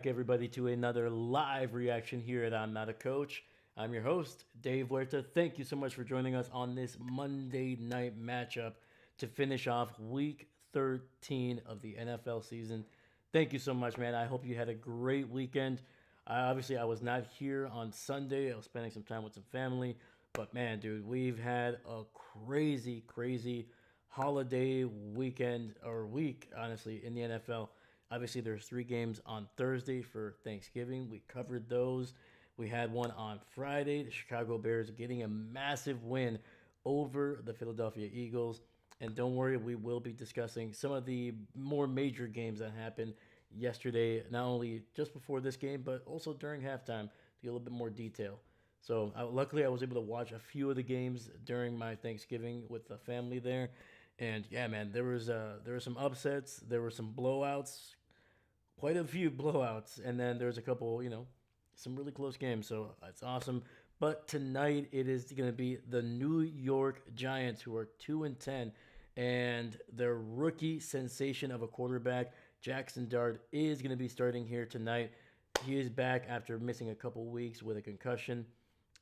Everybody, to another live reaction here at I'm Not a Coach. I'm your host, Dave Huerta. Thank you so much for joining us on this Monday night matchup to finish off week 13 of the NFL season. Thank you so much, man. I hope you had a great weekend. Obviously, I was not here on Sunday. I was spending some time with some family. But man, dude, we've had a crazy, crazy holiday weekend or week, honestly, in the NFL. Obviously, there's three games on Thursday for Thanksgiving. We covered those. We had one on Friday. The Chicago Bears getting a massive win over the Philadelphia Eagles. And don't worry, we will be discussing some of the more major games that happened yesterday, not only just before this game, but also during halftime to get a little bit more detail. So luckily, I was able to watch a few of the games during my Thanksgiving with the family there, and yeah, man, there were some upsets, there were some blowouts, quite a few blowouts, and then there's a couple, some really close games. So it's awesome. But tonight it is going to be the New York Giants, who are 2-10, and their rookie sensation of a quarterback, Jaxson Dart, is going to be starting here tonight. He is back after missing a couple weeks with a concussion,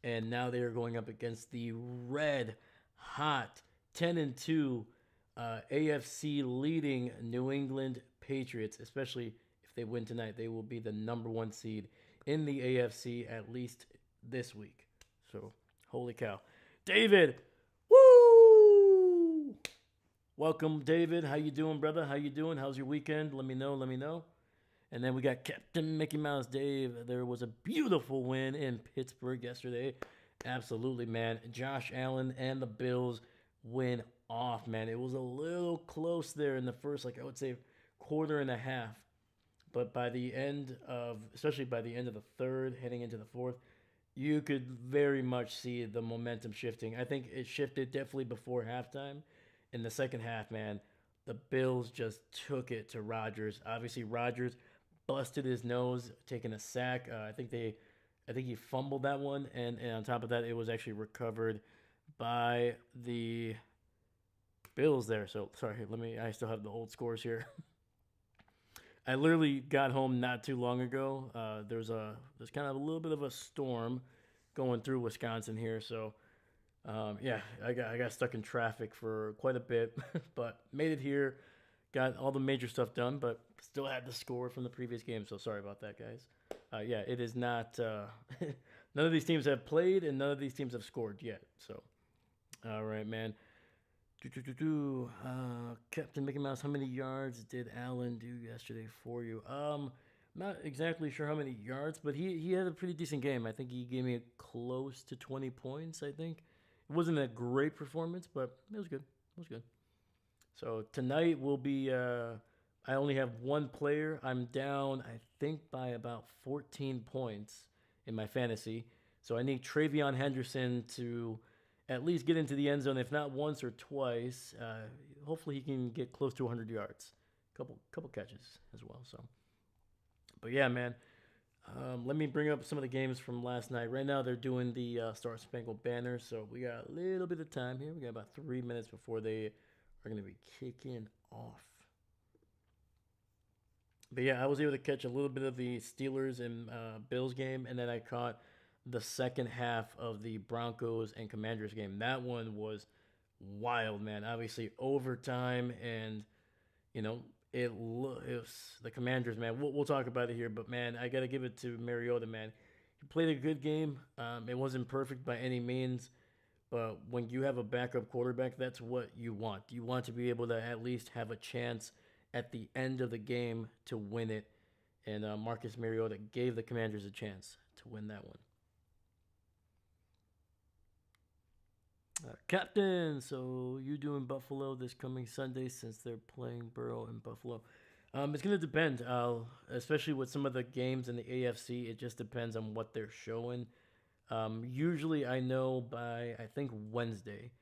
and now they are going up against the red hot 10-2 AFC leading New England Patriots. Especially if they win tonight, they will be the number one seed in the AFC at least this week. So, holy cow. David, woo! Welcome, David. How you doing, brother? How you doing? How's your weekend? Let me know. Let me know. And then we got Captain Mickey Mouse Dave. There was a beautiful win in Pittsburgh yesterday. Absolutely, man. Josh Allen and the Bills win off, man. It was a little close there in the first, I would say, quarter and a half. But especially by the end of the third, heading into the fourth, you could very much see the momentum shifting. I think it shifted definitely before halftime. In the second half, man, the Bills just took it to Rodgers. Obviously, Rodgers busted his nose, taking a sack. I think he fumbled that one, and on top of that, it was actually recovered by the Bills there. So sorry, I still have the old scores here. I literally got home not too long ago. There's kind of a little bit of a storm going through Wisconsin here, so yeah, I got stuck in traffic for quite a bit, but made it here. Got all the major stuff done, but still had the score from the previous game. So sorry about that, guys. Yeah, it is not. None of these teams have played, and none of these teams have scored yet. So, all right, man. Captain Mickey Mouse, how many yards did Allen do yesterday for you? Not exactly sure how many yards, but he had a pretty decent game. I think he gave me close to 20 points. I think it wasn't a great performance, but it was good. It was good. So tonight will be. I only have one player. I'm down, I think, by about 14 points in my fantasy. So I need Travion Henderson to at least get into the end zone, if not once or twice. Hopefully, he can get close to 100 yards, couple catches as well. So, but yeah, man. Let me bring up some of the games from last night. Right now, they're doing the Star Spangled Banner, so we got a little bit of time here. We got about 3 minutes before they are going to be kicking off. But yeah, I was able to catch a little bit of the Steelers and Bills game, and then I caught the second half of the Broncos and Commanders game. That one was wild, man. Obviously, overtime, and you know, it was the Commanders, man. We'll talk about it here, but man, I got to give it to Mariota, man. He played a good game. It wasn't perfect by any means, but when you have a backup quarterback, that's what you want. You want to be able to at least have a chance at the end of the game to win it. And Marcus Mariota gave the Commanders a chance to win that one. Captain, so you doing Buffalo this coming Sunday since they're playing Burrow in Buffalo? It's going to depend, especially with some of the games in the AFC. It just depends on what they're showing. Usually, I know by I think Wednesday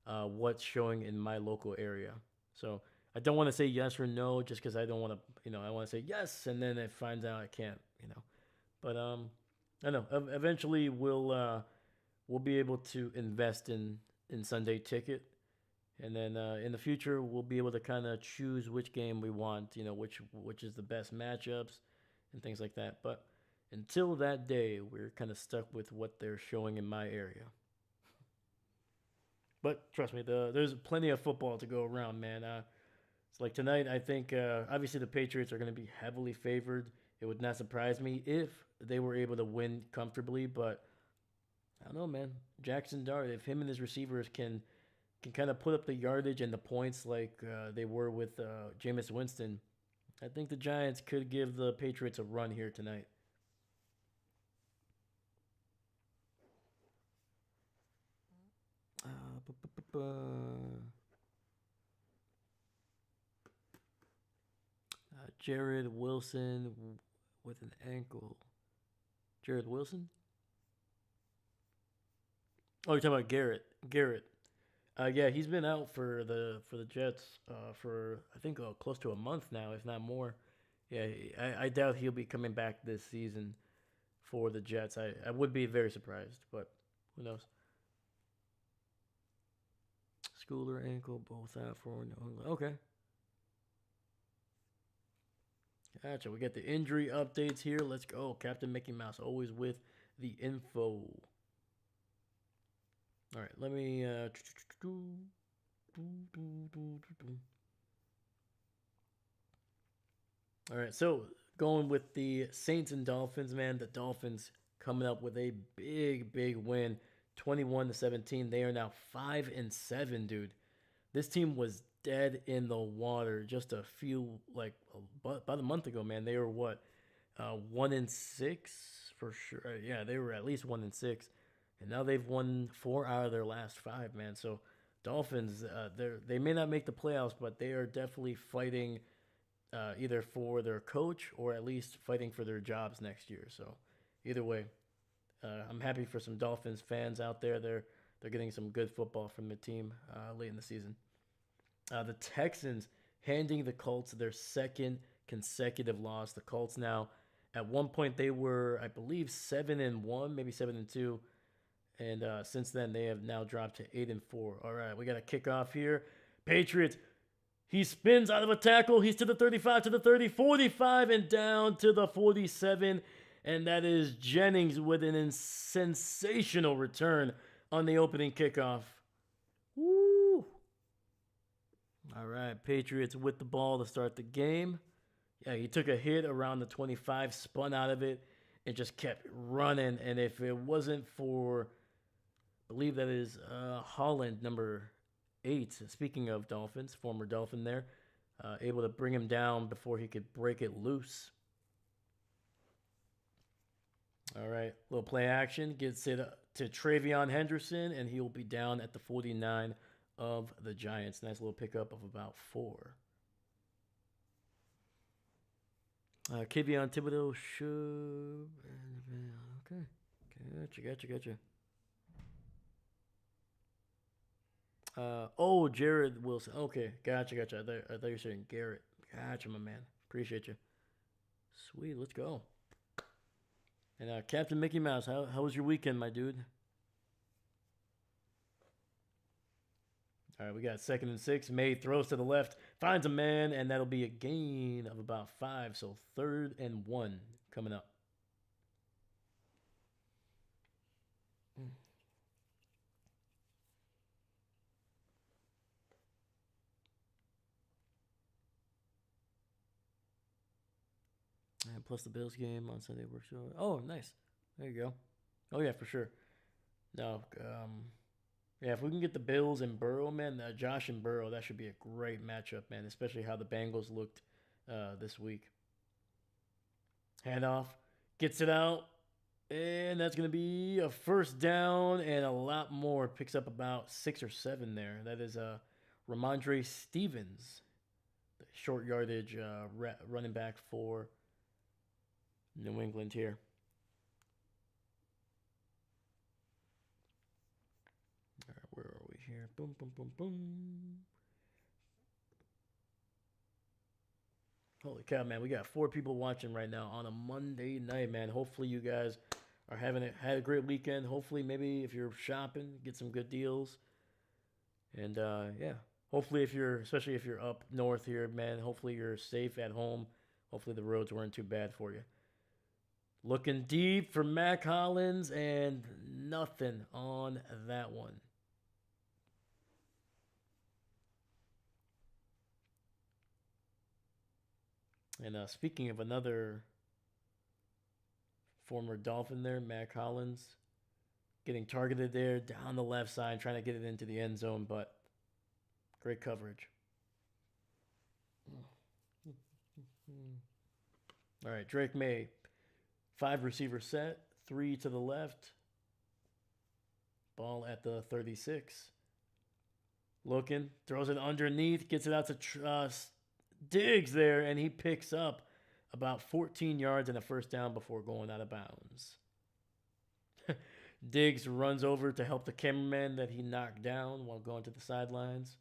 what's showing in my local area. So I don't want to say yes or no just because I don't want to, I want to say yes and then it finds out I can't. But I know eventually we'll be able to invest in Sunday Ticket, and then in the future we'll be able to kind of choose which game we want. Which is the best matchups, and things like that. But until that day, we're kind of stuck with what they're showing in my area. But trust me, there's plenty of football to go around, man. It's like tonight, I think obviously the Patriots are going to be heavily favored. It would not surprise me if they were able to win comfortably, but I don't know, man. Jaxson Dart, if him and his receivers can kind of put up the yardage and the points like they were with Jameis Winston, I think the Giants could give the Patriots a run here tonight. Jared Wilson with an ankle. Jared Wilson? Oh, you're talking about Garrett. Garrett. Yeah, he's been out for the Jets for I think close to a month now, if not more. Yeah, I doubt he'll be coming back this season for the Jets. I would be very surprised, but who knows? Schooler ankle both out for okay. Gotcha. We got the injury updates here. Let's go. Captain Mickey Mouse always with the info. All right, let me. All right, so going with the Saints and Dolphins, man. The Dolphins coming up with a big win, 21-17. They are now 5-7, dude. This team was dead in the water just a few about a month ago, man. They were what 1-6 for sure. Yeah, they were at least 1-6, and now they've won 4 out of their last 5, man. So Dolphins, they may not make the playoffs, but they are definitely fighting either for their coach or at least fighting for their jobs next year. So either way, I'm happy for some Dolphins fans out there. They're getting some good football from the team late in the season. The Texans handing the Colts their second consecutive loss. The Colts now, at one point they were, I believe, 7-1, maybe 7-2, and since then they have now dropped to 8-4. All right, we got a kickoff here. Patriots. He spins out of a tackle. He's to the 35, to the 30, 45, and down to the 47. And that is Jennings with an sensational return on the opening kickoff. Woo! All right, Patriots with the ball to start the game. Yeah, he took a hit around the 25, spun out of it, and just kept running. And if it wasn't for, I believe that is Holland, number 8. Speaking of Dolphins, former Dolphin there, able to bring him down before he could break it loose. All right, little play action. Gets it to Travion Henderson, and he will be down at the 49 of the Giants. Nice little pickup of about 4. Kayvon Thibodeau should. Okay. Gotcha. Jared Wilson. Okay, gotcha. I thought you were saying Garrett. Gotcha, my man. Appreciate you. Sweet, let's go. And Captain Mickey Mouse, how was your weekend, my dude? All right, we got 2nd and 6. May throws to the left, finds a man, and that'll be a gain of about 5. So 3rd and 1 coming up. And plus the Bills game on Sunday works. Oh, nice. There you go. Oh yeah, for sure. No, yeah, if we can get the Bills and Burrow, man, Josh and Burrow, that should be a great matchup, man. Especially how the Bengals looked this week. Handoff, gets it out, and that's going to be a first down and a lot more. Picks up about 6 or 7 there. That is Ramondre Stevens, the short yardage running back for New England here. All right, where are we here? Boom. Holy cow, man! We got 4 people watching right now on a Monday night, man. Hopefully, you guys are had a great weekend. Hopefully, maybe if you're shopping, get some good deals. And yeah, hopefully, especially if you're up north here, man. Hopefully, you're safe at home. Hopefully, the roads weren't too bad for you. Looking deep for Mac Hollins, and nothing on that one. And speaking of another former Dolphin there, Mac Hollins, getting targeted there down the left side, trying to get it into the end zone, but great coverage. All right, Drake May, 5 receiver set, 3 to the left. Ball at the 36. Looking, throws it underneath, gets it out to Diggs there, and he picks up about 14 yards and a first down before going out of bounds. Diggs runs over to help the cameraman that he knocked down while going to the sidelines.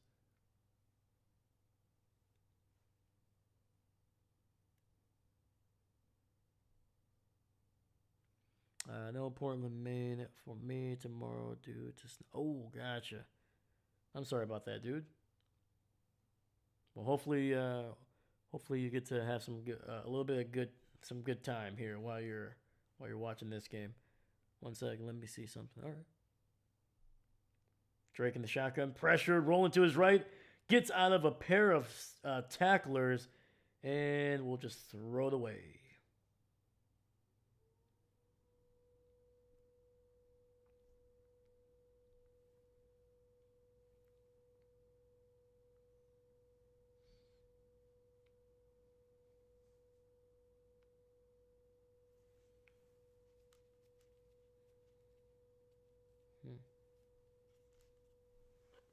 No Portland, Maine for me tomorrow due to oh, gotcha. I'm sorry about that, dude. Well, hopefully you get to have some good, a little bit of some good time here while you're watching this game. 1 second, let me see something. All right. Drake in the shotgun, pressure, rolling to his right, gets out of a pair of tacklers, and we'll just throw it away.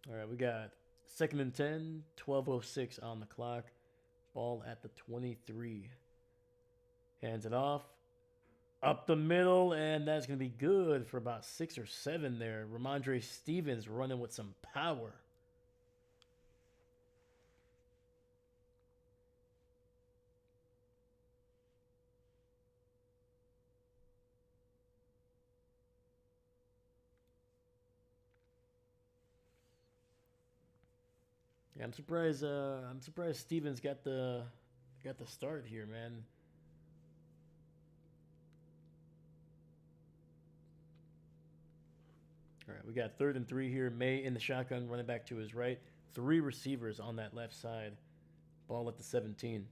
All right, we got 2nd and 10, 12:06 on the clock. Ball at the 23. Hands it off. Up the middle, and that's going to be good for about 6 or 7 there. Ramondre Stevens running with some power. Yeah, I'm surprised. I'm surprised Stevens got the start here, man. All right, we got 3rd and 3 here. May in the shotgun, running back to his right. 3 receivers on that left side. Ball at the 17.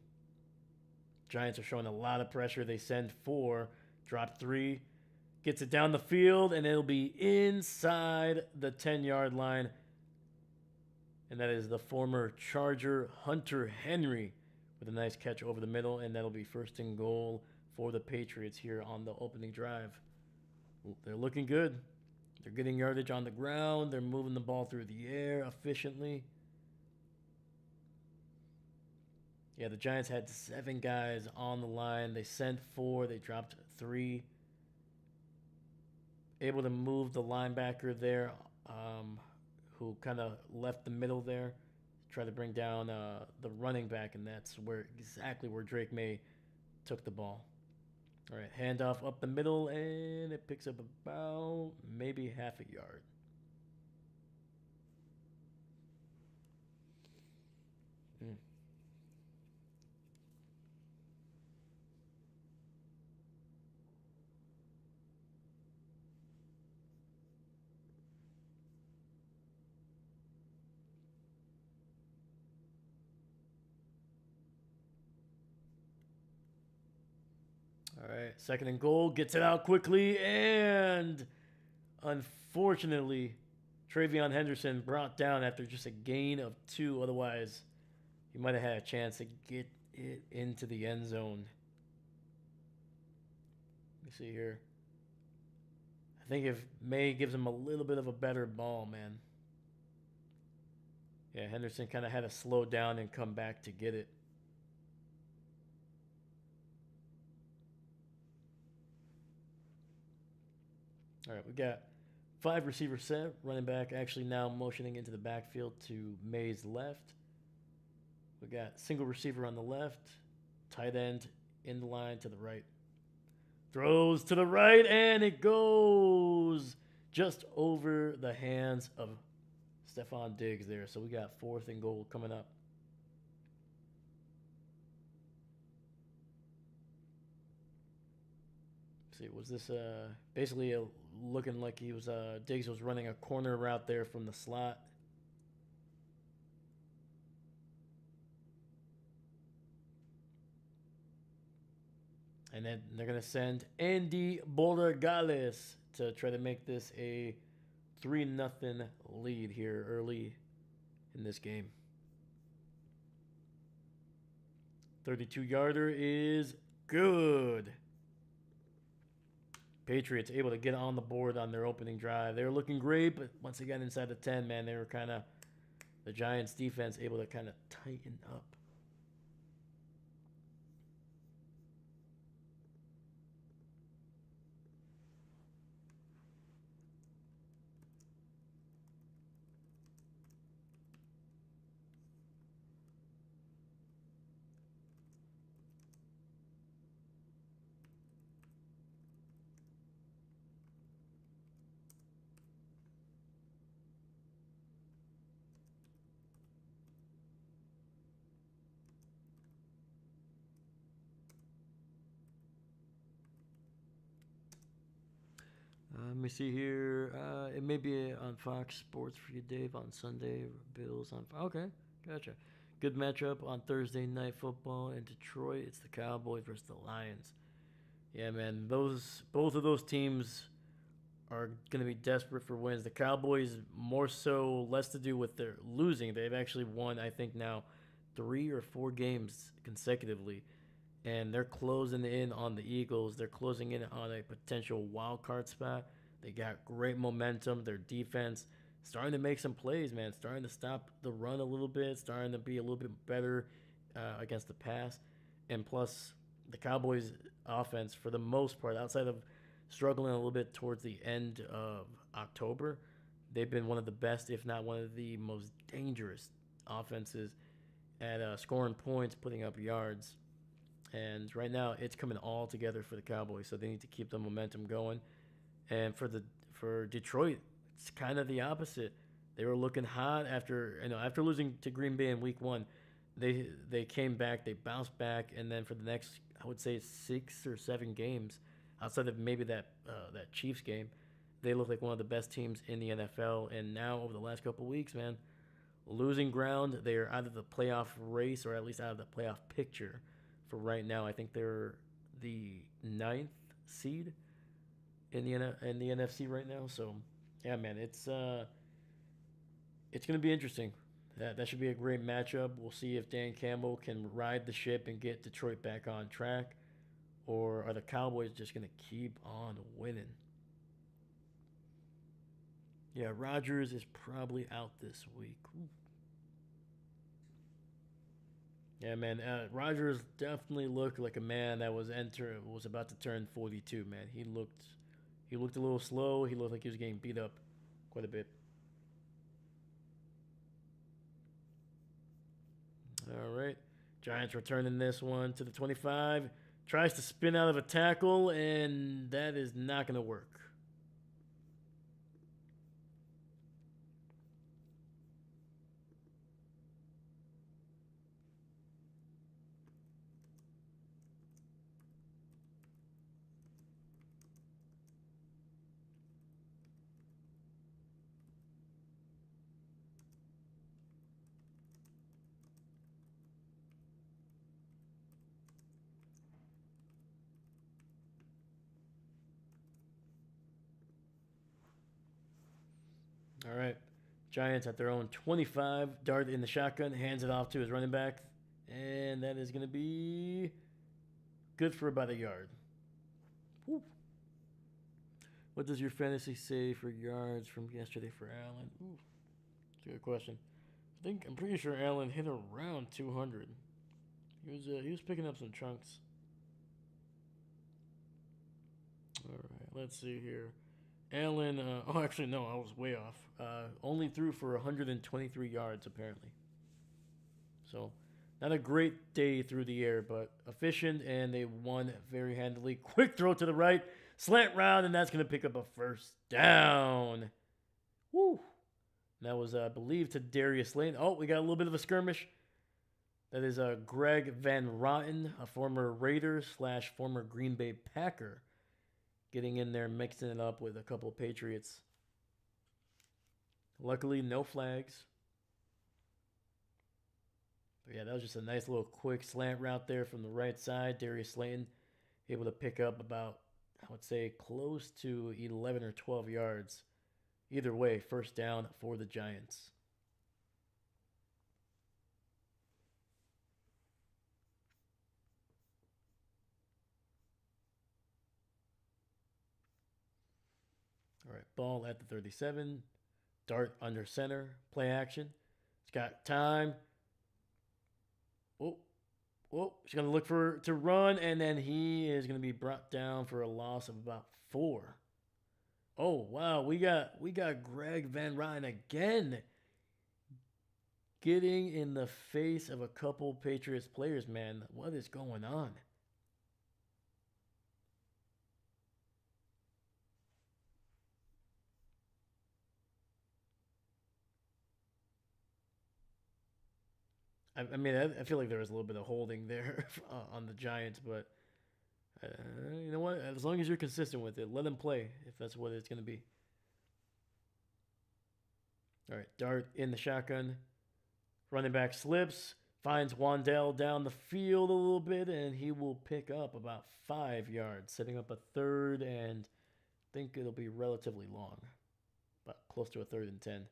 Giants are showing a lot of pressure. They send 4, drop 3, gets it down the field, and it'll be inside the 10-yard line. And that is the former Charger Hunter Henry with a nice catch over the middle, and that'll be 1st and goal for the Patriots here on the opening drive. They're looking good. They're getting yardage on the ground. They're moving the ball through the air efficiently. Yeah, the Giants had 7 guys on the line. They sent 4. They dropped 3. Able to move the linebacker there, who kind of left the middle there. Try to bring down the running back, and that's exactly where Drake May took the ball. All right, handoff up the middle, and it picks up about maybe half a yard. All right, 2nd and goal, gets it out quickly, and unfortunately, Travion Henderson brought down after just a gain of 2. Otherwise, he might have had a chance to get it into the end zone. Let me see here. I think if May gives him a little bit of a better ball, man. Yeah, Henderson kind of had to slow down and come back to get it. All right, we got 5 receiver set. Running back actually now motioning into the backfield to May's left. We got single receiver on the left. Tight end in the line to the right. Throws to the right, and it goes just over the hands of Stephon Diggs there. So we got 4th and goal coming up. See, was this basically looking like he was Diggs was running a corner route there from the slot? And then they're gonna send Andy Borregales to try to make this a 3-0 lead here early in this game. 32-yarder is good. Patriots able to get on the board on their opening drive. They were looking great, but once again inside the 10, man, they were kind of the Giants defense able to kind of tighten up. Let me see here. It may be on Fox Sports for you, Dave, on Sunday. Bills on. Okay, gotcha. Good matchup on Thursday Night Football in Detroit. It's the Cowboys versus the Lions. Yeah, man. Both of those teams are going to be desperate for wins. The Cowboys more so less to do with their losing. They've actually won, I think now, 3 or 4 games consecutively, and they're closing in on the Eagles. They're closing in on a potential wild card spot. They got great momentum. Their defense starting to make some plays, man. Starting to stop the run a little bit. Starting to be a little bit better against the pass. And plus, the Cowboys' offense, for the most part, outside of struggling a little bit towards the end of October, they've been one of the best, if not one of the most dangerous offenses at scoring points, putting up yards. And right now, it's coming all together for the Cowboys, so they need to keep the momentum going. And for Detroit, it's kind of the opposite. They were looking hot after losing to Green Bay in Week 1. They came back, they bounced back, and then for the next, I would say, 6 or 7 games, outside of maybe that Chiefs game, they look like one of the best teams in the NFL. And now over the last couple of weeks, man, losing ground. They are out of the playoff race, or at least out of the playoff picture for right now. I think they're the 9th seed in the NFC right now. So yeah, man, it's going to be interesting. That should be a great matchup. We'll see if Dan Campbell can ride the ship and get Detroit back on track, or are the Cowboys just going to keep on winning? Yeah, Rodgers is probably out this week. Ooh. Yeah, man. Rodgers definitely looked like a man that was about to turn 42. Man, he looked a little slow. He looked like he was getting beat up quite a bit. All right, Giants returning this one to the 25. Tries to spin out of a tackle, and that is not going to work. All right. Giants at their own 25. Dart in the shotgun, hands it off to his running back. And that is going to be good for about a yard. Woo. What does your fantasy say for yards from yesterday for Allen? Ooh, that's a good question. I'm pretty sure Allen hit around 200. He was picking up some chunks. All right, let's see here. Allen, actually, no, I was way off. Only threw for 123 yards, apparently. So, not a great day through the air, but efficient, and they won very handily. Quick throw to the right, slant round, and that's going to pick up a first down. Woo! That was, I believe, to Darius Lane. Oh, we got a little bit of a skirmish. That is Greg Van Rotten, a former Raider / former Green Bay Packer. getting in there, mixing it up with a couple of Patriots. Luckily, no flags. But yeah, that was just a nice little quick slant route there from the right side. Darius Slayton able to pick up about, I would say, close to 11 or 12 yards. Either way, first down for the Giants. All right, ball at the 37. Dart under center. Play action. He's got time. Oh, oh, he's going to look for to run, and then he is going to be brought down for a loss of about 4. Oh, wow, we got Greg Van Ryn again getting in the face of a couple Patriots players, man. What is going on? I mean, I feel like there was a little bit of holding there on the Giants, but you know what? As long as you're consistent with it, let him play if that's what it's going to be. All right, Dart in the shotgun. Running back slips, finds Wandell down the field a little bit, and he will pick up about 5 yards, setting up a third, and I think it'll be relatively long, about close to a 3rd and 10.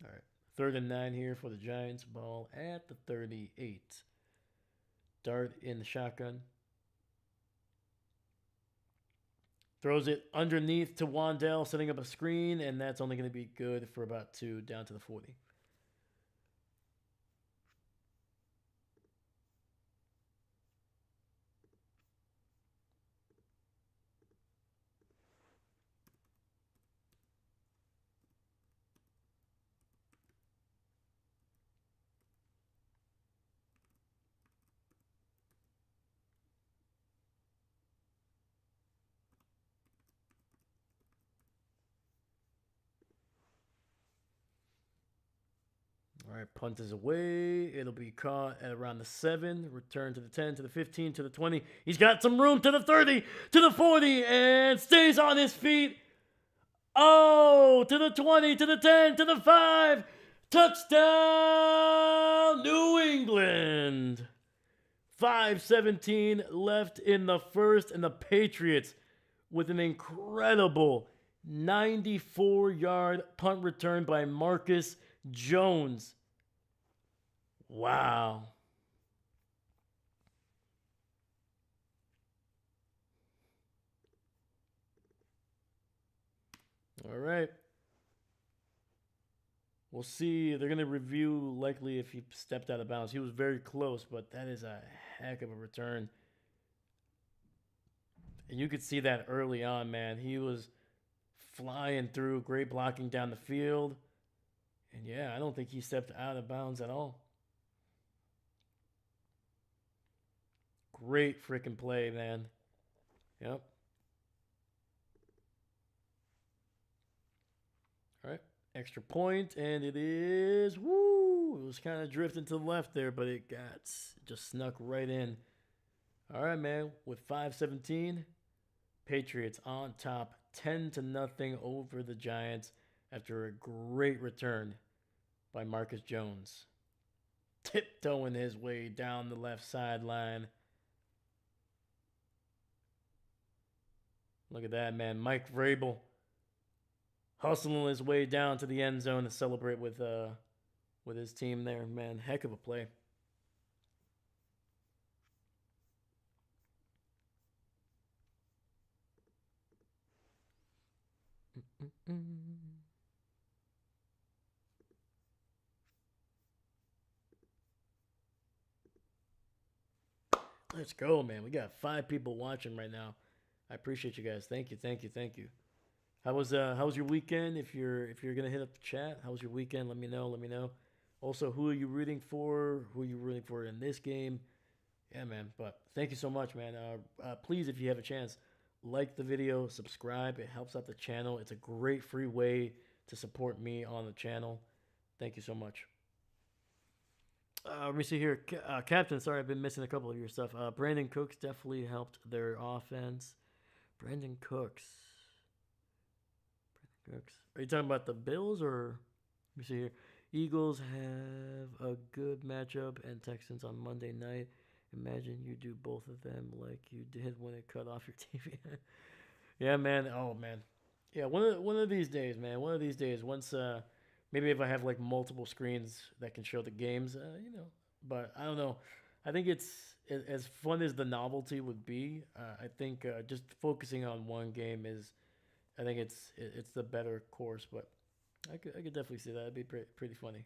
All right, 3rd and 9 here for the Giants. Ball at the 38. Dart in the shotgun. Throws it underneath to Wandell, setting up a screen, and that's only going to be good for about 2 down to the 40. All right, punt is away. It'll be caught at around the 7. Return to the 10, to the 15, to the 20. He's got some room to the 30, to the 40, and stays on his feet. Oh, to the 20, to the 10, to the 5. Touchdown, New England. 5:17 left in the first, and the Patriots with an incredible 94-yard punt return by Marcus Jones. Wow. All right. We'll see. They're going to review likely if he stepped out of bounds. He was very close, but that is a heck of a return. And you could see that early on, man. He was flying through, great blocking down the field. And yeah, I don't think he stepped out of bounds at all. Great freaking play, man. Yep. All right. Extra point, and it is, woo! It was kind of drifting to the left there, but it just snuck right in. All right, man. With 5:17, Patriots on top, 10-0 over the Giants after a great return by Marcus Jones. Tiptoeing his way down the left sideline. Look at that, man. Mike Vrabel hustling his way down to the end zone to celebrate with his team there. Man, heck of a play. Let's go, man. We got 5 people watching right now. I appreciate you guys. Thank you, thank you, thank you. How was your weekend? If you're gonna hit up the chat, how was your weekend? Let me know. Let me know. Also, who are you rooting for? Who are you rooting for in this game? Yeah, man. But thank you so much, man. Please, if you have a chance, like the video, subscribe. It helps out the channel. It's a great free way to support me on the channel. Thank you so much. Let me see here. Captain, sorry, I've been missing a couple of your stuff. Brandon Cooks definitely helped their offense. Brandon Cooks. Brandon Cooks. Are you talking about the Bills or? Let me see here. Eagles have a good matchup and Texans on Monday night. Imagine you do both of them like you did when it cut off your TV. Yeah, man. Oh, man. Yeah, one of these days, man. One of these days, once maybe if I have like multiple screens that can show the games, But I don't know. I think it's as fun as the novelty would be. I think just focusing on one game is, I think it's the better course. But I could definitely see that. It'd be pretty funny.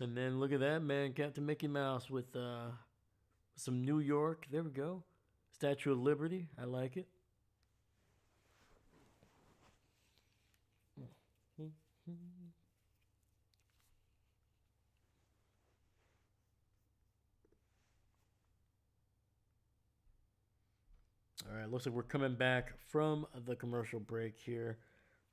And then look at that, man. Captain Mickey Mouse with some New York. There we go. Statue of Liberty. I like it. All right, looks like we're coming back from the commercial break here.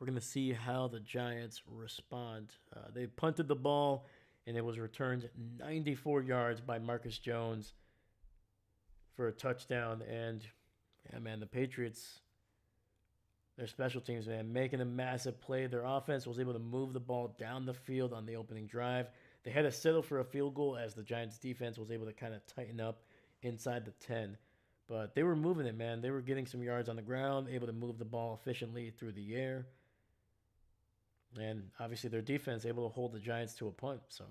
We're going to see how the Giants respond. They punted the ball, and it was returned 94 yards by Marcus Jones for a touchdown. And, yeah, man, the Patriots, their special teams, man, making a massive play. Their offense was able to move the ball down the field on the opening drive. They had to settle for a field goal as the Giants' defense was able to kind of tighten up inside the 10. But they were moving it, man. They were getting some yards on the ground, able to move the ball efficiently through the air. And obviously their defense able to hold the Giants to a punt. So,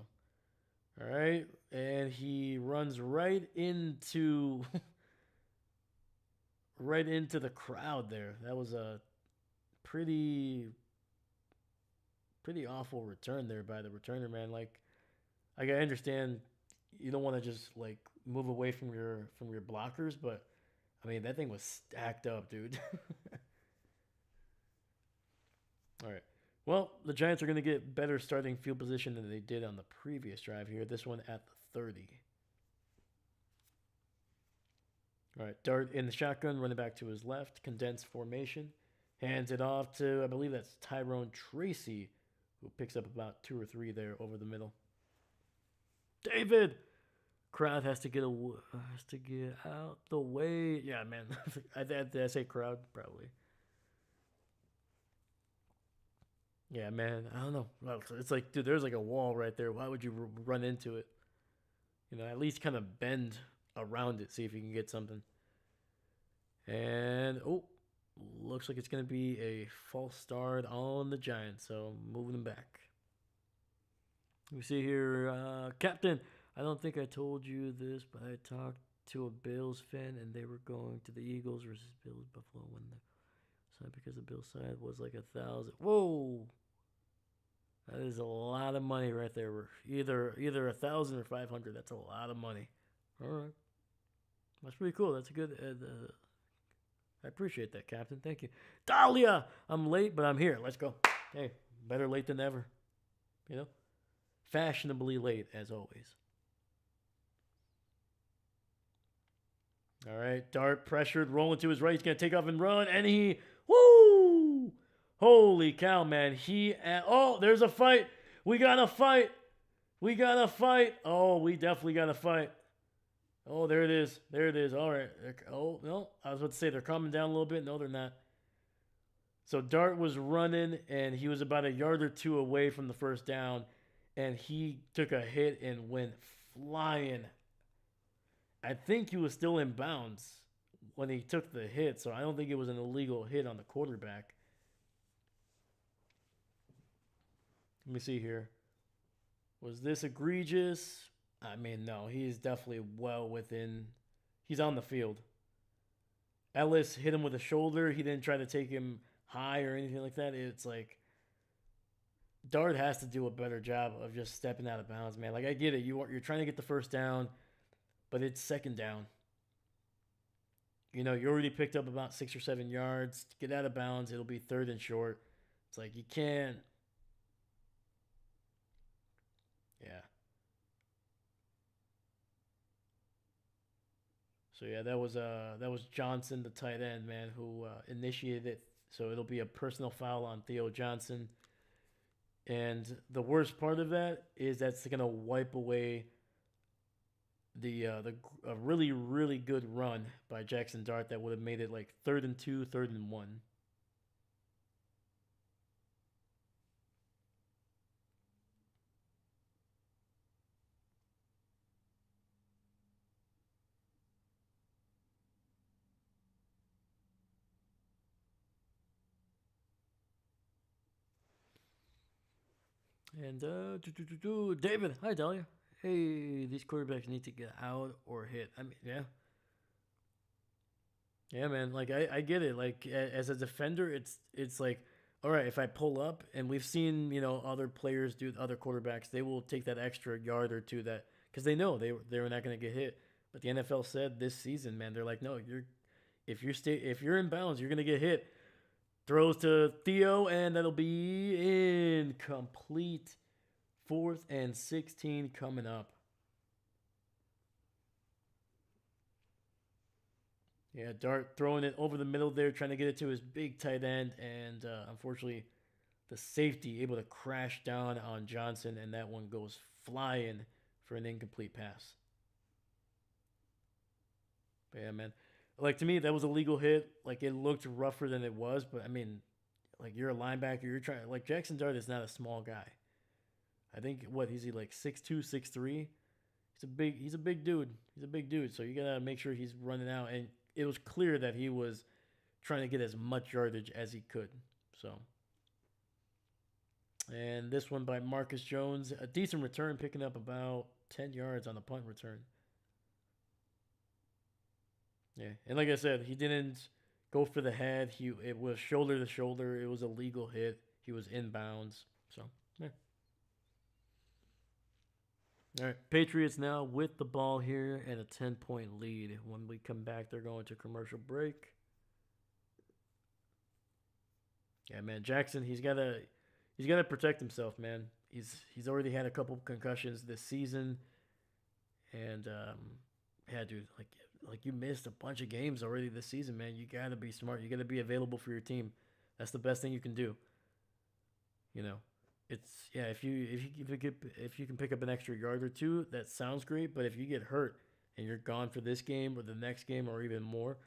all right. And he runs right into right into the crowd there. That was a pretty awful return there by the returner, man. Like I understand you don't want to just like move away from your blockers, but I mean that thing was stacked up, dude. All right. Well, the Giants are going to get better starting field position than they did on the previous drive here. This one at the 30. All right. Dart in the shotgun, running back to his left, condensed formation. Hands it off to, I believe that's Tyrone Tracy, who picks up about 2 or 3 there over the middle. David! Crowd has to get out the way. Yeah, man. Did I say crowd? Probably. Yeah, man. I don't know. Well, it's like, dude, there's like a wall right there. Why would you run into it? At least kind of bend around it, see if you can get something. And looks like it's gonna be a false start on the Giants. So moving them back. We see here, Captain. I don't think I told you this, but I talked to a Bills fan, and they were going to the Eagles versus Bills Buffalo when the side because the Bills side was like 1,000. Whoa, that is a lot of money right there. Either 1,000 or 500. That's a lot of money. All right, that's pretty cool. That's a good. I appreciate that, Captain. Thank you, Dahlia. I'm late, but I'm here. Let's go. Hey, better late than never. Fashionably late as always. All right, Dart pressured, rolling to his right. He's going to take off and run, and woo! Holy cow, man. There's a fight. We got to fight. We got to fight. Oh, we definitely got to fight. Oh, there it is. There it is. All right. Oh, no. I was about to say they're calming down a little bit. No, they're not. So Dart was running, and he was about a yard or two away from the first down, and he took a hit and went flying. I think he was still in bounds when he took the hit, so I don't think it was an illegal hit on the quarterback. Let me see here. Was this egregious? I mean, no. He's definitely well within. He's on the field. Ellis hit him with a shoulder. He didn't try to take him high or anything like that. It's like Dart has to do a better job of just stepping out of bounds, man. Like, I get it. You're trying to get the first down, but it's second down. You already picked up about 6 or 7 yards. Get out of bounds. It'll be third and short. It's like you can't. Yeah. So yeah, that was Johnson, the tight end man, who initiated it. So it'll be a personal foul on Theo Johnson. And the worst part of that is that's gonna wipe away the a really good run by Jaxson Dart that would have made it like 3rd and 2, 3rd and 1. And David, hi Dahlia. Hey, these quarterbacks need to get out or hit. I mean, yeah, yeah, man. Like I get it. Like as a defender, it's like, all right, if I pull up, and we've seen other players do, other quarterbacks, they will take that extra yard or two that because they know they're not going to get hit. But the NFL said this season, man, they're like, no, if you're in bounds, you're going to get hit. Throws to Theo, and that'll be incomplete. 4th and 16 coming up. Yeah, Dart throwing it over the middle there, trying to get it to his big tight end, and unfortunately, the safety able to crash down on Johnson, and that one goes flying for an incomplete pass. But yeah, man, like to me, that was a legal hit. Like it looked rougher than it was, but I mean, like you're a linebacker, you're trying. Like Jaxson Dart is not a small guy. I think what he's he like 6'2", 6'3". He's a big dude. He's a big dude. So you gotta make sure he's running out. And it was clear that he was trying to get as much yardage as he could. So, and this one by Marcus Jones, a decent return, picking up about 10 yards on the punt return. Yeah, and like I said, he didn't go for the head. It was shoulder to shoulder. It was a legal hit. He was inbounds. So yeah. All right, Patriots now with the ball here and a 10-point lead. When we come back, they're going to commercial break. Yeah, man, Jackson, he's gotta protect himself, man. He's already had a couple concussions this season, and yeah, dude, like you missed a bunch of games already this season, man. You gotta be smart. You gotta be available for your team. That's the best thing you can do. You know, it's yeah. If you can pick up an extra yard or two, that sounds great. But if you get hurt and you're gone for this game or the next game or even more,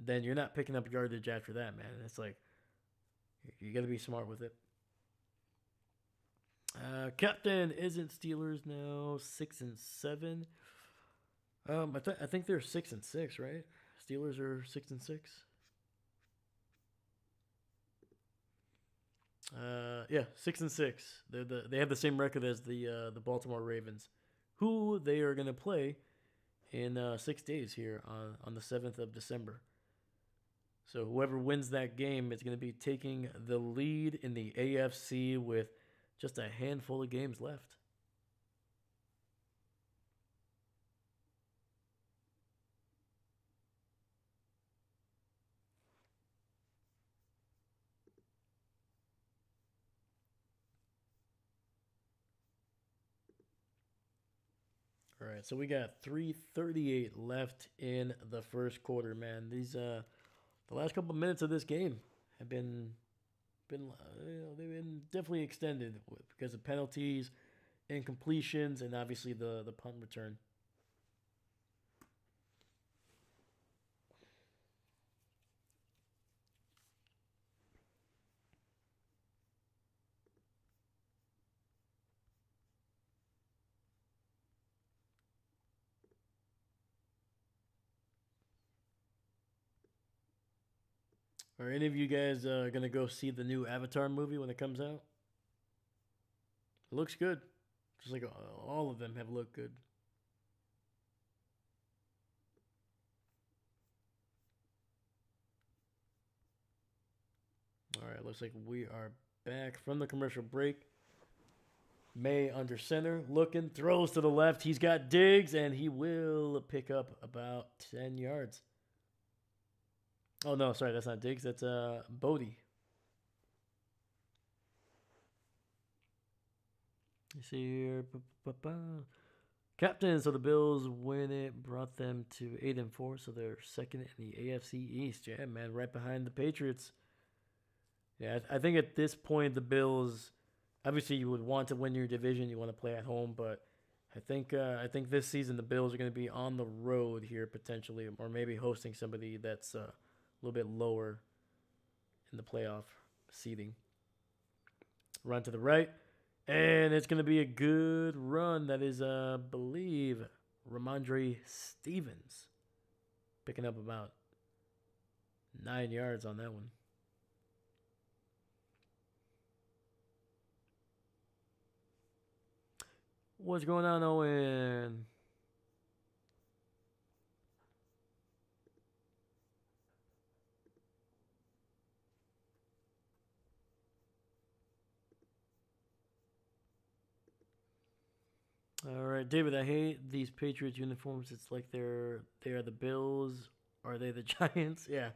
then you're not picking up yardage after that, man. It's like you got to be smart with it. Captain isn't Steelers now 6-7. I think they're 6-6, right? Steelers are 6-6. Yeah, 6-6. They have the same record as the Baltimore Ravens, who they are gonna play in 6 days here on the 7th of December. So whoever wins that game is gonna be taking the lead in the AFC with just a handful of games left. All right, so we got 3:38 left in the first quarter, man. These the last couple of minutes of this game have been they've been definitely extended because of penalties, incompletions, and obviously the punt return. Are any of you guys gonna go see the new Avatar movie when it comes out? It looks good, just like all of them have looked good. All right, looks like we are back from the commercial break. May under center, looking, throws to the left. He's got Diggs, and he will pick up about 10 yards. Oh, no, sorry, that's not Diggs. That's Bodie. You see here. Captains of the Bills win it, brought them to 8-4, so they're second in the AFC East. Yeah, man, right behind the Patriots. Yeah, I think at this point the Bills, obviously you would want to win your division, you want to play at home, but I think this season the Bills are going to be on the road here potentially, or maybe hosting somebody that's a little bit lower in the playoff seeding. Run to the right, and it's going to be a good run. That is, I believe, Ramondre Stevens picking up about 9 yards on that one. What's going on, Owen? All right, David. I hate these Patriots uniforms. It's like they are the Bills. Are they the Giants? Yeah,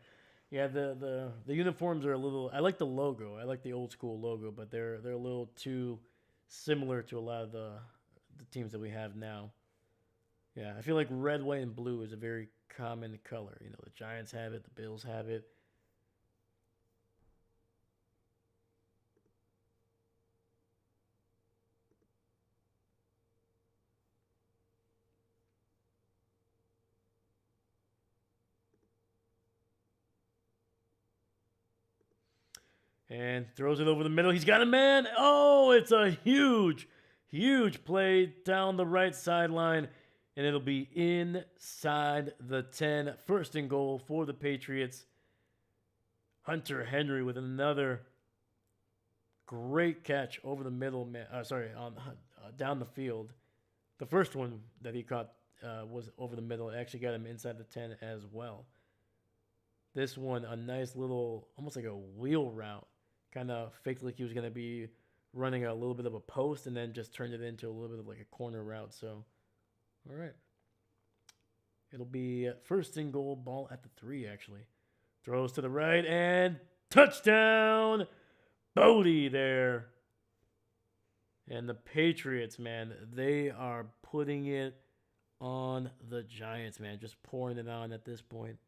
yeah. The uniforms are a little. I like the logo. I like the old school logo, but they're a little too similar to a lot of the teams that we have now. Yeah, I feel like red, white, and blue is a very common color. You know, the Giants have it, the Bills have it. And throws it over the middle. He's got a man. Oh, it's a huge, huge play down the right sideline. And it'll be inside the 10. First and goal for the Patriots. Hunter Henry with another great catch over the middle. On down the field. The first one that he caught was over the middle. It actually got him inside the 10 as well. This one, a nice little, almost like a wheel route. Kind of faked like he was going to be running a little bit of a post and then just turned it into a little bit of like a corner route. So, all right. It'll be first and goal, ball at the 3, actually. Throws to the right and touchdown! Bodie there. And the Patriots, man, they are putting it on the Giants, man. Just pouring it on at this point.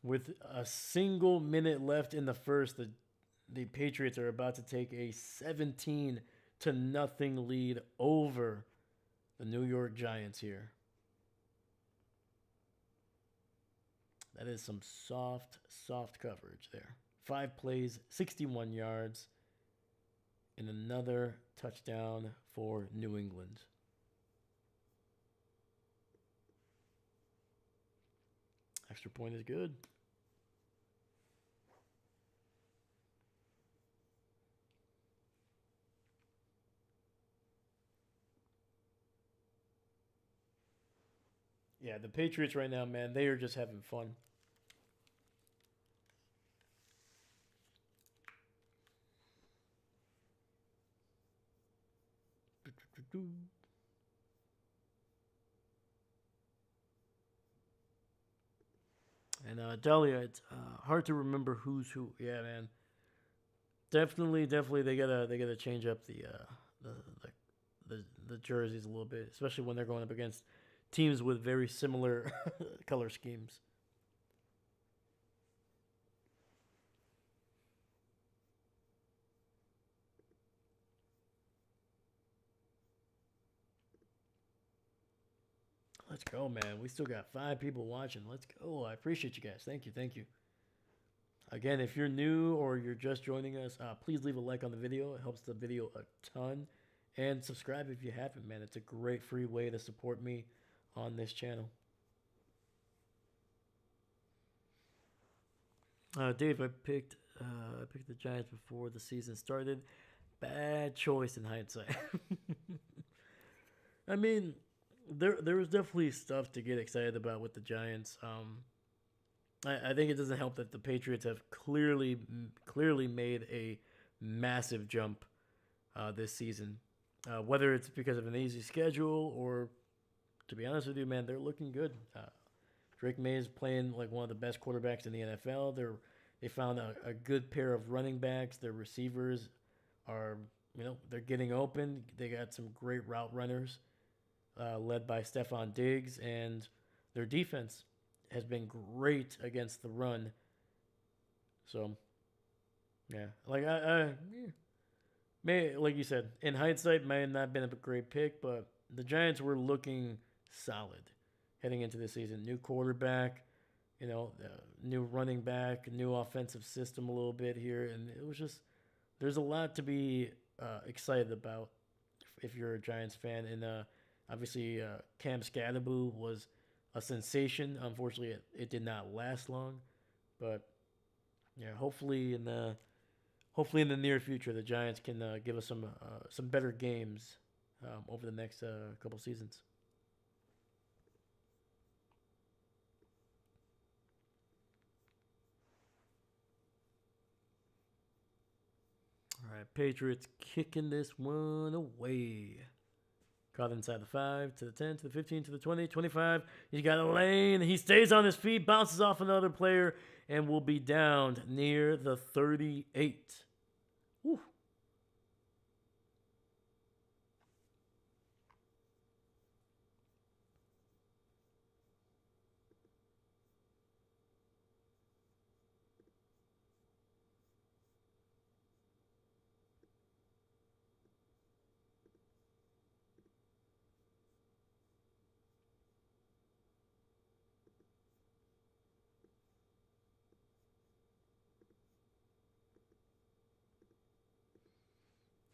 With a single minute left in the first, the Patriots are about to take a 17-0 lead over the New York Giants here. That is some soft, soft coverage there. 5 plays, 61 yards, and another touchdown for New England. Extra point is good. Yeah, the Patriots right now, man, they are just having fun. And Dahlia, it's hard to remember who's who. Yeah, man. Definitely, they gotta change up the the jerseys a little bit, especially when they're going up against teams with very similar color schemes. Let's go, man. We still got 5 people watching. Let's go. I appreciate you guys. Thank you. Again, if you're new or you're just joining us, please leave a like on the video. It helps the video a ton. And subscribe if you haven't, man. It's a great free way to support me on this channel. Dave, I picked the Giants before the season started. Bad choice in hindsight. I mean, there was definitely stuff to get excited about with the Giants. I think it doesn't help that the Patriots have clearly made a massive jump this season. Whether it's because of an easy schedule or, to be honest with you, man, they're looking good. Drake May is playing like one of the best quarterbacks in the NFL. They found a good pair of running backs. Their receivers are, they're getting open. They got some great route runners, led by Stephon Diggs, and their defense has been great against the run. So, yeah, may like you said, in hindsight, may not have been a great pick, but the Giants were looking solid heading into the season. New quarterback, new running back, new offensive system a little bit here, and it was just there's a lot to be excited about if you're a Giants fan. And obviously, Cam Scadaboo was a sensation. Unfortunately, it did not last long, but yeah, hopefully in the near future, the Giants can give us some better games over the next couple seasons. All right, Patriots kicking this one away. Caught inside the 5, to the 10, to the 15, to the 20, 25. He's got a lane. He stays on his feet, bounces off another player, and will be downed near the 38. Whew.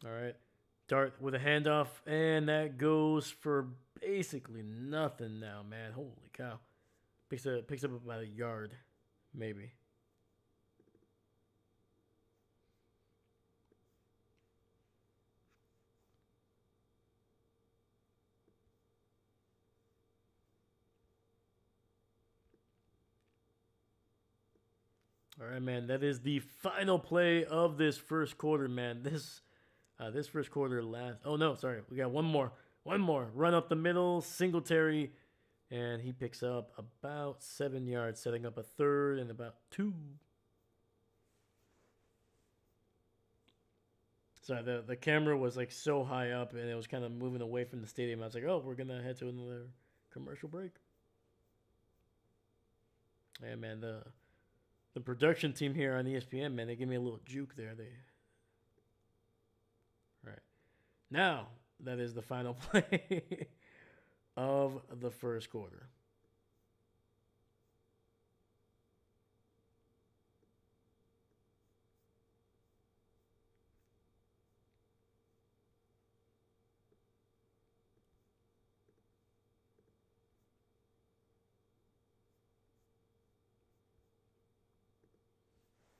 All right. Dart with a handoff, and that goes for basically nothing now, man. Holy cow. Picks up about a yard, maybe. All right, man. That is the final play of this first quarter, man. This first quarter last. Oh no, sorry. We got one more. One more. Run up the middle, Singletary, and he picks up about 7 yards, setting up a third and about two. So the camera was like so high up, and it was kind of moving away from the stadium. I was like, oh, we're gonna head to another commercial break. Yeah, man. The production team here on ESPN, man, they give me a little juke there. They right now that is the final play of the first quarter.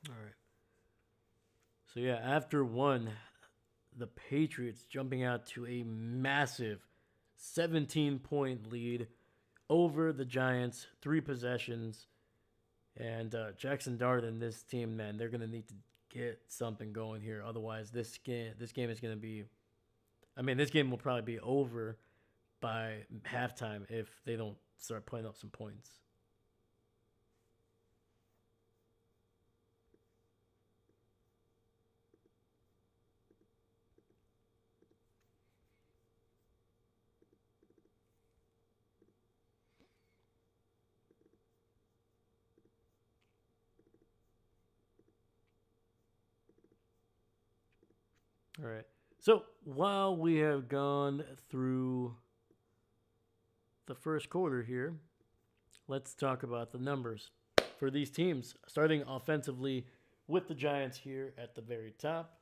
All right. So yeah, after one, the Patriots jumping out to a massive 17-point lead over the Giants, 3 possessions. And Jaxson Dart and this team, man, they're gonna need to get something going here. Otherwise, this game is gonna be. I mean, this game will probably be over by halftime if they don't start putting up some points. All right. So while we have gone through the first quarter here, let's talk about the numbers for these teams. Starting offensively with the Giants here at the very top.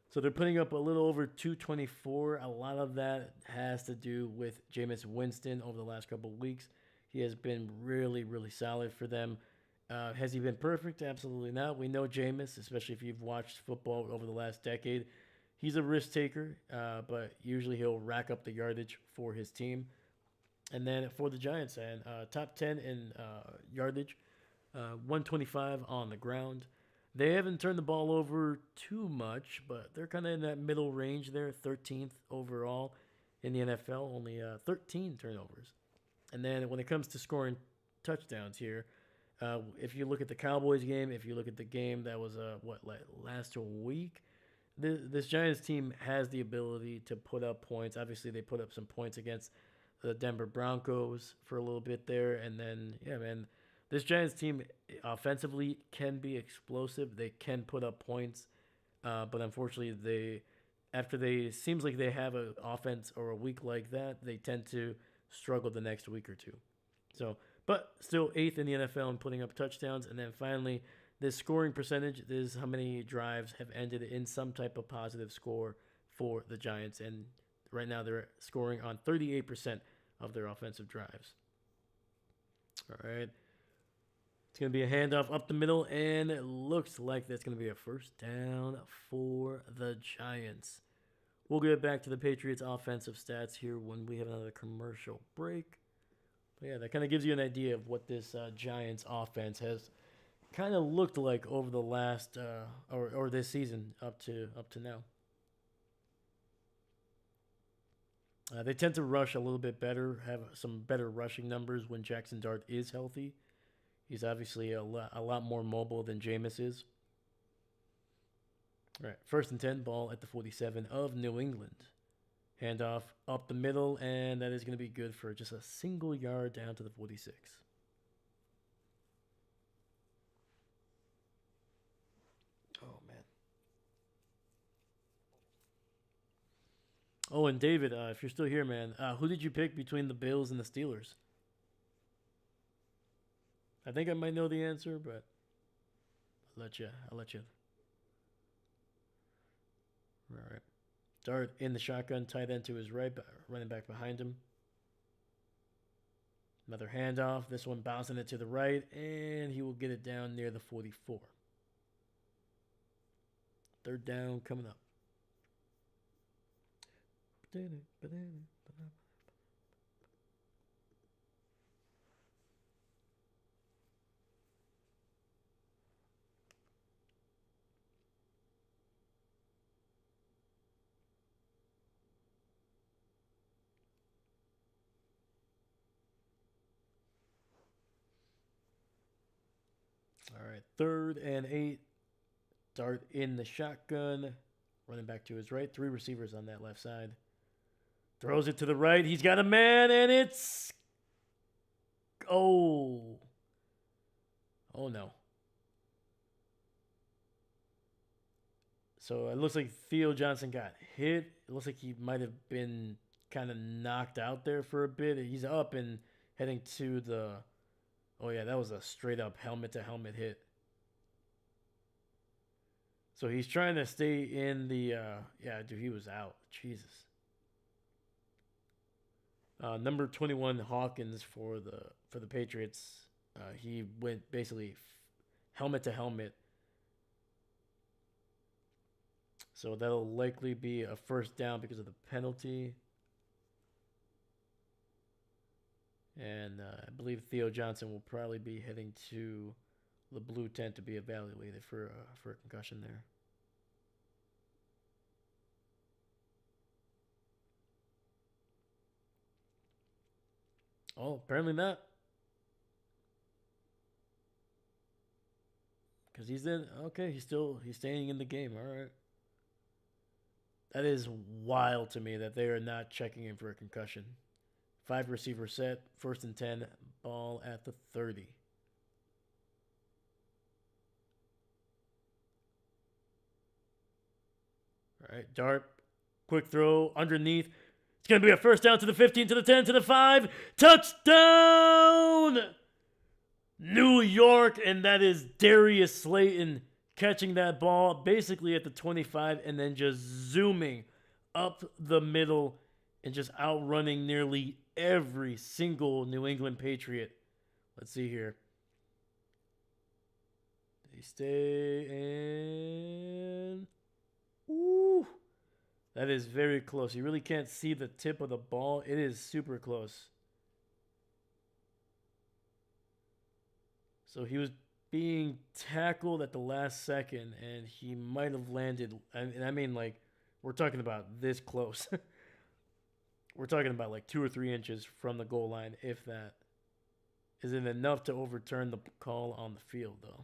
So they're putting up a little over 224. A lot of that has to do with Jameis Winston over the last couple of weeks. He has been really, really solid for them. Has he been perfect? Absolutely not. We know Jameis, especially if you've watched football over the last decade. He's a risk taker, but usually he'll rack up the yardage for his team. And then for the Giants, and top 10 in yardage, 125 on the ground. They haven't turned the ball over too much, but they're kind of in that middle range there, 13th overall in the NFL, only 13 turnovers. And then when it comes to scoring touchdowns here, if you look at the Cowboys game, if you look at the game that was last week, this Giants team has the ability to put up points. Obviously, they put up some points against the Denver Broncos for a little bit there, and then yeah, man, this Giants team offensively can be explosive. They can put up points, but unfortunately, they after they seems like they have an offense or a week like that, they tend to struggle the next week or two. So, but still eighth in the NFL in putting up touchdowns, and then finally this scoring percentage is how many drives have ended in some type of positive score for the Giants. And right now they're scoring on 38% of their offensive drives. All right. It's going to be a handoff up the middle, and it looks like that's going to be a first down for the Giants. We'll get back to the Patriots' offensive stats here when we have another commercial break. But yeah, that kind of gives you an idea of what this Giants offense has kind of looked like over the last or this season up to now. They tend to rush a little bit better, have some better rushing numbers when Jaxson Dart is healthy. He's obviously a lot more mobile than Jameis is. All right, first and 10, ball at the 47 of New England. Handoff up the middle, and that is going to be good for just a single yard down to the 46. Oh, man. Oh, and David, if you're still here, man, who did you pick between the Bills and the Steelers? I think I might know the answer, but I'll let you. All right. Dart in the shotgun, tight end to his right, running back behind him. Another handoff. This one bouncing it to the right, and he will get it down near the 44. Third down coming up. All right, 3rd and 8. Dart in the shotgun, running back to his right. 3 receivers on that left side. Throws it to the right. He's got a man, and it's... Oh. Oh, no. So it looks like Theo Johnson got hit. It looks like he might have been kind of knocked out there for a bit. He's up and heading to the... Oh, yeah, that was a straight-up helmet-to-helmet hit. So he's trying to stay in the... yeah, dude, he was out. Jesus. Number 21, Hawkins for the Patriots. He went basically helmet-to-helmet. So that'll likely be a first down because of the penalty. And I believe Theo Johnson will probably be heading to the blue tent to be evaluated for a concussion there. Oh, apparently not. Because he's in. Okay, he's staying in the game. All right. That is wild to me that they are not checking him for a concussion. 5 receiver set, 1st and 10, ball at the 30. All right, Dart, quick throw underneath. It's going to be a first down to the 15, to the 10, to the 5. Touchdown! New York, and that is Darius Slayton catching that ball basically at the 25 and then just zooming up the middle and just outrunning nearly every single New England Patriot. Let's see here. They stay in. Ooh. That is very close. You really can't see the tip of the ball. It is super close. So he was being tackled at the last second, and he might have landed. And I mean, like, we're talking about this close. We're talking about like 2 or 3 inches from the goal line, if that. Is it enough to overturn the call on the field, though?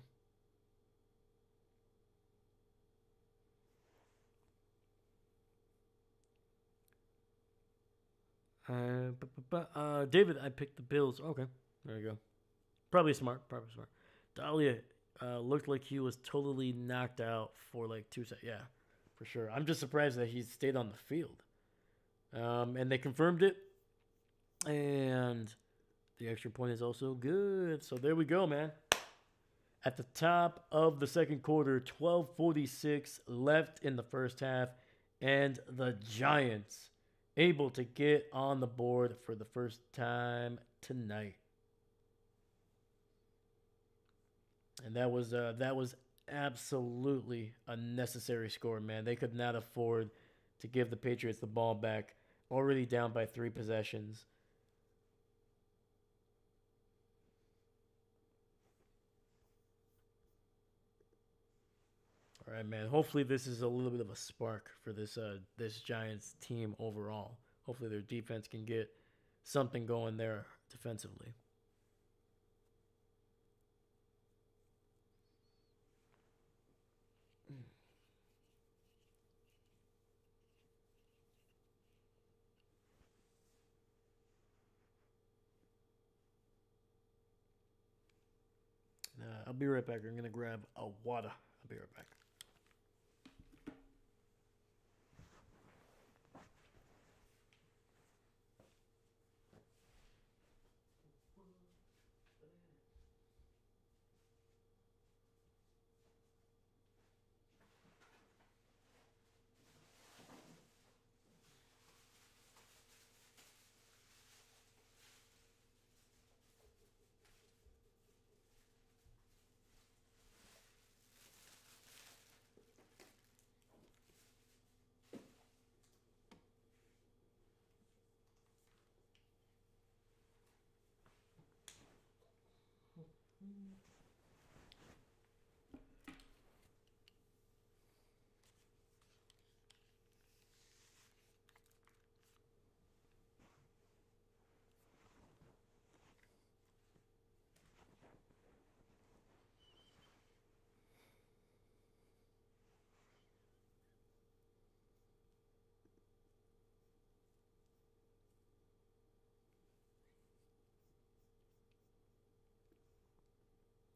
David, I picked the Bills. Okay, there you go. Probably smart. Probably smart. Dahlia looked like he was totally knocked out for like 2 seconds. Yeah, for sure. I'm just surprised that he stayed on the field. And they confirmed it. And the extra point is also good. So there we go, man. At the top of the second quarter, 12:46 left in the first half, and the Giants able to get on the board for the first time tonight. And that was absolutely a necessary score, man. They could not afford to give the Patriots the ball back, already down by 3 possessions. All right, man. Hopefully, this is a little bit of a spark for this Giants team overall. Hopefully, their defense can get something going there defensively. I'll be right back. I'm gonna grab a water. I'll be right back.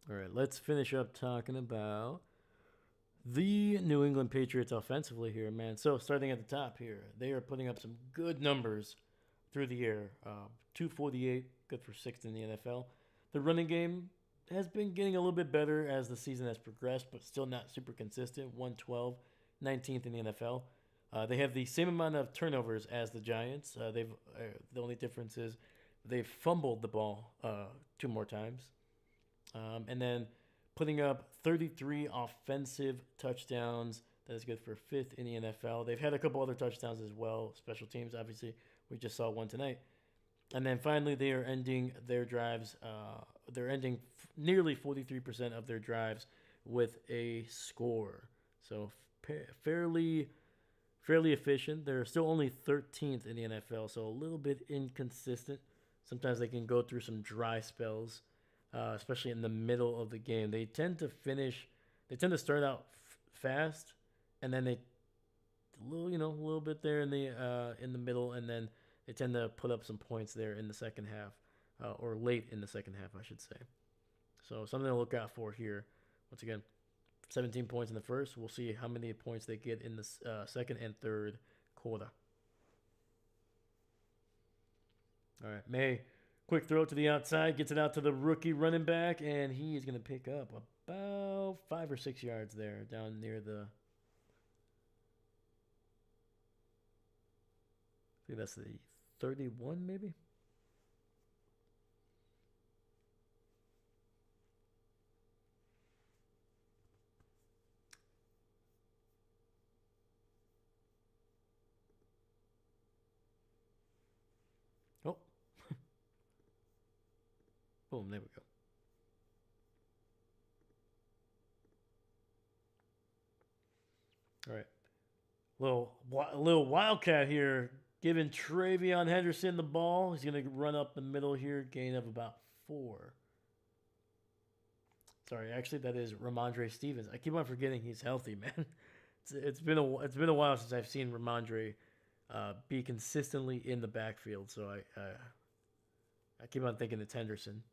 All right, let's finish up talking about the New England Patriots offensively here, man. So starting at the top here, they are putting up some good numbers through the year. 248, good for sixth in the NFL. The running game has been getting a little bit better as the season has progressed, but still not super consistent. 112, 19th in the NFL. They have the same amount of turnovers as the Giants. The only difference is they've fumbled the ball 2 more times, and then putting up 33 offensive touchdowns. That is good for fifth in the NFL. They've had a couple other touchdowns as well. Special teams, obviously, we just saw one tonight. And then finally, they are ending their drives. They're ending nearly 43% of their drives with a score. So fairly efficient. They're still only 13th in the NFL, so a little bit inconsistent. Sometimes they can go through some dry spells, especially in the middle of the game. They tend to finish. They tend to start out fast, and then they a little bit there in the middle, and then they tend to put up some points there in the second half, or late in the second half, I should say. So something to look out for here. Once again, 17 points in the first. We'll see how many points they get in the second and third quarter. All right, May. Quick throw to the outside, gets it out to the rookie running back, and he is going to pick up about 5 or 6 yards there down near the. I think that's the 31, maybe. Oh, boom, there we go. All right. Little Wildcat here, giving Travion Henderson the ball. He's going to run up the middle here, gain of about 4. Sorry, actually, that is Ramondre Stevens. I keep on forgetting he's healthy, man. It's been a while since I've seen Ramondre be consistently in the backfield. So I keep on thinking it's Henderson.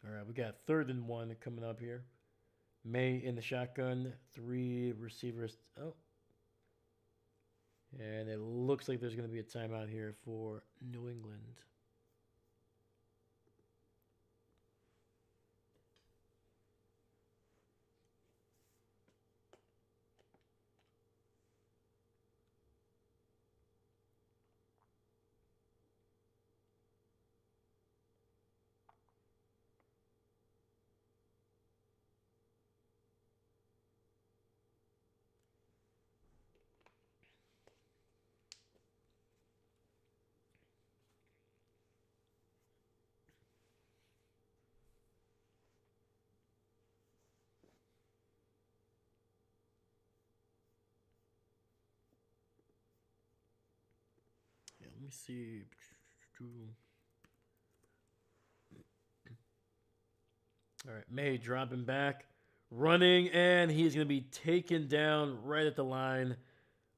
All right, we got 3rd and 1 coming up here. May in the shotgun, 3 receivers. Oh, and it looks like there's going to be a timeout here for New England. Yeah, let me see. All right, May dropping back, running, and he's going to be taken down right at the line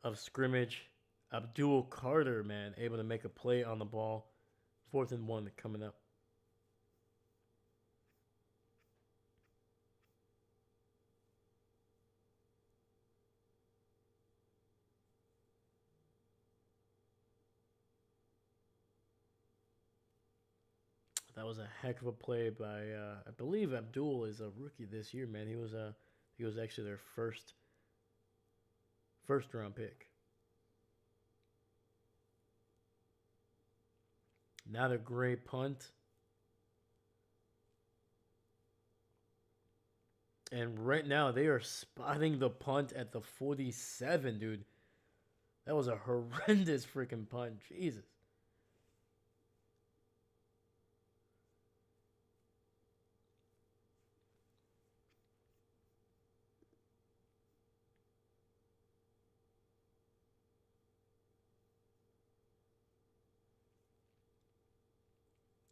of scrimmage. Abdul Carter, man, able to make a play on the ball. 4th and 1 coming up. That was a heck of a play by I believe Abdul is a rookie this year, man. He was actually their first round pick. Not a great punt. And right now they are spotting the punt at the 47, dude. That was a horrendous freaking punt. Jesus.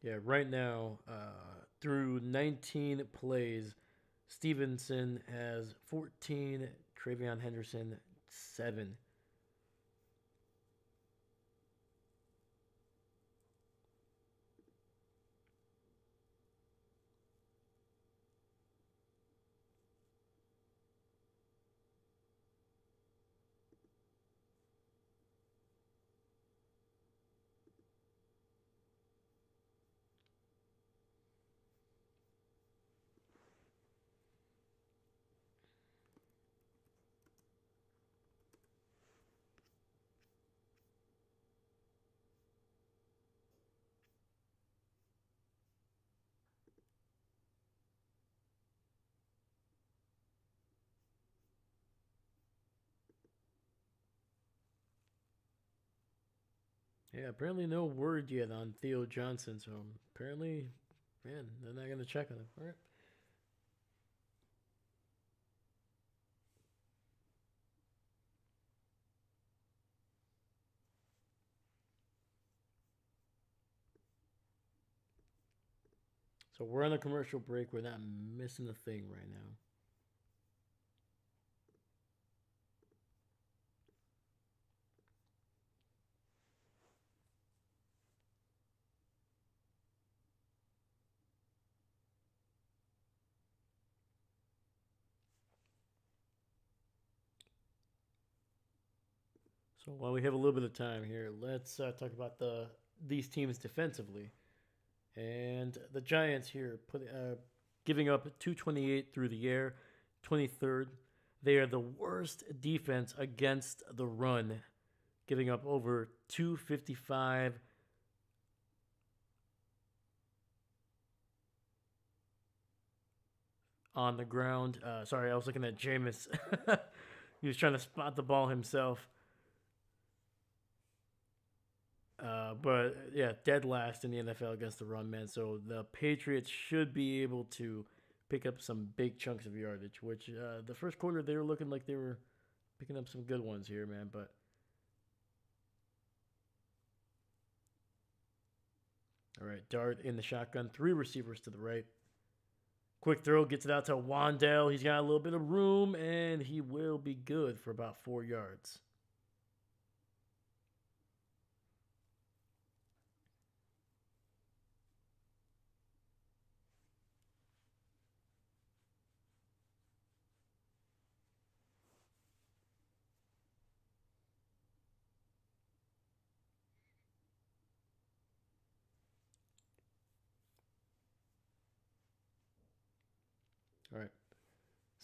Yeah, right now, through 19 plays, Stevenson has 14, Travion Henderson 7. Yeah, apparently no word yet on Theo Johnson, so apparently, man, they're not going to check on him. All right. So we're on a commercial break. We're not missing a thing right now. So while we have a little bit of time here, let's talk about these teams defensively. And the Giants here giving up 228 through the air, 23rd. They are the worst defense against the run, giving up over 255 on the ground. Sorry, I was looking at Jameis. He was trying to spot the ball himself. But yeah, dead last in the NFL against the run, man. So the Patriots should be able to pick up some big chunks of yardage. Which the first quarter they were looking like they were Picking up some good ones here, man. But all right, Dart in the shotgun. 3 receivers to the right. Quick throw, gets it out to Wandell. He's got a little bit of room, and he will be good for about 4 yards. All right.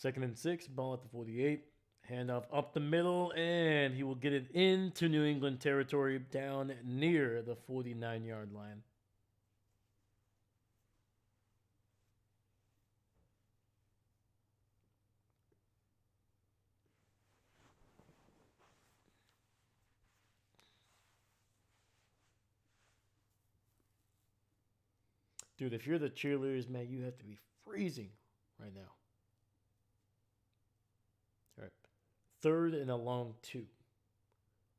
2nd and 6, ball at the 48. Handoff up the middle, and he will get it into New England territory down near the 49-yard line. Dude, if you're the cheerleaders, man, you have to be freezing right now. All right. 3rd and a long 2.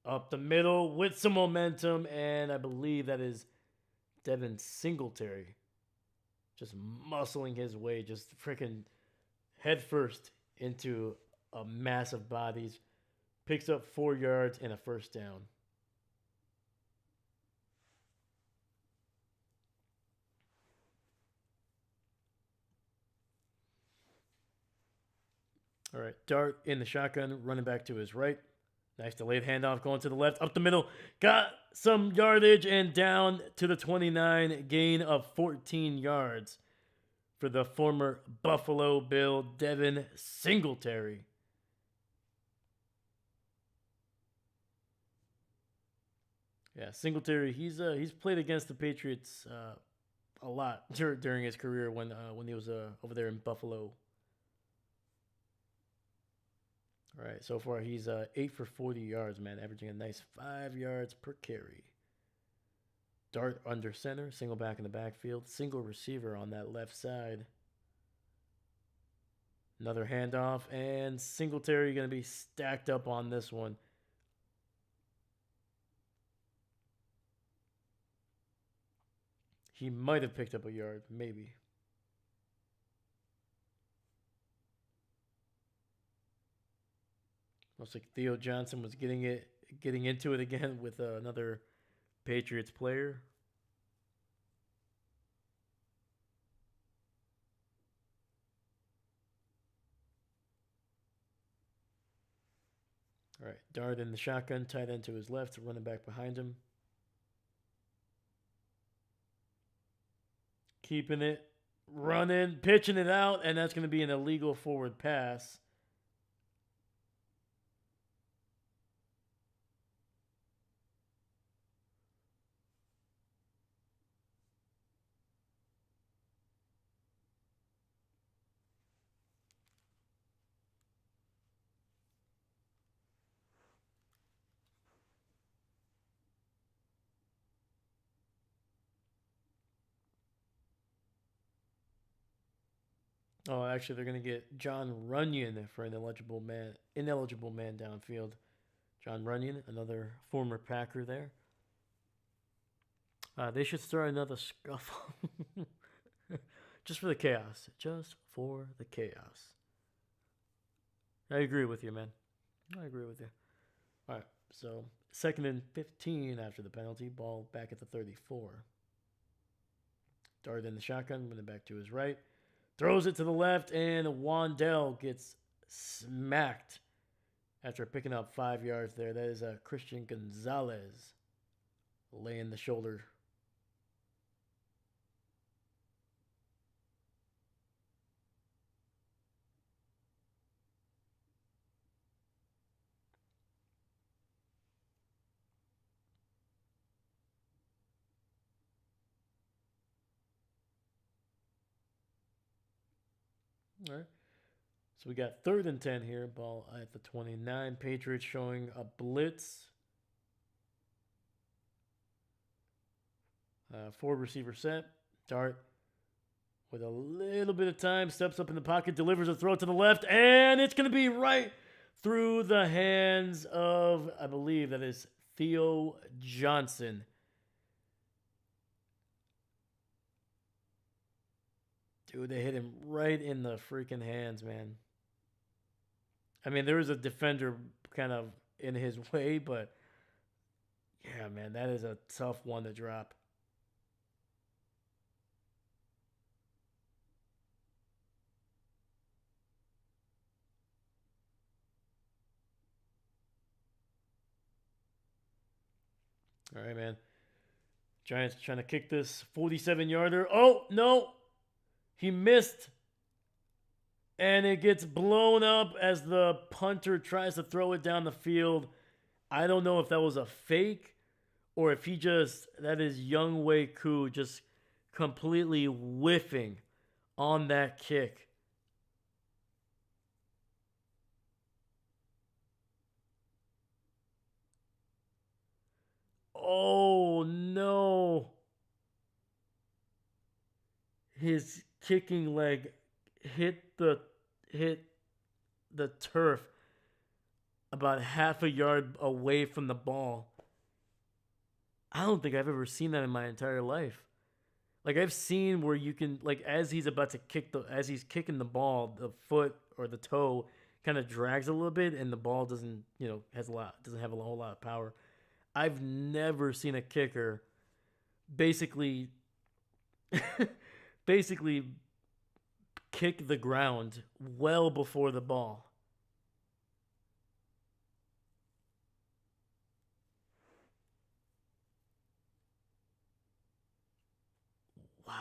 Up the middle with some momentum, and I believe that is Devin Singletary. Just muscling his way, just freaking head first into a massive bodies. Picks up 4 yards and a first down. All right, Dart in the shotgun, running back to his right. Nice delayed handoff going to the left, up the middle. Got some yardage and down to the 29, gain of 14 yards for the former Buffalo Bill, Devin Singletary. Yeah, Singletary, he's played against the Patriots a lot during his career when he was over there in Buffalo. All right, so far he's 8 for 40 yards, man, averaging a nice 5 yards per carry. Dart under center, single back in the backfield, single receiver on that left side. Another handoff, and Singletary going to be stacked up on this one. He might have picked up a yard, maybe. Looks like Theo Johnson was getting into it again with another Patriots player. All right, Dart in the shotgun, tight end to his left, running back behind him. Keeping it, running, pitching it out, and that's going to be an illegal forward pass. Oh, actually, they're going to get John Runyon for an ineligible man downfield. John Runyon, another former Packer there. They should start another scuffle. Just for the chaos. Just for the chaos. I agree with you, man. I agree with you. All right, so 2nd and 15 after the penalty. Ball back at the 34. Dart in the shotgun, running back to his right. Throws it to the left, and Wandell gets smacked after picking up 5 yards there. That is Christian Gonzalez laying the shoulder. All right. So we got 3rd and 10 here. Ball at the 29. Patriots showing a blitz. 4 receiver set. Dart with a little bit of time. Steps up in the pocket. Delivers a throw to the left. And it's going to be right through the hands of, I believe that is Theo Johnson. Dude, they hit him right in the freaking hands, man. I mean, there was a defender kind of in his way, but yeah, man, that is a tough one to drop. All right, man. Giants trying to kick this 47 yarder. Oh, no. He missed. And it gets blown up as the punter tries to throw it down the field. I don't know if that was a fake or if he just, that is Young Wei Koo just completely whiffing on that kick. Oh no. His kicking leg hit the hit the turf about half a yard away from the ball. I don't think I've ever seen that in my entire life. Like I've seen where you can like as he's about to kick the as he's kicking the ball, the foot or the toe kind of drags a little bit and the ball doesn't, has a lot doesn't have a whole lot of power. I've never seen a kicker basically basically kick the ground well before the ball. Wow.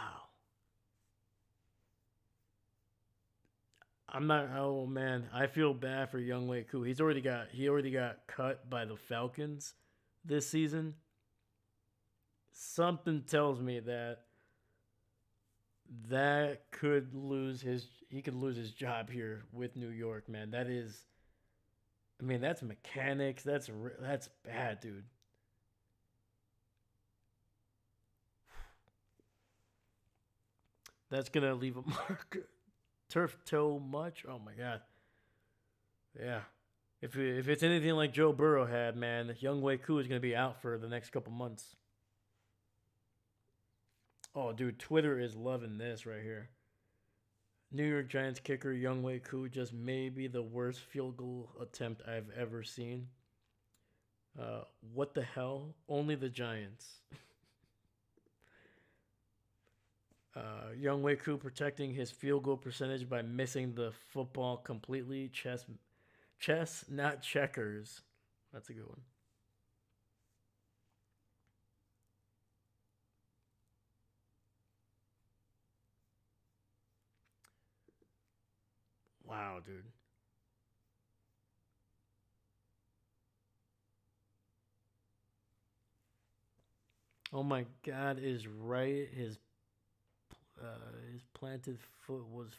I'm not. Oh man, I feel bad for Young Wei Koo. He already got cut by the Falcons this season. Something tells me that he could lose his job here with New York, man. That is, I mean, that's mechanics. That's bad, dude. That's gonna leave a mark. Turf toe much? Oh my god. Yeah. If it's anything like Joe Burrow had, man, Young Wei Koo is gonna be out for the next couple months. Oh, dude, Twitter is loving this right here. New York Giants kicker Young Wei Koo just may be the worst field goal attempt I've ever seen. What the hell? Only the Giants. Young Wei Koo protecting his field goal percentage by missing the football completely. Chess, not checkers. That's a good one. Wow, dude. Oh my God, is right. His planted foot was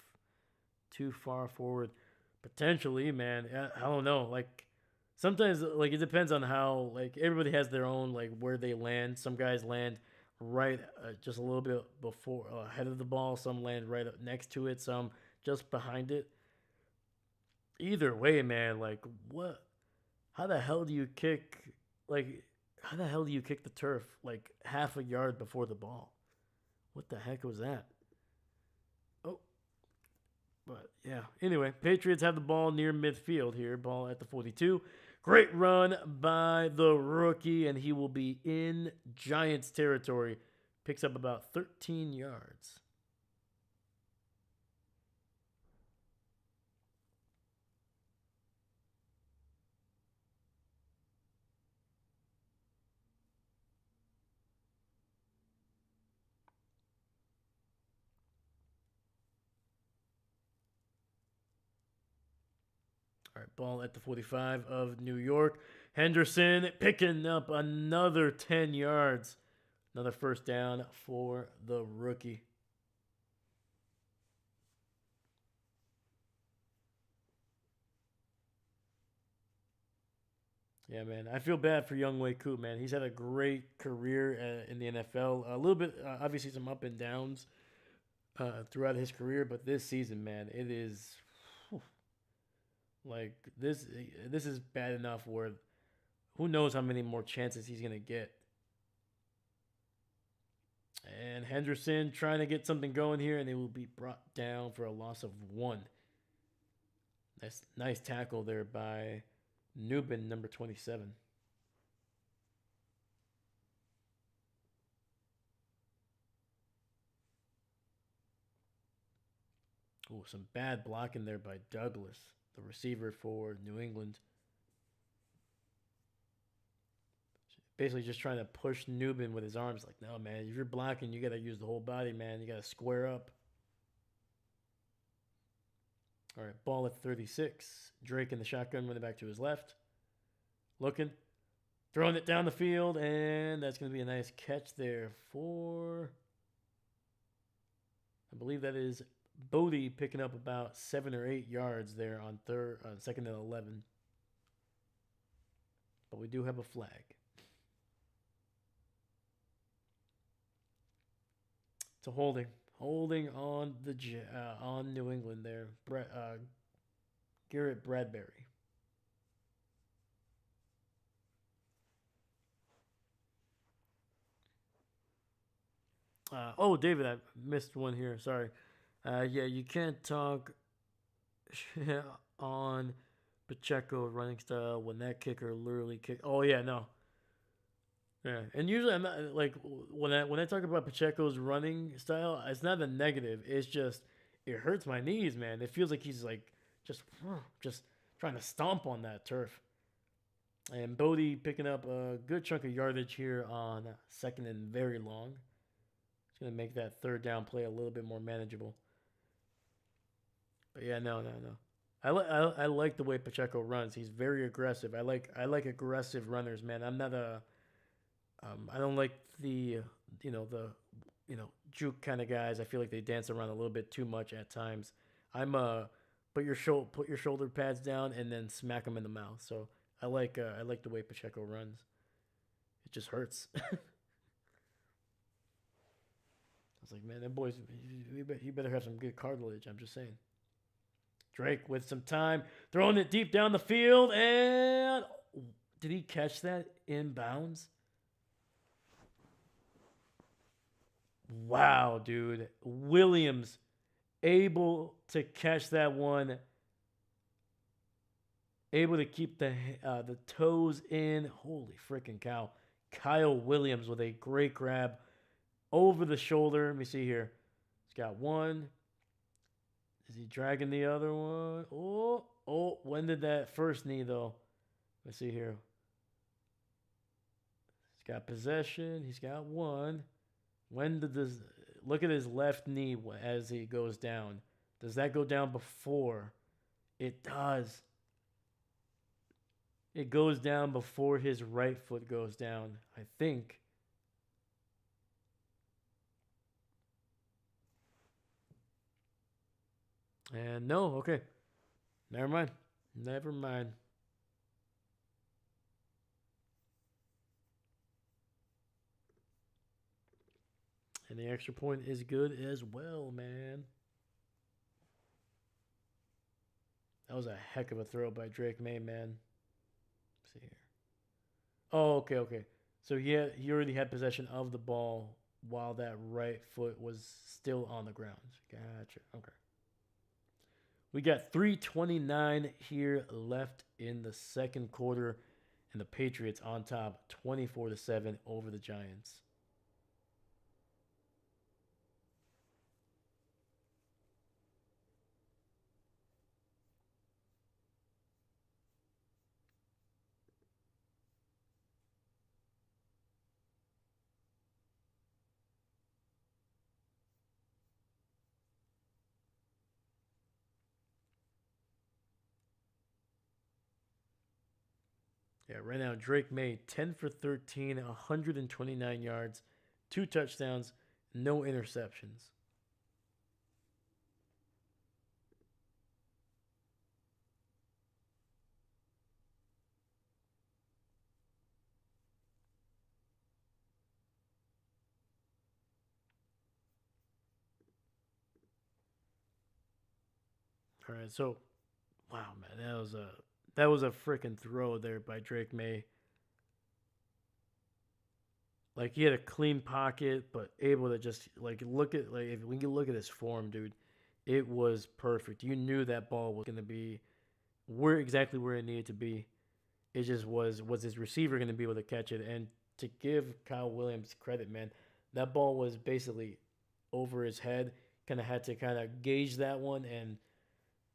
too far forward. Potentially, man. I don't know. Like sometimes, like it depends on how. Like everybody has their own like where they land. Some guys land right just a little bit before ahead of the ball. Some land right up next to it. Some just behind it. Either way, man. Like what? How the hell do you kick? Like how the hell do you kick the turf like half a yard before the ball? What the heck was that? Oh, but yeah. Anyway, Patriots have the ball near midfield here. Ball at the 42. Great run by the rookie, and he will be in Giants territory. Picks up about 13 yards. All right, ball at the 45 of New York. Henderson picking up another 10 yards. Another first down for the rookie. Yeah, man. I feel bad for Young Wei Koo, man. He's had a great career in the NFL. A little bit, obviously, some up and downs throughout his career, but this season, man, it is Like this is bad enough where who knows how many more chances he's gonna get. And Henderson trying to get something going here, and they will be brought down for a loss of one. Nice tackle there by Newbin, number 27. Oh, some bad blocking there by Douglas, the receiver for New England. Basically just trying to push Newbin with his arms. Like, no, man, if you're blocking, you got to use the whole body, man. You got to square up. All right, ball at 36. Drake in the shotgun, running back to his left. Looking, throwing it down the field, and that's going to be a nice catch there for, I believe that is Bodie picking up about 7 or 8 yards there on second and 11. But we do have a flag. It's a holding on the on New England there. Garrett Bradbury. Oh, David, I missed one here. Sorry. Yeah, you can't talk on Pacheco running style when that kicker literally kicked. Oh yeah, no. Yeah, and usually I'm not like when I talk about Pacheco's running style, it's not a negative. It's just it hurts my knees, man. It feels like he's like just just trying to stomp on that turf. And Bodie picking up a good chunk of yardage here on second and very long. It's gonna make that third down play a little bit more manageable. But yeah, no. I like the way Pacheco runs. He's very aggressive. I like aggressive runners, man. I'm not a I don't like the juke kind of guys. I feel like they dance around a little bit too much at times. I'm put your shoulder pads down and then smack them in the mouth. So I like the way Pacheco runs. It just hurts. I was like, man, that boy's he better have some good cartilage. I'm just saying. Drake with some time, throwing it deep down the field, and did he catch that in bounds? Wow, dude. Williams able to catch that one, able to keep the toes in. Holy freaking cow. Kyle Williams with a great grab over the shoulder. Let me see here. He's got one. Is he dragging the other one? Oh, when did that first knee though? Let's see here. He's got possession. He's got one. When did this? Look at his left knee as he goes down. Does that go down before? It does. It goes down before his right foot goes down, I think. And no, okay. Never mind. Never mind. And the extra point is good as well, man. That was a heck of a throw by Drake May, man. Let's see here. Oh, okay. So he already had possession of the ball while that right foot was still on the ground. Gotcha. Okay. We got 3:29 here left in the second quarter, and the Patriots on top, 24-7 over the Giants. Yeah, right now Drake May 10 for 13, 129 yards, 2 touchdowns, no interceptions. All right, so Wow, man, that was a freaking throw there by Drake May. Like he had a clean pocket, but able to just like look at like if we can look at his form, dude, it was perfect. You knew that ball was gonna be where exactly where it needed to be. It just was his receiver gonna be able to catch it? And to give Kyle Williams credit, man, that ball was basically over his head. Kind of had to kind of gauge that one, and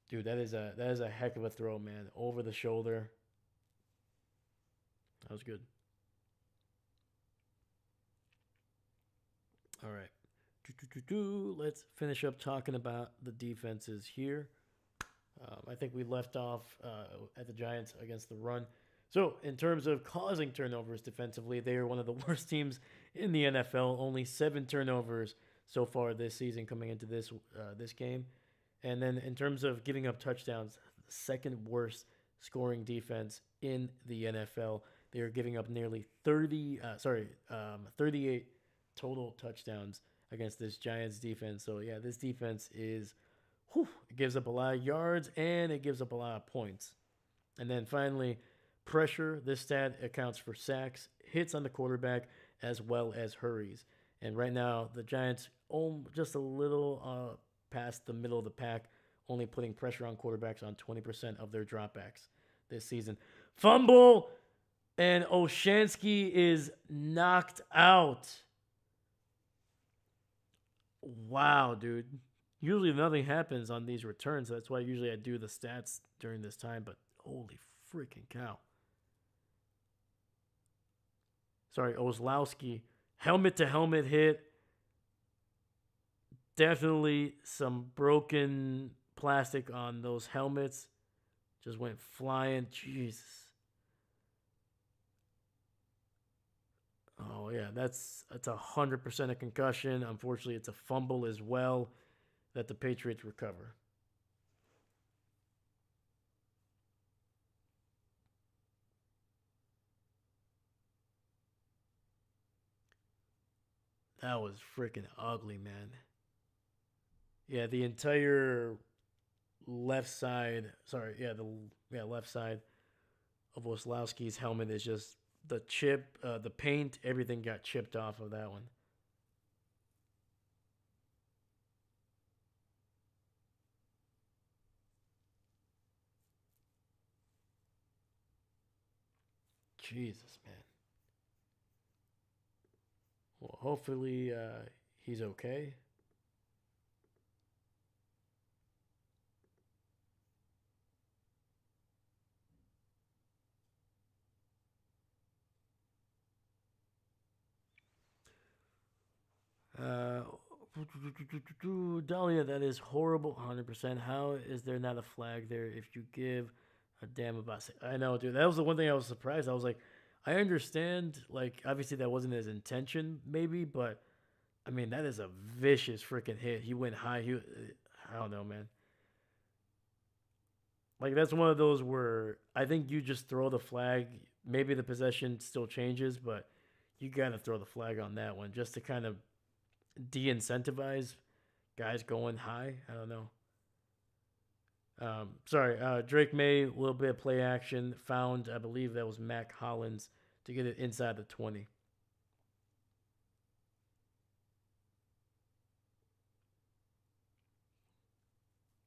dude, that is a heck of a throw, man, over the shoulder. That was good. All right. Let's finish up talking about the defenses here. I think we left off at the Giants against the run. So, in terms of causing turnovers defensively, they are one of the worst teams in the NFL. Only 7 turnovers so far this season coming into this game. And then in terms of giving up touchdowns, the second worst scoring defense in the NFL. They are giving up nearly 38 total touchdowns against this Giants defense. So yeah, this defense is, it gives up a lot of yards and it gives up a lot of points. And then finally, pressure. This stat accounts for sacks, hits on the quarterback, as well as hurries. And right now, the Giants just a little past the middle of the pack, only putting pressure on quarterbacks on 20% of their dropbacks this season. Fumble, and Oshansky is knocked out. Wow, dude. Usually nothing happens on these returns. So that's why usually I do the stats during this time. But holy freaking cow. Sorry, Oslowski. Helmet to helmet hit. Definitely some broken plastic on those helmets. Just went flying. Jesus. Oh yeah, that's 100% a concussion. Unfortunately, it's a fumble as well that the Patriots recover. That was freaking ugly, man. Yeah, the entire left side. Sorry, the left side of Woslowski's helmet is just the paint, everything got chipped off of that one. Jesus, man. Well, hopefully he's okay. Uh, Dahlia, that is horrible. 100%. How is there not a flag there if you give a damn about it? I know, dude. That was the one thing I was surprised. I was like, I understand. Like, obviously that wasn't his intention, maybe, but I mean, that is a vicious freaking hit. He went high. I don't know, man. Like that's one of those where I think you just throw the flag. Maybe the possession still changes, but you gotta throw the flag on that one just to kind of de-incentivize guys going high. I don't know. Sorry, Drake May, a little bit of play action, found, I believe that was Mac Hollins to get it inside the 20.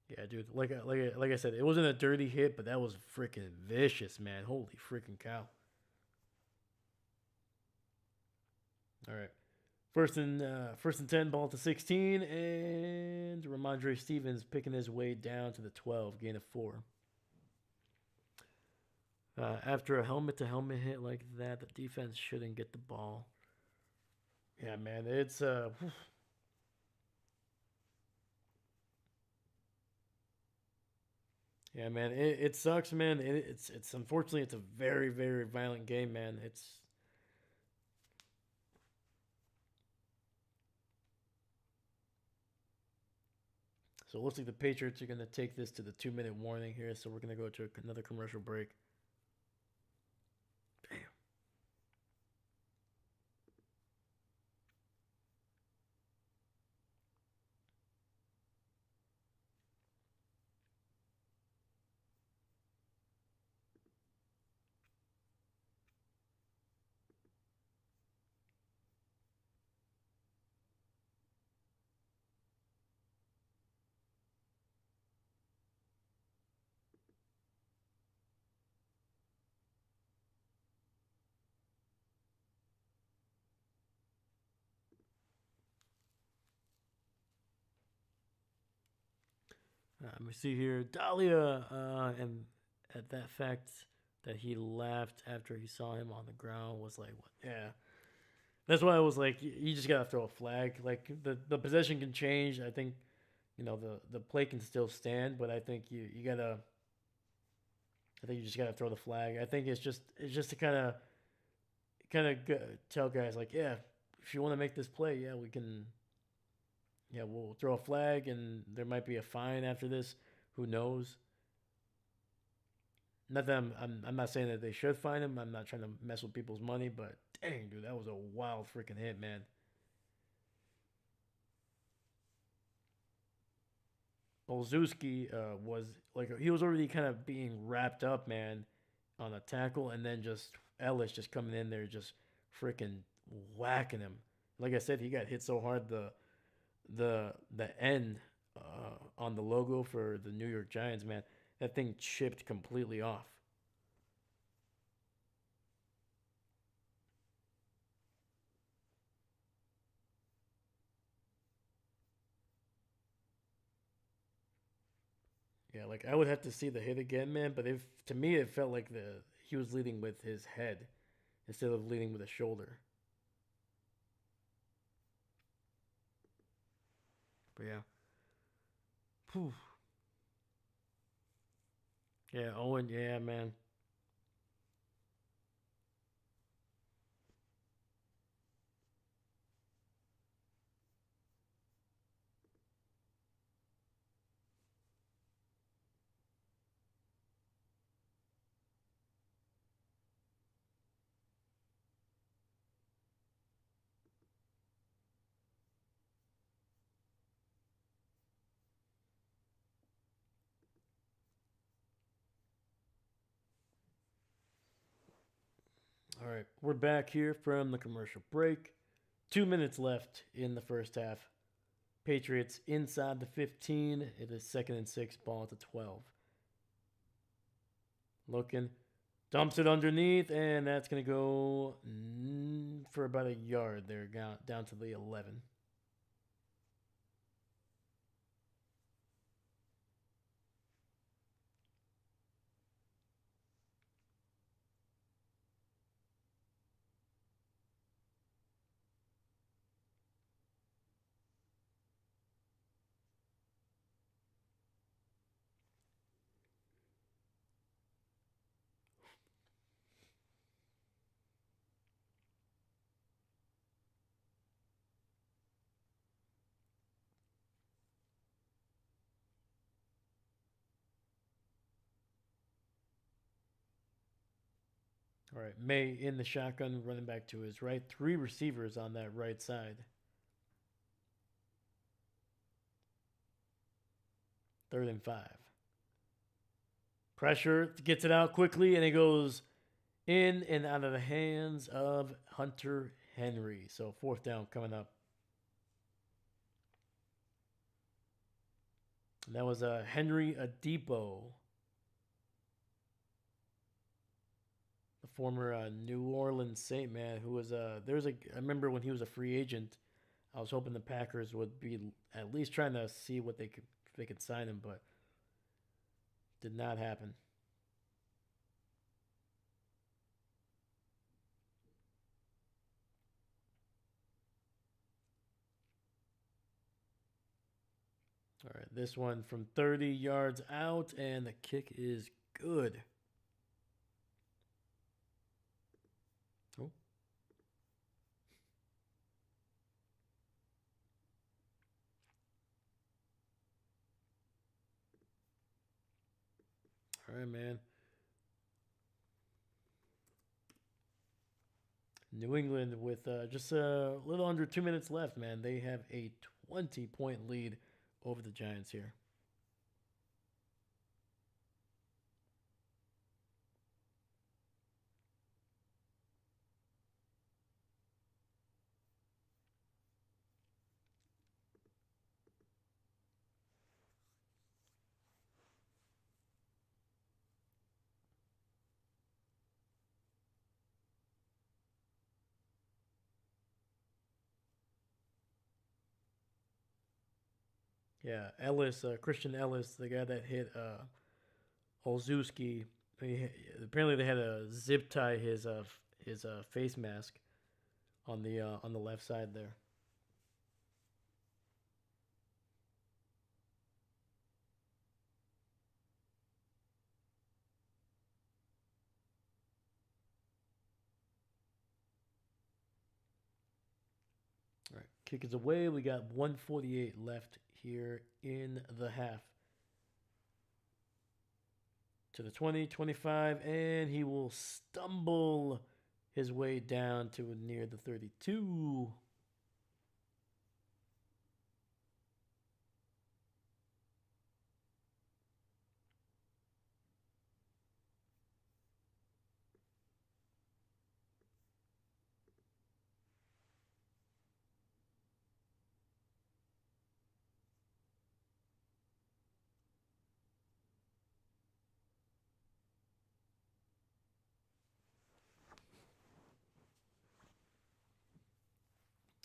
Yeah, dude. Like I said, it wasn't a dirty hit, but that was freaking vicious, man. Holy freaking cow! All right, first and 10, ball to 16, and Ramondre Stevens picking his way down to the 12, gain of 4. After a helmet to helmet hit like that, the defense shouldn't get the ball. Yeah, man, it's yeah, man, it sucks, man. It's unfortunately it's a very very violent game, man. It's so it looks like the Patriots are gonna take this to the 2 minute warning here. So we're gonna go to another commercial break. Let me see here. Dahlia, and at that fact that he laughed after he saw him on the ground was like, what? Yeah. That's why I was like, you just gotta throw a flag. Like the possession can change. I think the play can still stand, but I think you gotta. I think you just gotta throw the flag. I think it's just to kind of tell guys like, yeah, if you want to make this play, yeah, we can. Yeah, we'll throw a flag, and there might be a fine after this. Who knows? Not that I'm not saying that they should fine him. I'm not trying to mess with people's money, but dang, dude, that was a wild freaking hit, man. Olszewski was like he was already kind of being wrapped up, man, on a tackle, and then just Ellis just coming in there, just freaking whacking him. Like I said, he got hit so hard the end on the logo for the New York Giants, man, that thing chipped completely off. Yeah, like I would have to see the hit again, man. But if to me, it felt like the he was leading with his head instead of leading with his shoulder. But yeah, Whew. Yeah, Owen, yeah, man. All right, we're back here from the commercial break. 2 minutes left in the first half. Patriots inside the 15. It is second and six, ball at the 12. Looking, dumps it underneath, and that's going to go for about a yard there, down to the 11. All right, May in the shotgun, running back to his right. Three receivers on that right side. Third and five. Pressure gets it out quickly, and it goes in and out of the hands of Hunter Henry. So fourth down coming up. And that was Henry Adipo, the former New Orleans Saint, man, who was I remember when he was a free agent, I was hoping the Packers would be at least trying to see what they could if they could sign him, but did not happen. All right, this one from 30 yards out, and the kick is good. Oh, all right, man. New England with just a little under 2 minutes left, man. They have a 20-point lead over the Giants here. Yeah, Ellis, Christian Ellis, the guy that hit Olszewski. He, apparently, they had to zip tie his face mask on the left side there. All right, kick is away. We got 148 left here in the half. To the 20, 25, and he will stumble his way down to near the 32.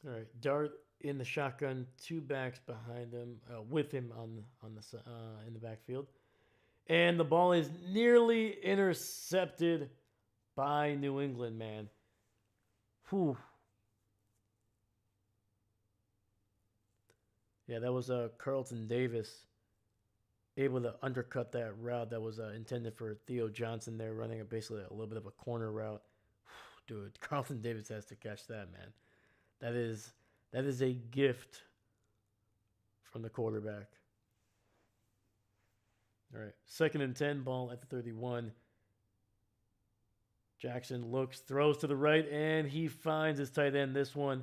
All right, Dart in the shotgun, two backs behind him, with him on the in the backfield, and the ball is nearly intercepted by New England. Man, whew. Yeah, that was Carlton Davis able to undercut that route that was intended for Theo Johnson there, running basically a little bit of a corner route. Dude, Carlton Davis has to catch that, man. That is that is a gift from the quarterback. All right, 2nd and 10, ball at the 31. Jackson looks, throws to the right, and he finds his tight end. This one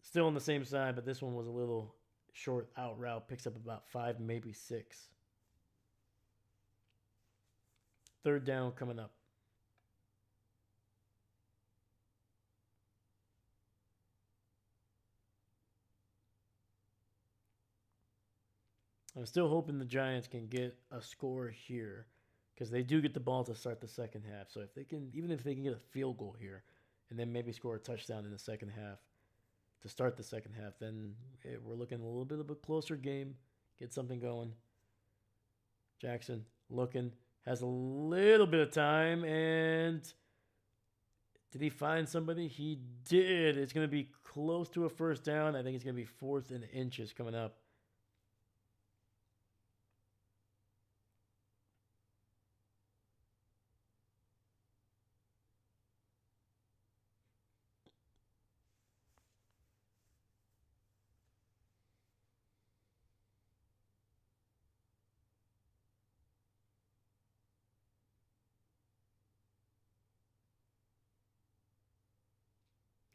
still on the same side, but this one was a little short out route. Picks up about 5, maybe 6. 3rd down coming up. I'm still hoping the Giants can get a score here because they do get the ball to start the second half. So if they can, even if they can get a field goal here, and then maybe score a touchdown in the second half to start the second half, then we're looking at a little bit of a closer game. Get something going. Jackson looking, has a little bit of time, and did he find somebody? He did. It's going to be close to a first down. I think it's going to be 4th and inches coming up.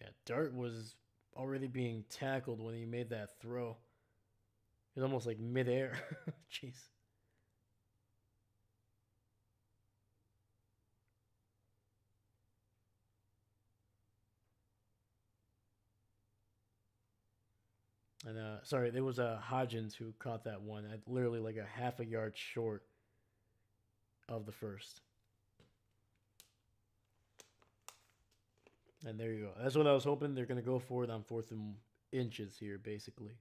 Yeah, Dart was already being tackled when he made that throw. It was almost like midair. Jeez. And sorry, there was Hodgins who caught that one at literally like a half a yard short of the first. And there you go. That's what I was hoping. They're going to go for it on 4th and inches here, basically.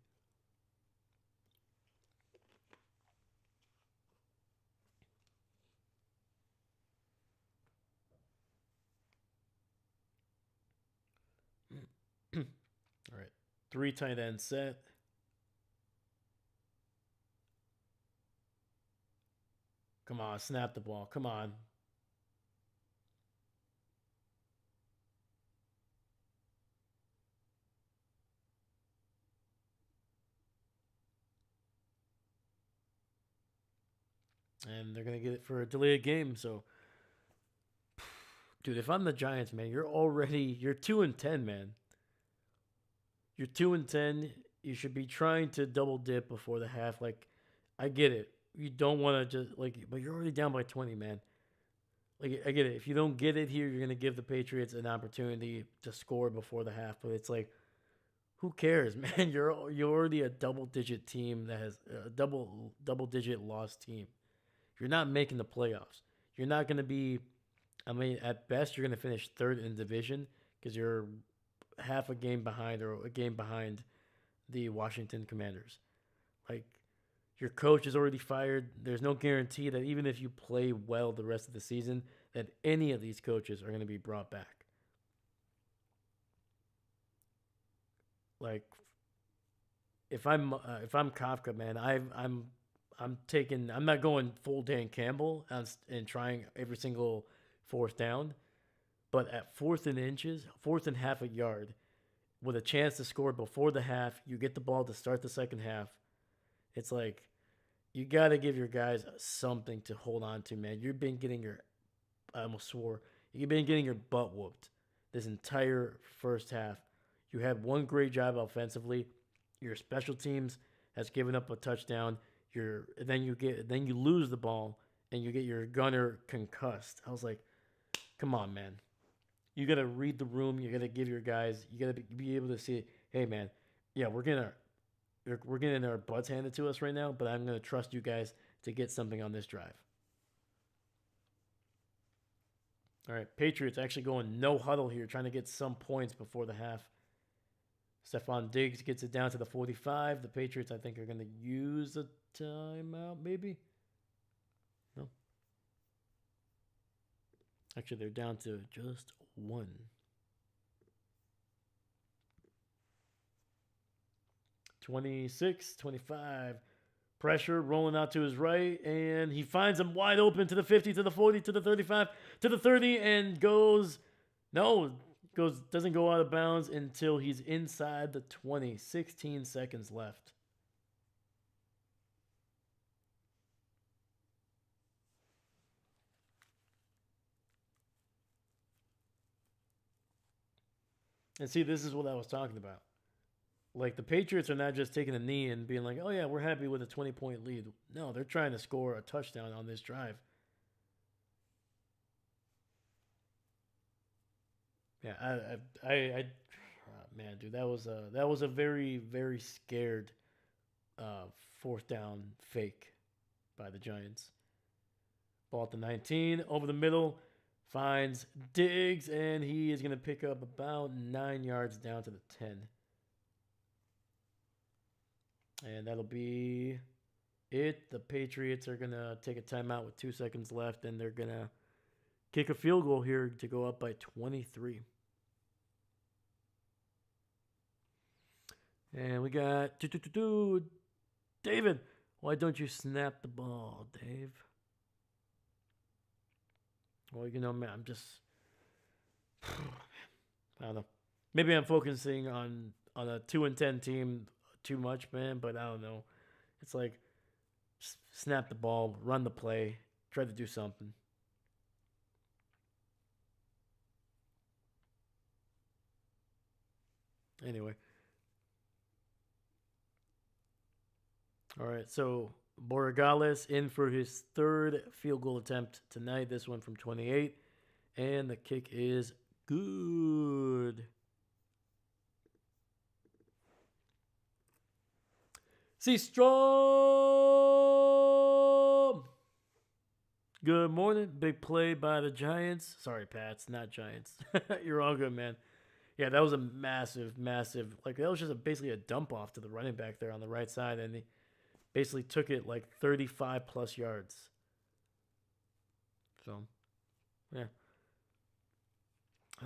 All right. 3 tight end set. Come on, snap the ball. Come on. And they're going to get it for a delayed game. So, dude, if I'm the Giants, man, you're 2-10, man. You're 2-10. You should be trying to double dip before the half. Like, I get it. You don't want to just like, but you're already down by 20, man. Like, I get it. If you don't get it here, you're gonna give the Patriots an opportunity to score before the half. But it's like, who cares, man? You're already a double digit team that has a double digit loss team. You're not making the playoffs. You're not gonna be. I mean, at best, you're gonna finish 3rd in the division because you're half a game behind or a game behind the Washington Commanders. Like, your coach is already fired. There's no guarantee that even if you play well the rest of the season, that any of these coaches are going to be brought back. Like, if I'm Kafka, man, I'm not going full Dan Campbell and trying every single fourth down, but at fourth and inches, fourth and half a yard, with a chance to score before the half, you get the ball to start the second half. It's like you got to give your guys something to hold on to, man. You've been getting your, I almost swore, you've been getting your butt whooped this entire first half. You had one great job offensively. Your special teams has given up a touchdown. Then you lose the ball and you get your gunner concussed. I was like, come on, man. You got to read the room. You got to give your guys. You got to be able to see, hey, man, yeah, we're getting our butts handed to us right now, but I'm gonna trust you guys to get something on this drive. All right, Patriots actually going no huddle here, trying to get some points before the half. Stephon Diggs gets it down to the 45. The Patriots, I think, are going to use a timeout, maybe? No. Actually, they're down to just one. 26, 25. Pressure rolling out to his right, and he finds him wide open to the 50, to the 40, to the 35, to the 30, and doesn't go out of bounds until he's inside the 20. 16 seconds left. And see, this is what I was talking about. Like, the Patriots are not just taking a knee and being like, oh, yeah, we're happy with a 20-point lead. No, they're trying to score a touchdown on this drive. Yeah, man, dude, that was a very, very scared fourth down fake by the Giants. Ball at the 19, over the middle, finds Diggs, and he is going to pick up about 9 yards down to the 10. And that'll be it. The Patriots are going to take a timeout with 2 seconds left, and they're going to kick a field goal here to go up by 23. And we got David. Why don't you snap the ball, Dave? Well, you know, man, I'm just, I don't know. Maybe I'm focusing on a 2-10 team too much, man. But I don't know. It's like snap the ball, run the play, try to do something. Anyway. All right, so Borregales in for his third field goal attempt tonight. This one from 28. And the kick is good. Seastrom! Good morning. Big play by the Giants. Sorry, Pats, not Giants. You're all good, man. Yeah, that was a massive, like, that was just basically a dump off to the running back there on the right side, and he basically took it like 35 plus yards. So, yeah.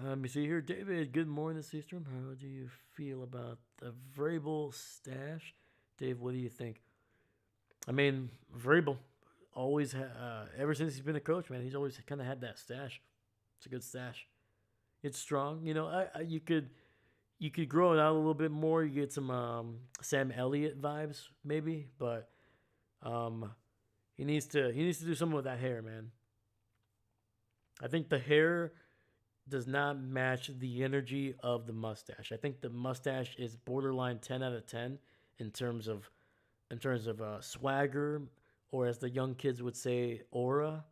Let me see here. David, good morning, Seastrom. How do you feel about the Vrabel stash? Dave, what do you think? I mean, Vrabel always, ever since he's been a coach, man, he's always kind of had that stash. It's a good stash. It's strong. You know, you could grow it out a little bit more. You get some Sam Elliott vibes, maybe, but he needs to do something with that hair, man. I think the hair does not match the energy of the mustache. I think the mustache is borderline 10 out of 10 in terms of swagger, or as the young kids would say, aura.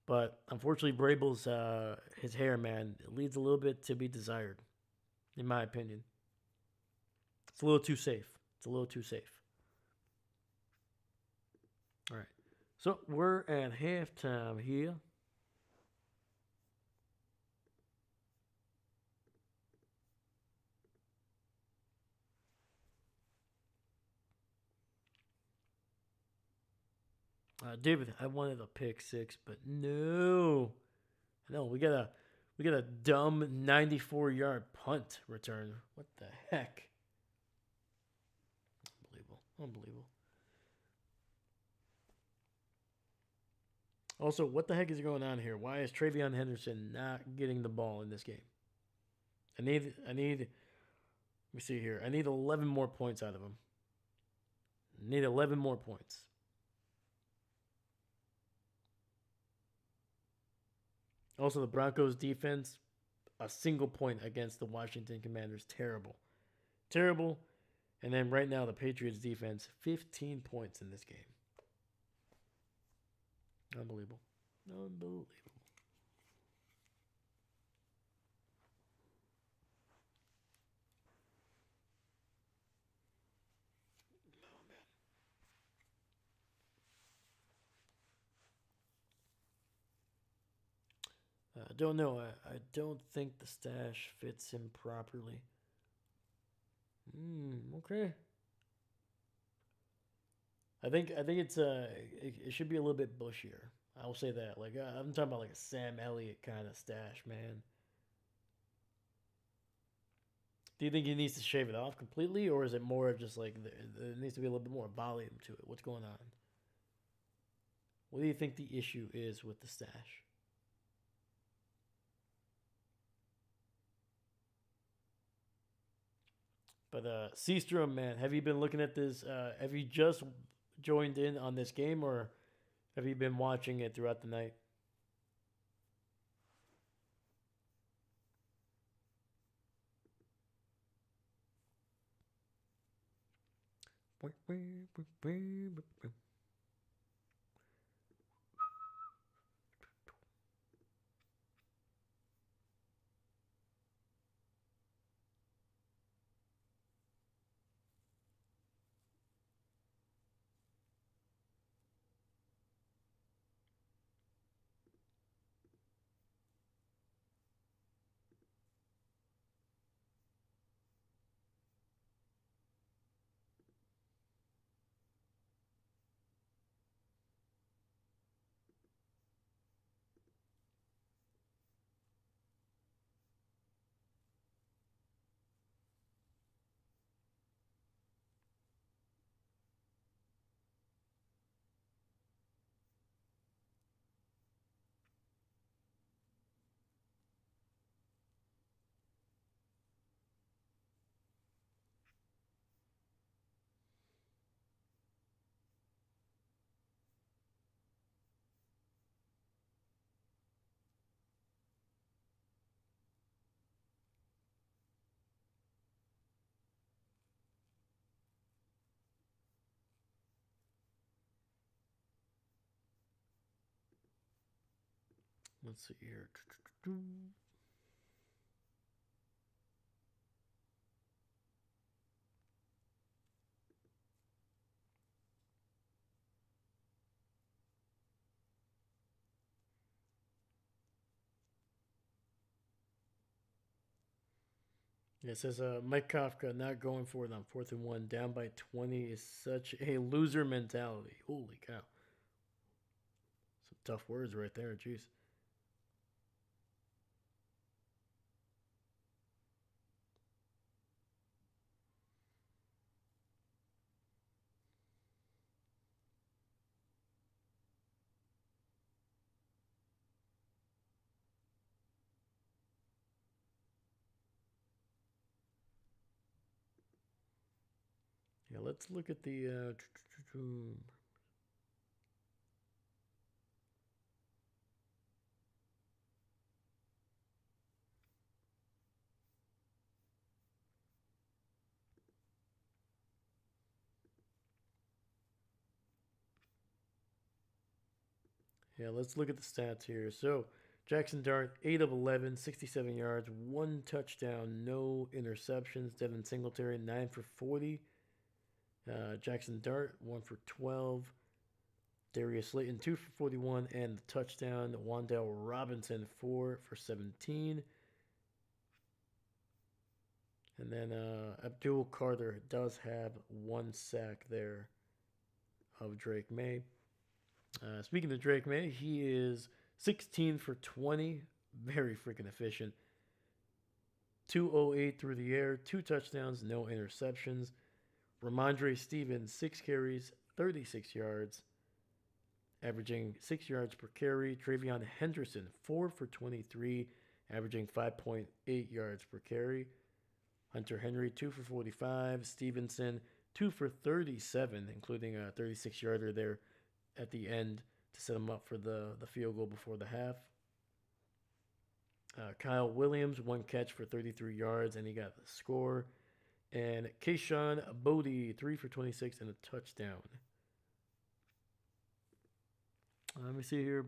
But unfortunately, Vrabel's his hair, man, it leaves a little bit to be desired, in my opinion. It's a little too safe. All right. So we're at halftime here. David, I wanted a pick six, but no. No, we got a dumb 94-yard punt return. What the heck? Unbelievable. Unbelievable. Also, what the heck is going on here? Why is Travion Henderson not getting the ball in this game? Let me see here. I need 11 more points out of him. I need 11 more points. Also, the Broncos defense, a single point against the Washington Commanders. Terrible. Terrible. And then right now, the Patriots defense, 15 points in this game. Unbelievable. Unbelievable. I don't know. I don't think the stash fits him properly. Okay. I think it should be a little bit bushier. I will say that. Like I'm talking about like a Sam Elliott kind of stash, man. Do you think he needs to shave it off completely, or is it more of just like there needs to be a little bit more volume to it? What's going on? What do you think the issue is with the stash? But Seastrom, man, have you been looking at this? Have you just joined in on this game, or have you been watching it throughout the night? Let's see here. It says Mike Kafka not going for it on 4th and 1, down by 20 is such a loser mentality. Holy cow. Some tough words right there. Jeez. Yeah, let's look at the. Yeah, let's look at the stats here. So, Jaxson Dart, 8 of 11, 67 yards, 1 touchdown, no interceptions. Devin Singletary, 9 for 40. Jaxson Dart, 1 for 12. Darius Slayton, 2 for 41, and the touchdown. Wandale Robinson, 4 for 17. And then Abdul Carter does have 1 sack there of Drake May. Speaking of Drake, man, he is 16 for 20, very freaking efficient. 208 through the air, two touchdowns, no interceptions. Ramondre Stevens, 6 carries, 36 yards, averaging 6 yards per carry. Travion Henderson, 4 for 23, averaging 5.8 yards per carry. Hunter Henry, 2 for 45. Stevenson, 2 for 37, including a 36-yarder there at the end to set him up for the field goal before the half. Kyle Williams, 1 catch for 33 yards, and he got the score. And Keyshawn Bodie, 3 for 26 and a touchdown. Let me see here.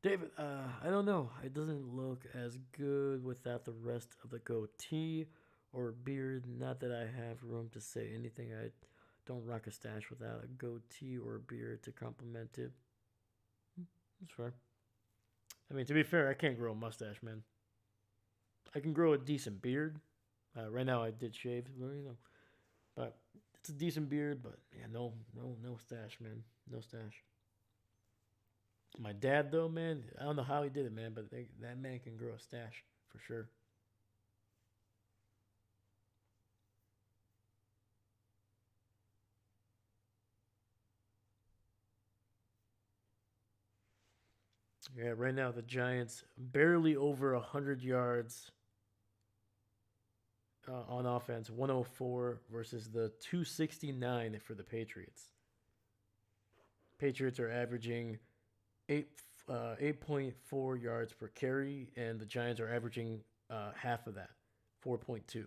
David, I don't know. It doesn't look as good without the rest of the goatee or beard. Not that I have room to say anything. I don't rock a stash without a goatee or a beard to complement it. That's fair. I mean, to be fair, I can't grow a mustache, man. I can grow a decent beard. Right now, I did shave, but it's a decent beard. But yeah, no stash, man. No stash. My dad, though, man, I don't know how he did it, man, but that man can grow a stash for sure. Yeah, right now the Giants barely over 100 yards on offense, 104 versus the 269 for the Patriots. Patriots are averaging 8.4 yards per carry, and the Giants are averaging half of that, 4.2.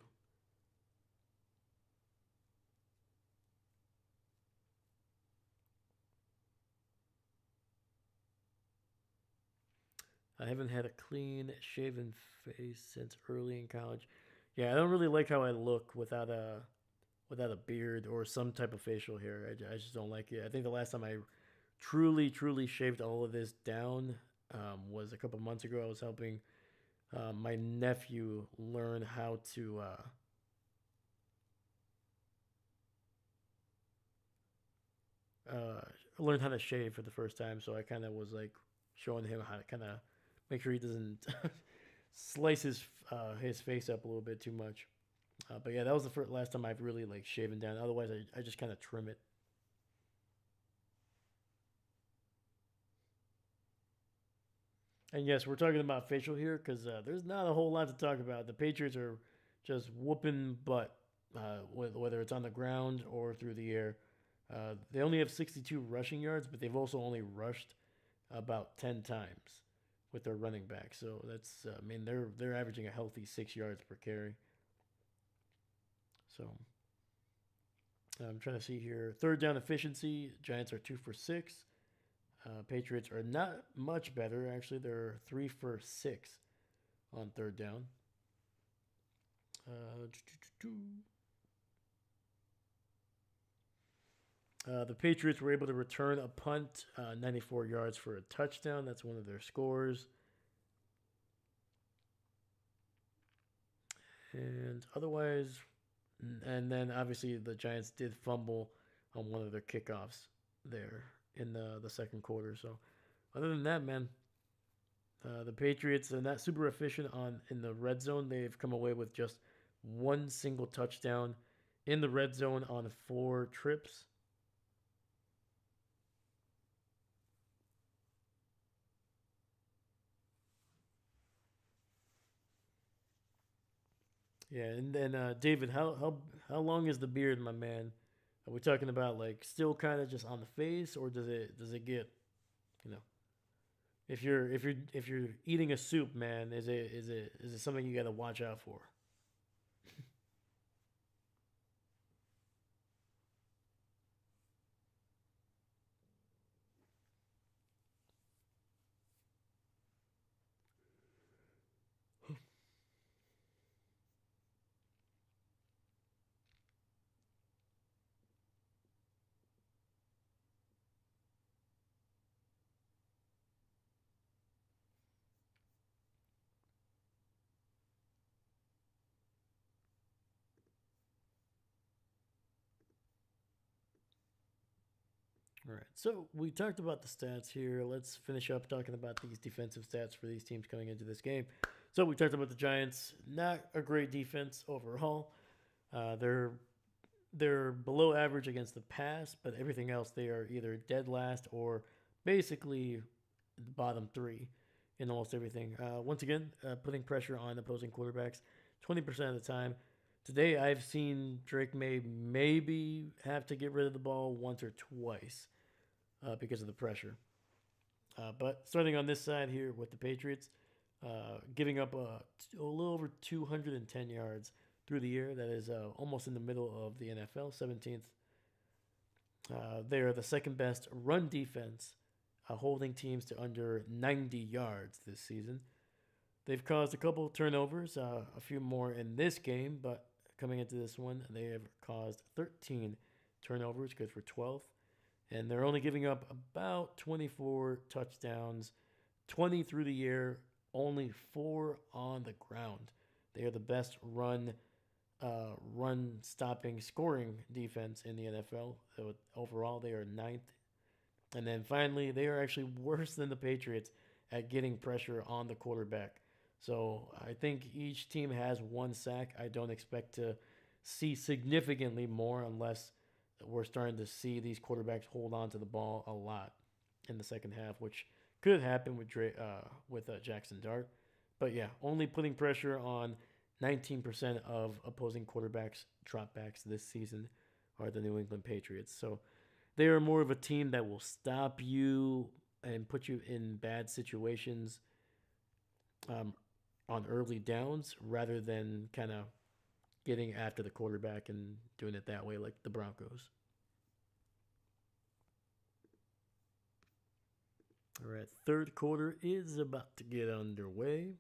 I haven't had a clean shaven face since early in college. Yeah, I don't really like how I look without a beard or some type of facial hair. I just don't like it. I think the last time I truly shaved all of this down was a couple months ago. I was helping my nephew learn how to uh, learn how to shave for the first time. So I kind of was like showing him how to kind of make sure he doesn't slice his face up a little bit too much. But yeah, that was the last time I've really like shaven down. Otherwise, I just kind of trim it. And yes, we're talking about facial here because there's not a whole lot to talk about. The Patriots are just whooping butt, whether it's on the ground or through the air. They only have 62 rushing yards, but they've also only rushed about 10 times with their running back. So that's, I mean, they're averaging a healthy 6 yards per carry. So I'm trying to see here. Third down efficiency, Giants are 2 for 6. Patriots are not much better. Actually, they're 3 for 6 on third down. Uh, the Patriots were able to return a punt, 94 yards for a touchdown. That's one of their scores. And otherwise, and then obviously the Giants did fumble on one of their kickoffs there in the second quarter. So other than that, man, the Patriots are not super efficient on in the red zone. They've come away with just one single touchdown in the red zone on 4 trips. Yeah, and then David, how long is the beard, my man? Are we talking about like still kind of just on the face, or does it get you know if you're eating a soup, man, is it something you got to watch out for? All right. So we talked about the stats here. Let's finish up talking about these defensive stats for these teams coming into this game. So we talked about the Giants. Not a great defense overall. They're below average against the pass, but everything else they are either dead last or basically bottom three in almost everything. Once again, putting pressure on opposing quarterbacks 20% of the time. Today, I've seen Drake May maybe have to get rid of the ball once or twice because of the pressure. But starting on this side here with the Patriots, giving up a little over 210 yards through the air. That is almost in the middle of the NFL, 17th. They are the second best run defense, holding teams to under 90 yards this season. They've caused a couple of turnovers, a few more in this game, but coming into this one, they have caused 13 turnovers, good for 12th. And they're only giving up about 24 touchdowns, 20 through the air, only 4 on the ground. They are the best run stopping scoring defense in the NFL. So overall, they are ninth. And then finally, they are actually worse than the Patriots at getting pressure on the quarterback. So I think each team has 1 sack. I don't expect to see significantly more unless we're starting to see these quarterbacks hold on to the ball a lot in the second half, which could happen with Jaxson Dart. But yeah, only putting pressure on 19% of opposing quarterbacks dropbacks this season are the New England Patriots. So they are more of a team that will stop you and put you in bad situations on early downs rather than kind of getting after the quarterback and doing it that way like the Broncos. All right, third quarter is about to get underway.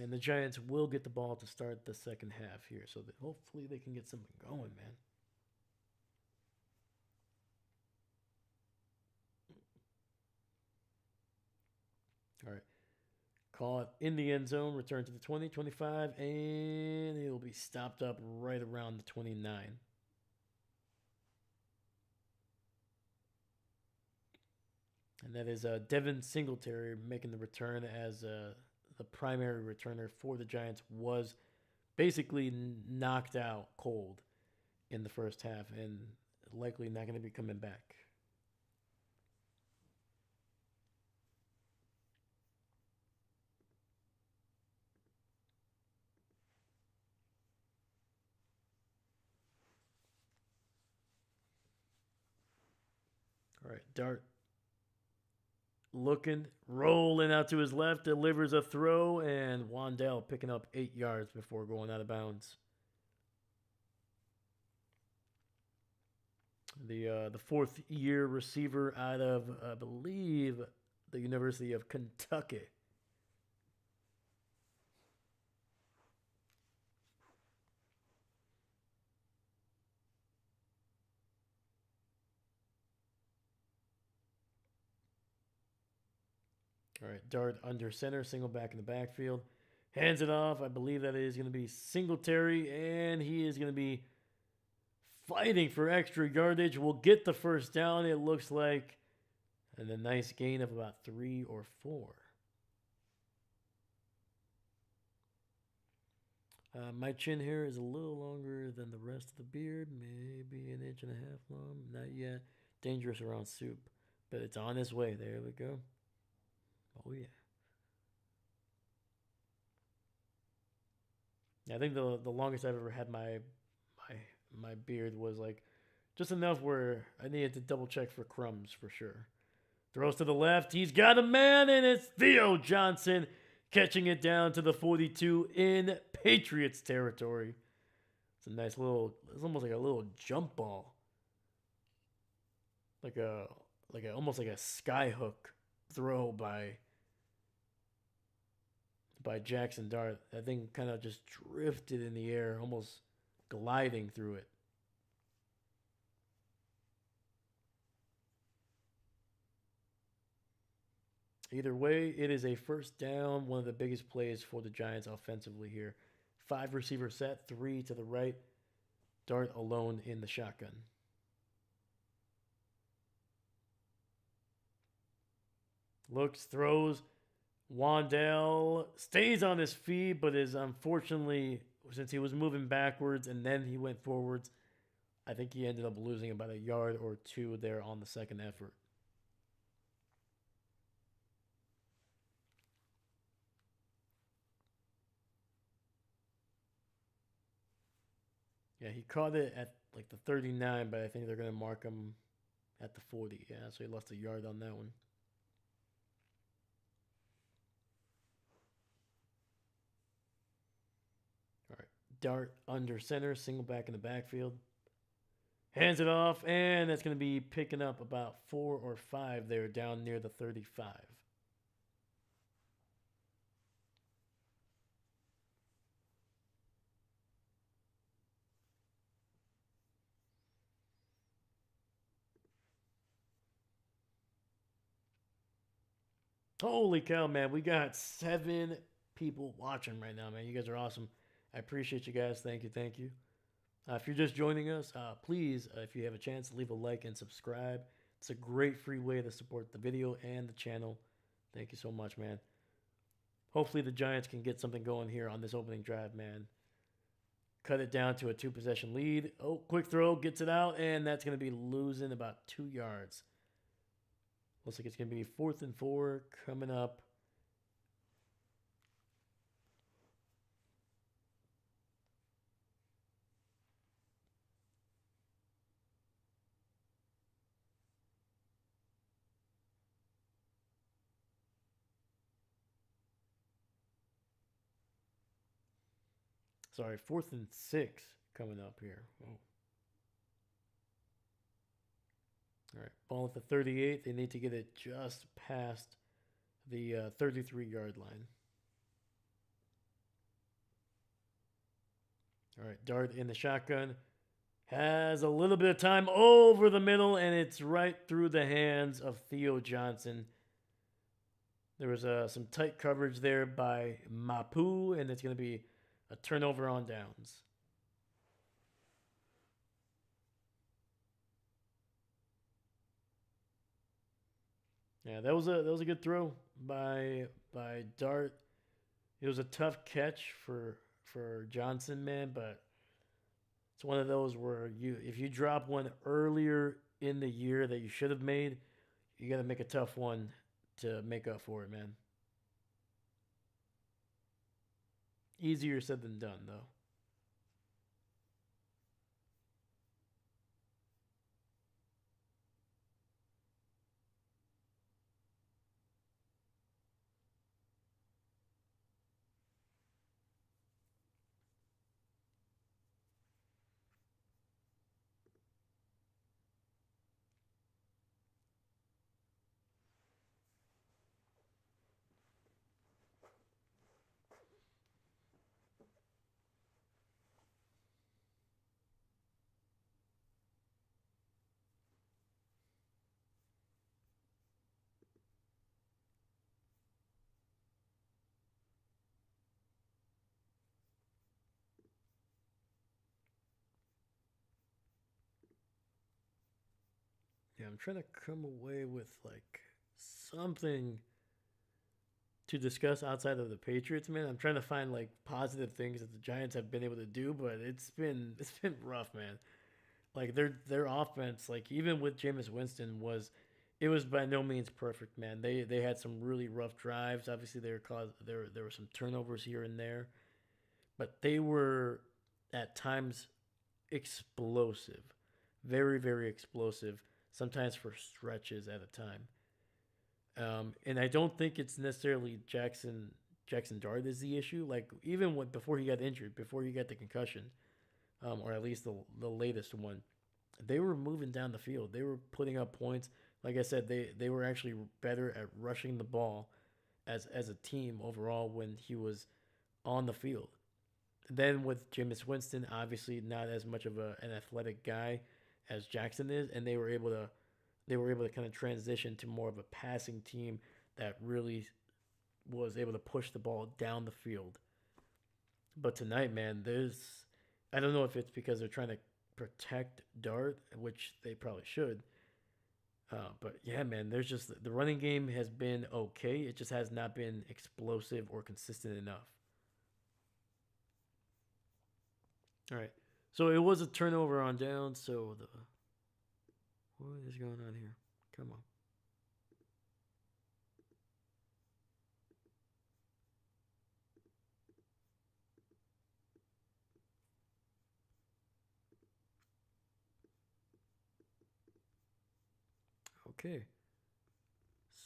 And the Giants will get the ball to start the second half here, so that hopefully they can get something going, man. All right. Call it in the end zone, return to the 20, 25, and it'll be stopped up right around the 29. And that is Devin Singletary making the return as the primary returner for the Giants was basically knocked out cold in the first half and likely not going to be coming back. All right, Dart looking, rolling out to his left, delivers a throw, and Wandell picking up 8 yards before going out of bounds. The fourth year receiver out of, I believe, the University of Kentucky. All right, Dart under center, single back in the backfield. Hands it off. I believe that is going to be Singletary, and he is going to be fighting for extra yardage. Will get the first down, it looks like, and a nice gain of about 3 or 4. My chin hair is a little longer than the rest of the beard, maybe an inch and a half long. Not yet. Dangerous around soup, but it's on its way. There we go. Oh yeah. I think the longest I've ever had my beard was like just enough where I needed to double check for crumbs for sure. Throws to the left. He's got a man, and it's Theo Johnson catching it down to the 42 in Patriots territory. It's a nice little. It's almost like a little jump ball, like a almost like a sky hook throw by Jaxson Dart. That thing kind of just drifted in the air, almost gliding through it. Either way, it is a first down, one of the biggest plays for the Giants offensively here. 5 receiver set, 3 to the right. Dart alone in the shotgun. Looks, throws. Wandale stays on his feet, but is unfortunately, since he was moving backwards and then he went forwards, I think he ended up losing about a yard or two there on the second effort. Yeah, he caught it at like the 39, but I think they're going to mark him at the 40. Yeah, so he lost a yard on that one. All right. Dart under center, single back in the backfield. Hands it off, and that's going to be picking up about 4 or 5 there down near the 35. Holy cow, man. We got 7 people watching right now, man. You guys are awesome. I appreciate you guys. Thank you. Thank you. If you're just joining us, please, if you have a chance, leave a like and subscribe. It's a great free way to support the video and the channel. Thank you so much, man. Hopefully the Giants can get something going here on this opening drive, man. Cut it down to a 2-possession lead. Oh, quick throw, gets it out, and that's going to be losing about 2 yards. Looks like it's going to be 4th and 4 coming up. Sorry, 4th and 6 coming up here. Oh. All right, ball at the 38. They need to get it just past the 33-yard line. All right, Dart in the shotgun. Has a little bit of time over the middle, and it's right through the hands of Theo Johnson. There was some tight coverage there by Mapu, and it's going to be a turnover on downs. Yeah, that was a good throw by Dart. It was a tough catch for Johnson, man, but it's one of those where if you drop one earlier in the year that you should have made, you got to make a tough one to make up for it, man. Easier said than done, though. Yeah, I'm trying to come away with like something to discuss outside of the Patriots, man. I'm trying to find like positive things that the Giants have been able to do, but it's been rough, man. Like their offense, like even with Jameis Winston, was by no means perfect, man. They had some really rough drives. Obviously, there were some turnovers here and there, but they were at times explosive, very explosive. Sometimes for stretches at a time. And I don't think it's necessarily Jaxson Dart is the issue. Like even before he got injured, before he got the concussion, or at least the latest one, they were moving down the field. They were putting up points. Like I said, they were actually better at rushing the ball as a team overall when he was on the field. Then with Jameis Winston, obviously not as much of an athletic guy as Jackson is, and they were able to kind of transition to more of a passing team that really was able to push the ball down the field. But tonight, man, I don't know if it's because they're trying to protect Dart, which they probably should. But yeah, man, there's just the running game has been okay. It just has not been explosive or consistent enough. All right. So it was a turnover on down. So what is going on here? Come on. Okay.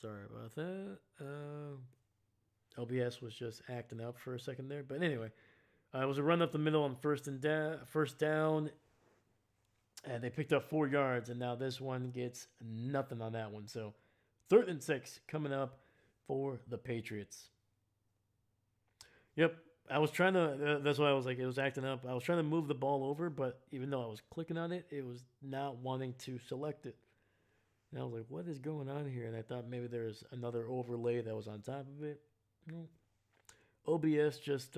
Sorry about that. LBS was just acting up for a second there, but anyway, it was a run up the middle on first down, and they picked up 4 yards, and now this one gets nothing on that one. So 3rd and 6 coming up for the Patriots. Yep, I was trying to. That's why I was like, it was acting up. I was trying to move the ball over, but even though I was clicking on it, it was not wanting to select it. And I was like, what is going on here? And I thought maybe there's another overlay that was on top of it. No. OBS just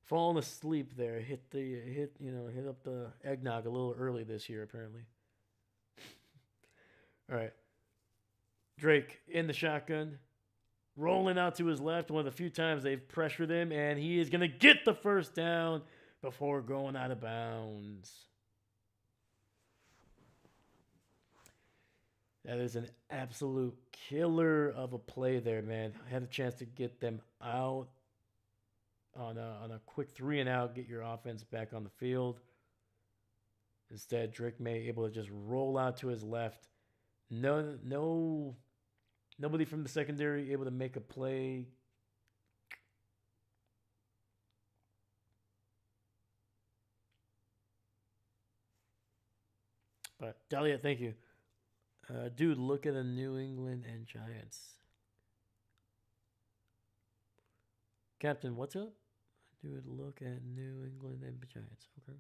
falling asleep there. Hit up the eggnog a little early this year apparently. All right, Drake in the shotgun, rolling out to his left. One of the few times they've pressured him, and he is gonna get the first down before going out of bounds. That is an absolute killer of a play there, man. I had a chance to get them out on a quick 3-and-out, get your offense back on the field. Instead, Drake May able to just roll out to his left. Nobody from the secondary able to make a play. But Dahlia, thank you. Dude, look at the New England and Giants. Captain, what's up? Dude, look at New England and Giants. Okay.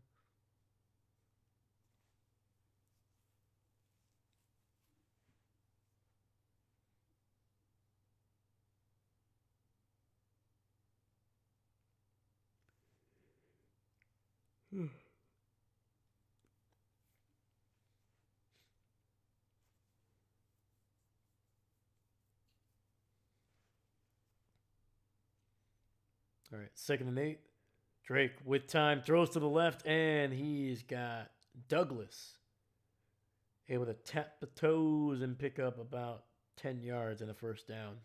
All right, 2nd and 8. Drake with time throws to the left, and he's got Douglas able to tap the toes and pick up about 10 yards and a first down.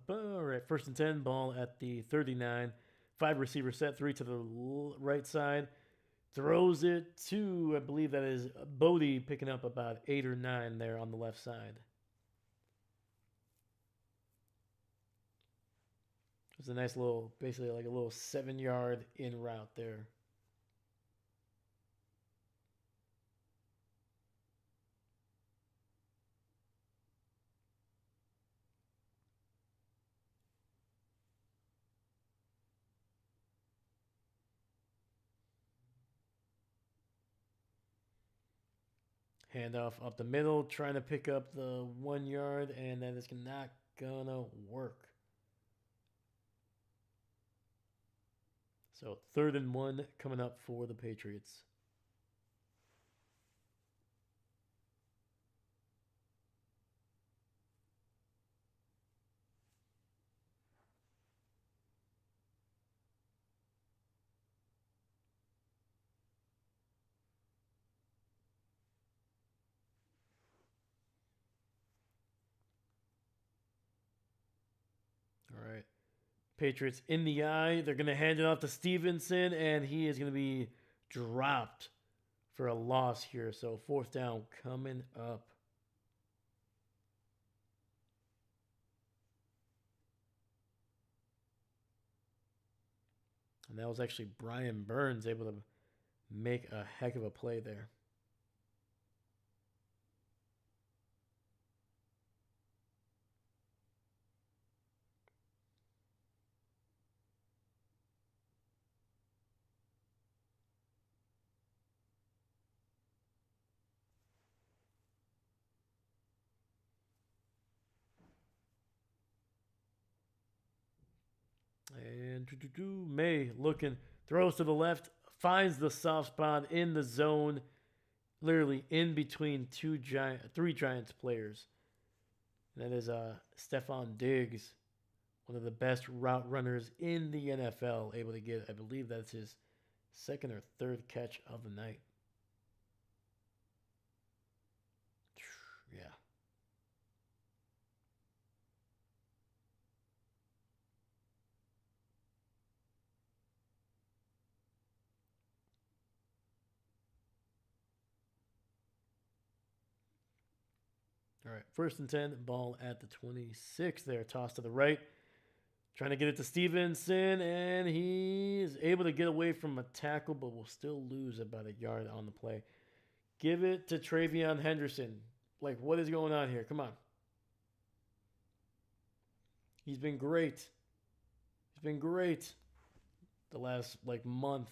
All right, 1st and 10, ball at the 39. 5 receiver set, 3 to the right side. Throws it to, I believe that is Bodie, picking up about 8 or 9 there on the left side. It's a nice little, basically like a little 7-yard in route there. Handoff up the middle, trying to pick up the 1 yard, and that is not gonna work. So 3rd and 1 coming up for the Patriots. All right. Patriots in the eye. They're going to hand it off to Stevenson, and he is going to be dropped for a loss here. So 4th down coming up. And that was actually Brian Burns able to make a heck of a play there. And May looking, throws to the left, finds the soft spot in the zone, literally in between three Giants players. And that is Stephon Diggs, one of the best route runners in the NFL, able to get, I believe that's his second or third catch of the night. Yeah. All right, 1st and 10, ball at the 26 there. Toss to the right. Trying to get it to Stevenson, and he is able to get away from a tackle, but will still lose about a yard on the play. Give it to Travion Henderson. Like, what is going on here? Come on. He's been great. He's been great the last, like, month.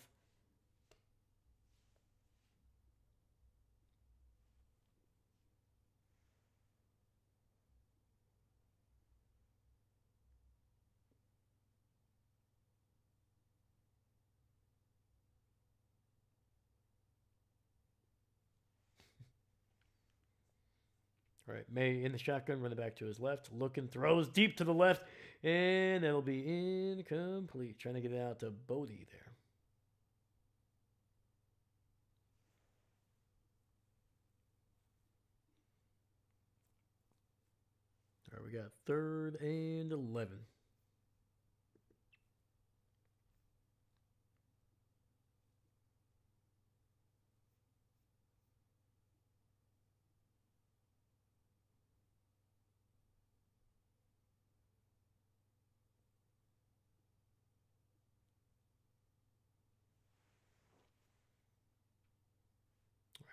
All right, May in the shotgun, running back to his left, looking, throws deep to the left, and it'll be incomplete. Trying to get it out to Bodie there. All right, we got 3rd and 11.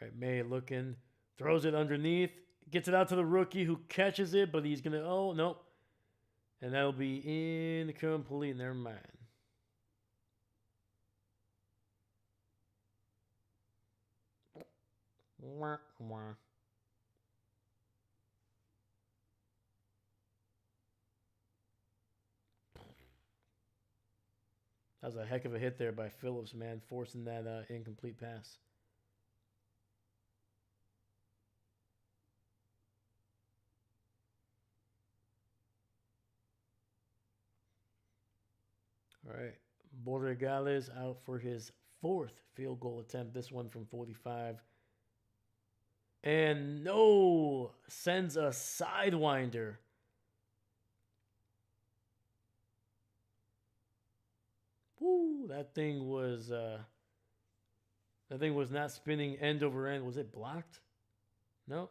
All right, May looking, throws it underneath, gets it out to the rookie who catches it, but he's going to, oh, no. And that'll be incomplete. Never mind. Wah, wah. That was a heck of a hit there by Phillips, man, forcing that incomplete pass. All right. Borregales out for his 4th field goal attempt. This one from 45. And no, sends a sidewinder. Woo, that thing was not spinning end over end. Was it blocked? No.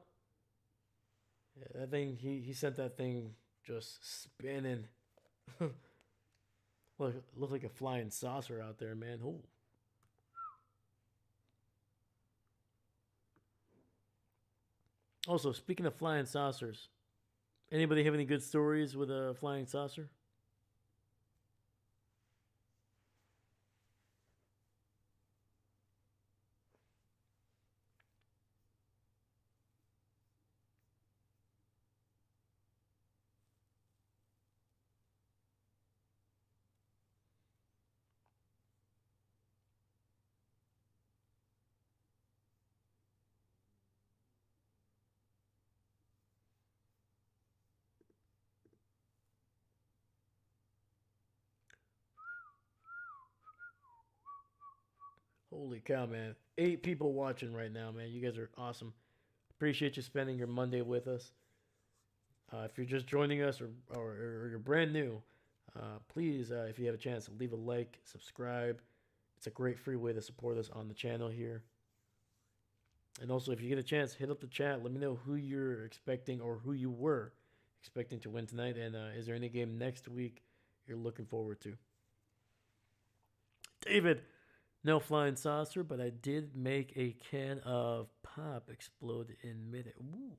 Yeah, that thing he sent that thing just spinning. Looked like a flying saucer out there, man. Ooh. Also, speaking of flying saucers, anybody have any good stories with a flying saucer? Holy cow, man. 8 people watching right now, man. You guys are awesome. Appreciate you spending your Monday with us. If you're just joining us or you're brand new, please, if you have a chance, leave a like, subscribe. It's a great free way to support us on the channel here. And also, if you get a chance, hit up the chat. Let me know who you're expecting or who you were expecting to win tonight. And is there any game next week you're looking forward to? David, no flying saucer, but I did make a can of pop explode in mid ooh,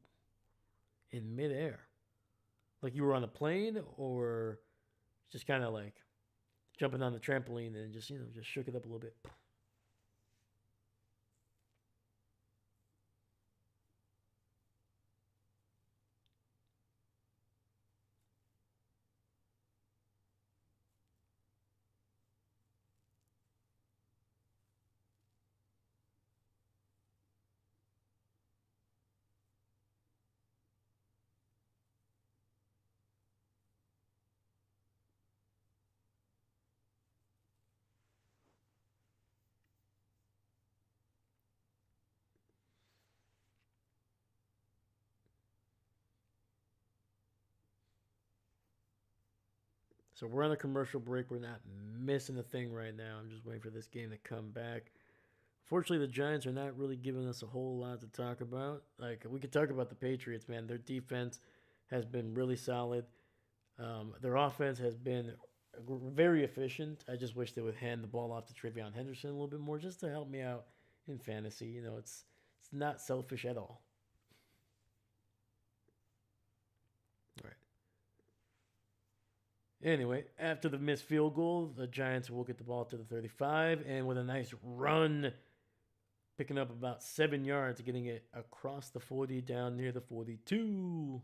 in midair. Like you were on a plane or just kind of like jumping on the trampoline and just, just shook it up a little bit. So we're on a commercial break. We're not missing a thing right now. I'm just waiting for this game to come back. Fortunately, the Giants are not really giving us a whole lot to talk about. Like we could talk about the Patriots, man. Their defense has been really solid. Their offense has been very efficient. I just wish they would hand the ball off to Travion Henderson a little bit more, just to help me out in fantasy. It's not selfish at all. All right. Anyway, after the missed field goal, the Giants will get the ball to the 35, and with a nice run, picking up about 7 yards, getting it across the 40 down near the 42.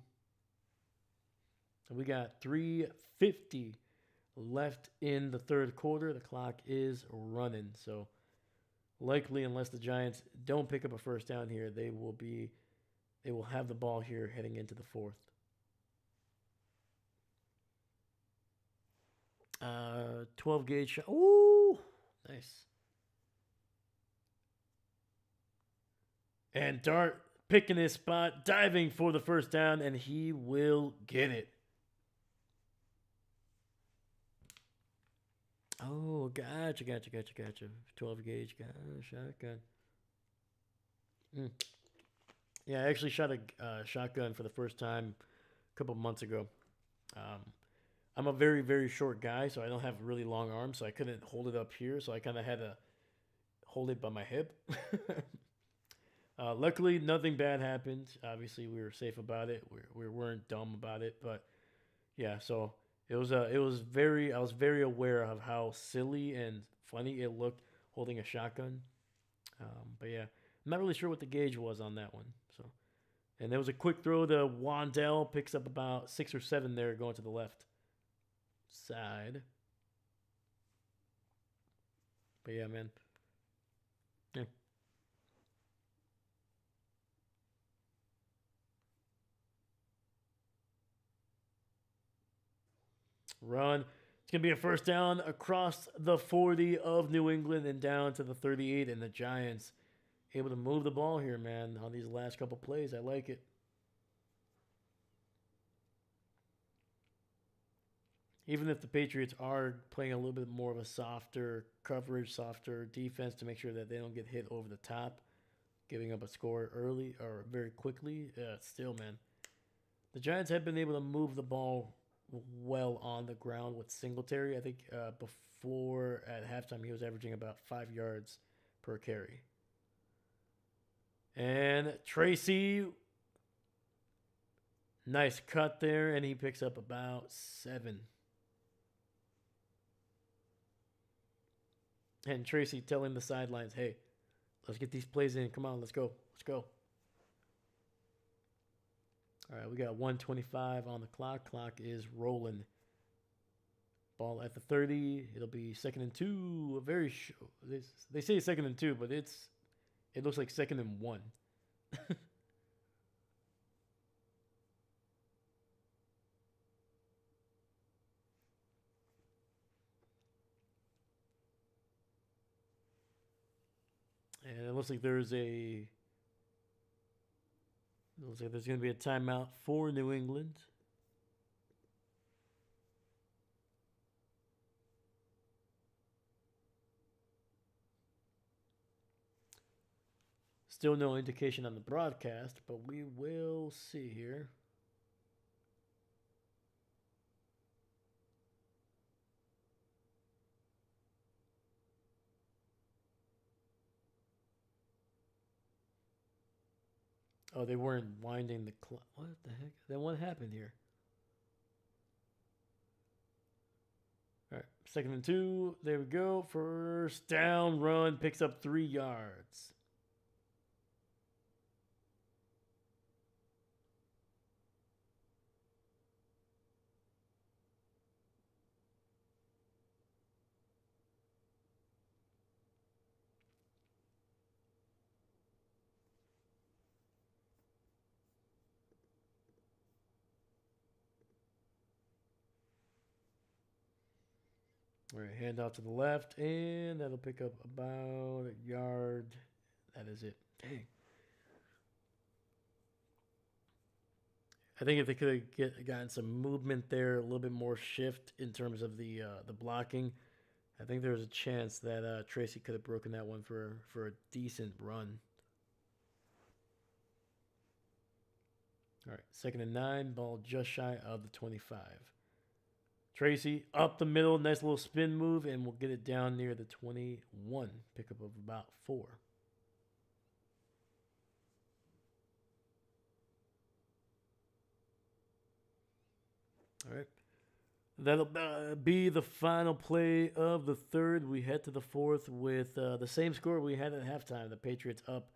We got 3:50 left in the third quarter. The clock is running, so likely, unless the Giants don't pick up a first down here, they will have the ball here heading into the fourth. 12 gauge shot. Ooh, nice. And Dart picking his spot, diving for the first down, and he will get it. Oh, gotcha. 12 gauge, shotgun. Mm. Yeah, I actually shot a shotgun for the first time a couple months ago. Um, I'm a very, very short guy, so I don't have really long arms, so I couldn't hold it up here, so I kind of had to hold it by my hip. Luckily, nothing bad happened. Obviously, we were safe about it. We weren't dumb about it, but yeah. So I was very aware of how silly and funny it looked holding a shotgun. But yeah, I'm not really sure what the gauge was on that one. So, and there was a quick throw to Wandell, picks up about 6 or 7 there, going to the left side. But yeah, man. Yeah. Run. It's going to be a first down across the 40 of New England and down to the 38. And the Giants able to move the ball here, man, on these last couple plays. I like it. Even if the Patriots are playing a little bit more of a softer coverage, softer defense to make sure that they don't get hit over the top, giving up a score early or very quickly, still, man, the Giants have been able to move the ball well on the ground with Singletary. I think before at halftime he was averaging about 5 yards per carry. And Tracy, nice cut there, and he picks up about 7. And Tracy telling the sidelines, "Hey, let's get these plays in. Come on, let's go, let's go." All right, we got 1:25 on the clock. Clock is rolling. Ball at the 30. It'll be 2nd and 2. A very they say 2nd and 2, but it looks like 2nd and 1. And it looks like there's going to be a timeout for New England. Still no indication on the broadcast, but we will see here. Oh, they weren't winding the clock. What the heck? Then what happened here? All right, 2nd and 2. There we go. First down run picks up 3 yards. All right, hand off to the left, and that'll pick up about a yard. That is it. Dang. I think if they could have gotten some movement there, a little bit more shift in terms of the blocking, I think there was a chance that Tracy could have broken that one for a decent run. All right, 2nd and 9, ball just shy of the 25. Tracy up the middle, nice little spin move, and we'll get it down near the 21. Pickup of about 4. All right. That'll be the final play of the third. We head to the fourth with the same score we had at halftime. The Patriots up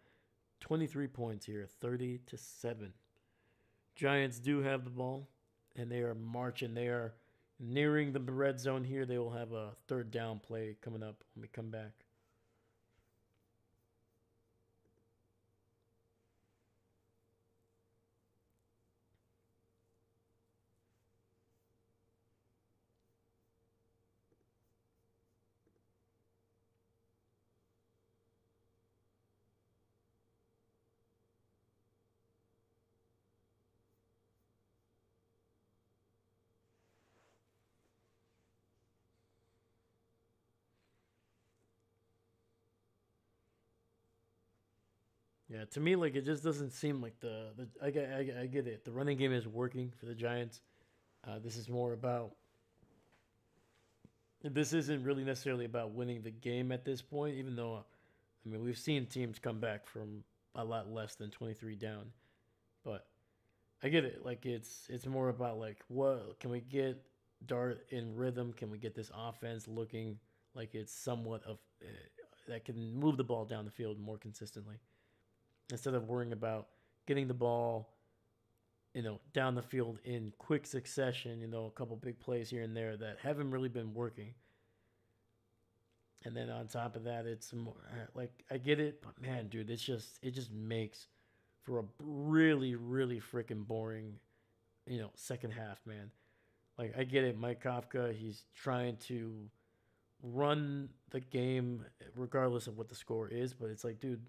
23 points here, 30-7. Giants do have the ball, and they are marching. They are nearing the red zone here. They will have a 3rd down play coming up when we come back. Yeah, to me, like it just doesn't seem like I get it. The running game is working for the Giants. This is more about. This isn't really necessarily about winning the game at this point, even though, I mean, we've seen teams come back from a lot less than 23 down. But I get it. Like it's more about like what can we get Dart in rhythm? Can we get this offense looking like it's somewhat of that can move the ball down the field more consistently instead of worrying about getting the ball, down the field in quick succession. A couple big plays here and there that haven't really been working. And then on top of that, it's more like I get it, but man, dude, it just makes for a really really freaking boring, second half, man. Like I get it, Mike Kafka, he's trying to run the game regardless of what the score is, but it's like, dude,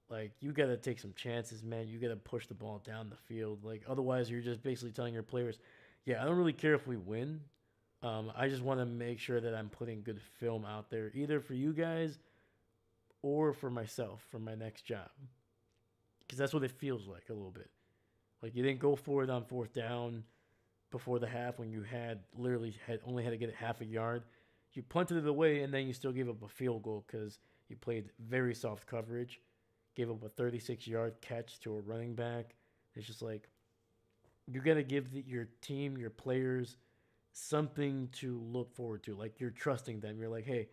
like you got to take some chances, man. You got to push the ball down the field. Like otherwise, you're just basically telling your players, yeah, I don't really care if we win. I just want to make sure that I'm putting good film out there, either for you guys or for myself for my next job, because that's what it feels like a little bit. Like you didn't go for it on 4th down before the half when you had literally had only had to get it half a yard. You punted it away and then you still gave up a field goal because you played very soft coverage, gave up a 36-yard catch to a running back. It's just like you got to give your team, your players, something to look forward to. Like you're trusting them. You're like, hey,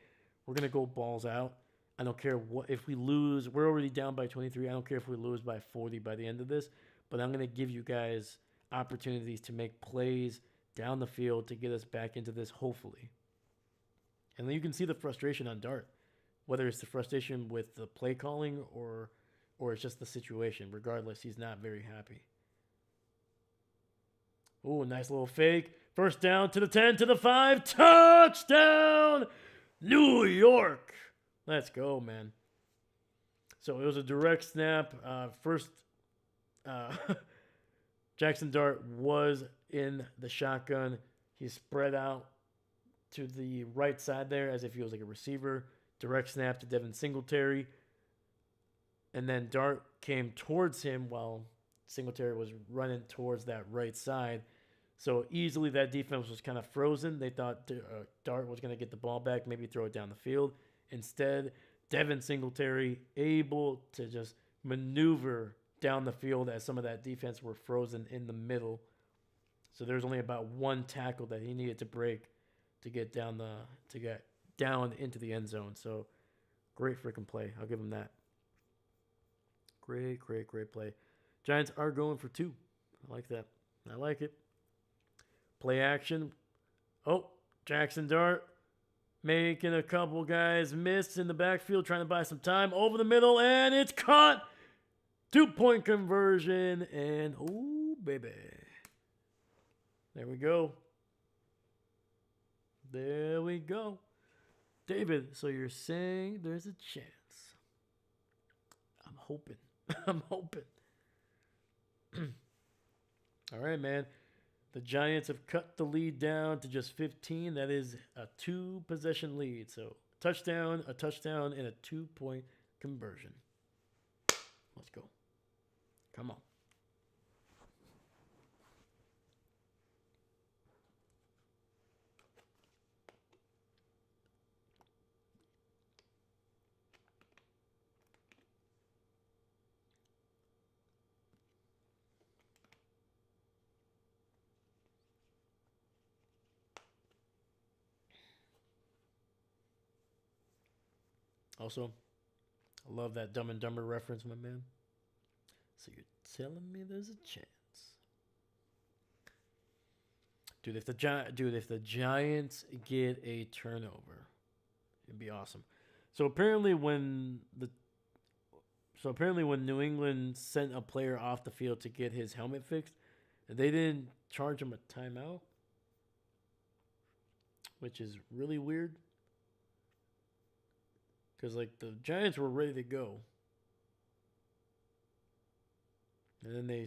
we're gonna go balls out. I don't care what if we lose. We're already down by 23. I don't care if we lose by 40 by the end of this. But I'm gonna give you guys opportunities to make plays down the field to get us back into this, hopefully. And then you can see the frustration on Dart, whether it's the frustration with the play calling or it's just the situation. Regardless, he's not very happy. Ooh, nice little fake. First down to the 10, to the 5. Touchdown, New York. Let's go, man. So it was a direct snap. First, Jaxson Dart was in the shotgun. He spread out to the right side there as if he was like a receiver. Direct snap to Devin Singletary. And then Dart came towards him while Singletary was running towards that right side. So easily that defense was kind of frozen. They thought Dart was going to get the ball back, maybe throw it down the field. Instead, Devin Singletary able to just maneuver down the field as some of that defense were frozen in the middle. So there's only about one tackle that he needed to break to get down into the end zone. So great freaking play. I'll give him that. Great play. Giants are going for 2. I like that. I like it. Play action. Oh, Jaxson Dart making a couple guys miss in the backfield, trying to buy some time. Over the middle, and it's caught. 2-point conversion, and oh, baby. There we go. There we go. David, so you're saying there's a chance. I'm hoping. I'm hoping. All right, man. The Giants have cut the lead down to just 15. That is a 2-possession lead. So a touchdown, and a 2-point conversion. Let's go. Come on. Also, I love that Dumb and Dumber reference, my man. So you're telling me there's a chance. Dude, if the Giants get a turnover, it'd be awesome. So apparently when New England sent a player off the field to get his helmet fixed, they didn't charge him a timeout, which is really weird. Because, like, the Giants were ready to go. And then they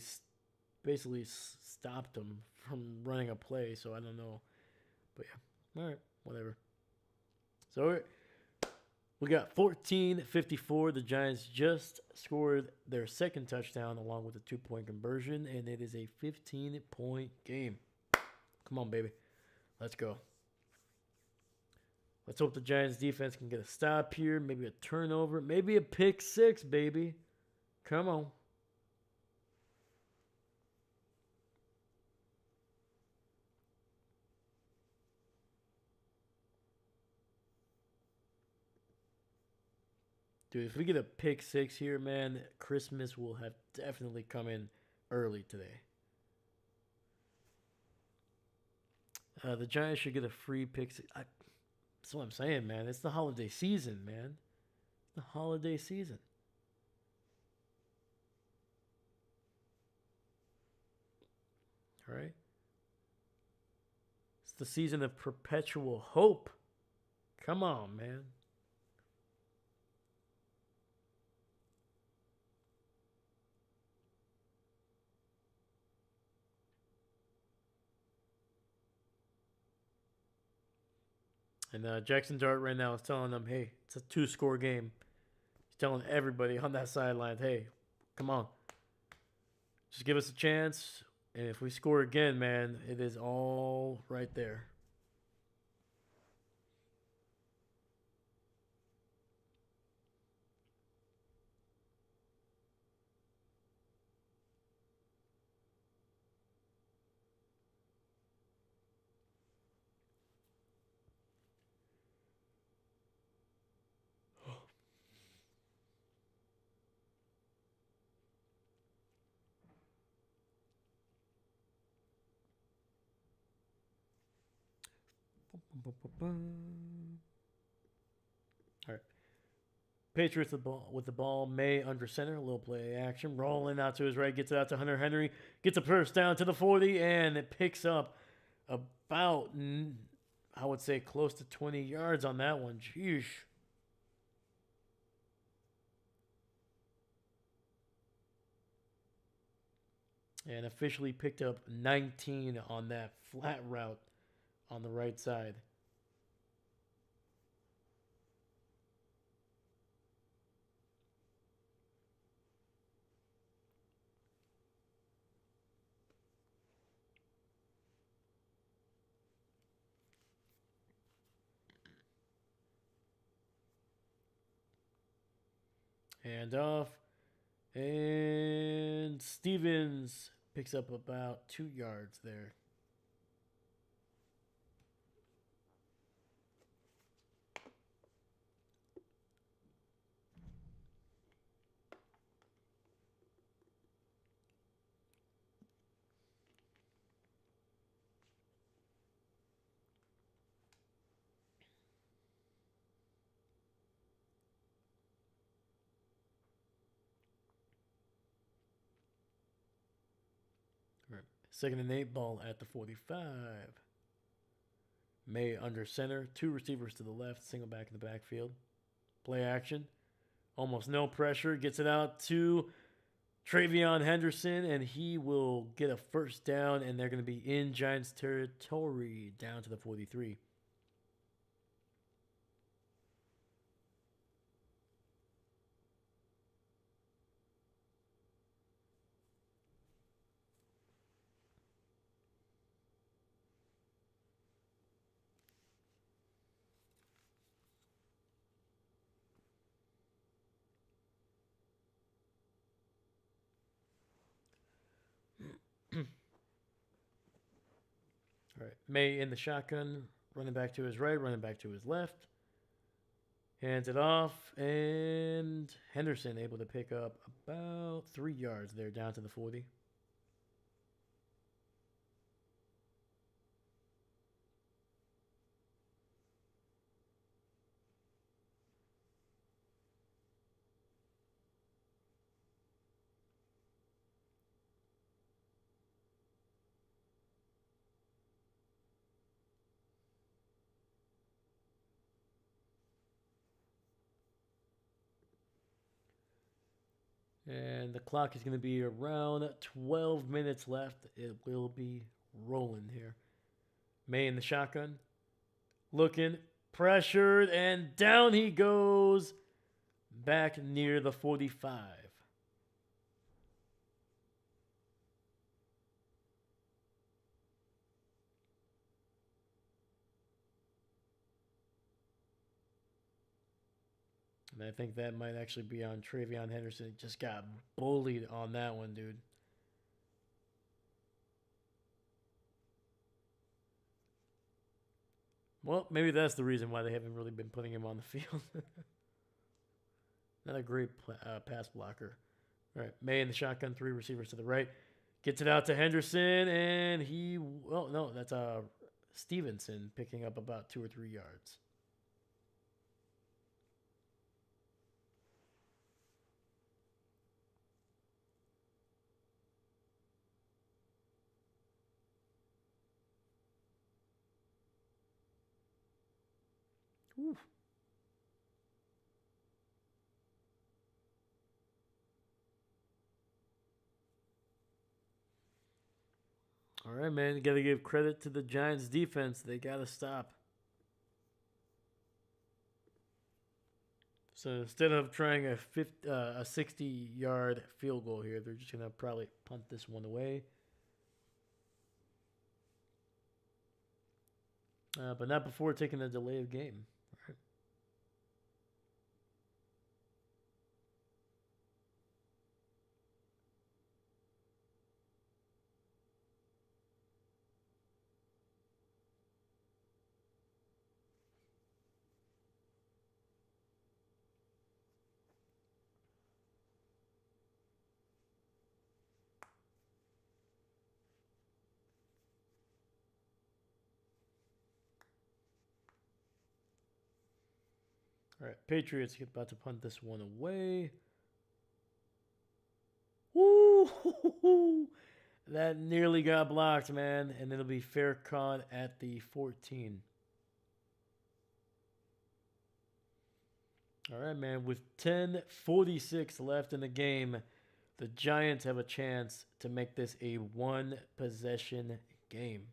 basically stopped them from running a play, so I don't know. But, yeah. All right. Whatever. So, we got 14-54. The Giants just scored their second touchdown along with a 2-point conversion, and it is a 15-point game. Come on, baby. Let's go. Let's hope the Giants defense can get a stop here. Maybe a turnover. Maybe a pick 6, baby. Come on. Dude, if we get a pick 6 here, man, Christmas will have definitely come in early today. The Giants should get a free pick 6. That's what I'm saying, man. It's the holiday season, man. The holiday season. All right? It's the season of perpetual hope. Come on, man. And Jaxson Dart right now is telling them, hey, it's a 2-score game. He's telling everybody on that sideline, hey, come on. Just give us a chance. And if we score again, man, it is all right there. All right. Patriots with the ball. May under center. A little play action. Rolling out to his right. Gets it out to Hunter Henry. Gets a first down to the 40. And it picks up about, I would say, close to 20 yards on that one. Jeez. And officially picked up 19 on that flat route on the right side. And off. And Stevens picks up about 2 yards there. All right. 2nd and 8, ball at the 45. May under center, 2 receivers to the left, single back in the backfield. Play action. Almost no pressure. Gets it out to Travion Henderson, and he will get a first down, and they're going to be in Giants territory down to the 43. All right. May in the shotgun, running back to his right, running back to his left. Hands it off, and Henderson able to pick up about 3 yards there down to the 40. And the clock is going to be around 12 minutes left. It will be rolling here. May in the shotgun. Looking, pressured, and down he goes. Back near the 45. And I think that might actually be on Travion Henderson. Just got bullied on that one, dude. Well, maybe that's the reason why they haven't really been putting him on the field. Not a great pass blocker. All right, May in the shotgun, 3 receivers to the right. Gets it out to Henderson, and he... Oh, no, that's Stevenson picking up about 2 or 3 yards. Oof. All right, man. You got to give credit to the Giants' defense. They got to stop. So instead of trying a 60-yard field goal here, they're just going to probably punt this one away. But not before taking a delay of game. All right, Patriots about to punt this one away. Woo! That nearly got blocked, man. And it'll be fair caught at the 14. All right, man. With 10:46 left in the game, the Giants have a chance to make this a one-possession game.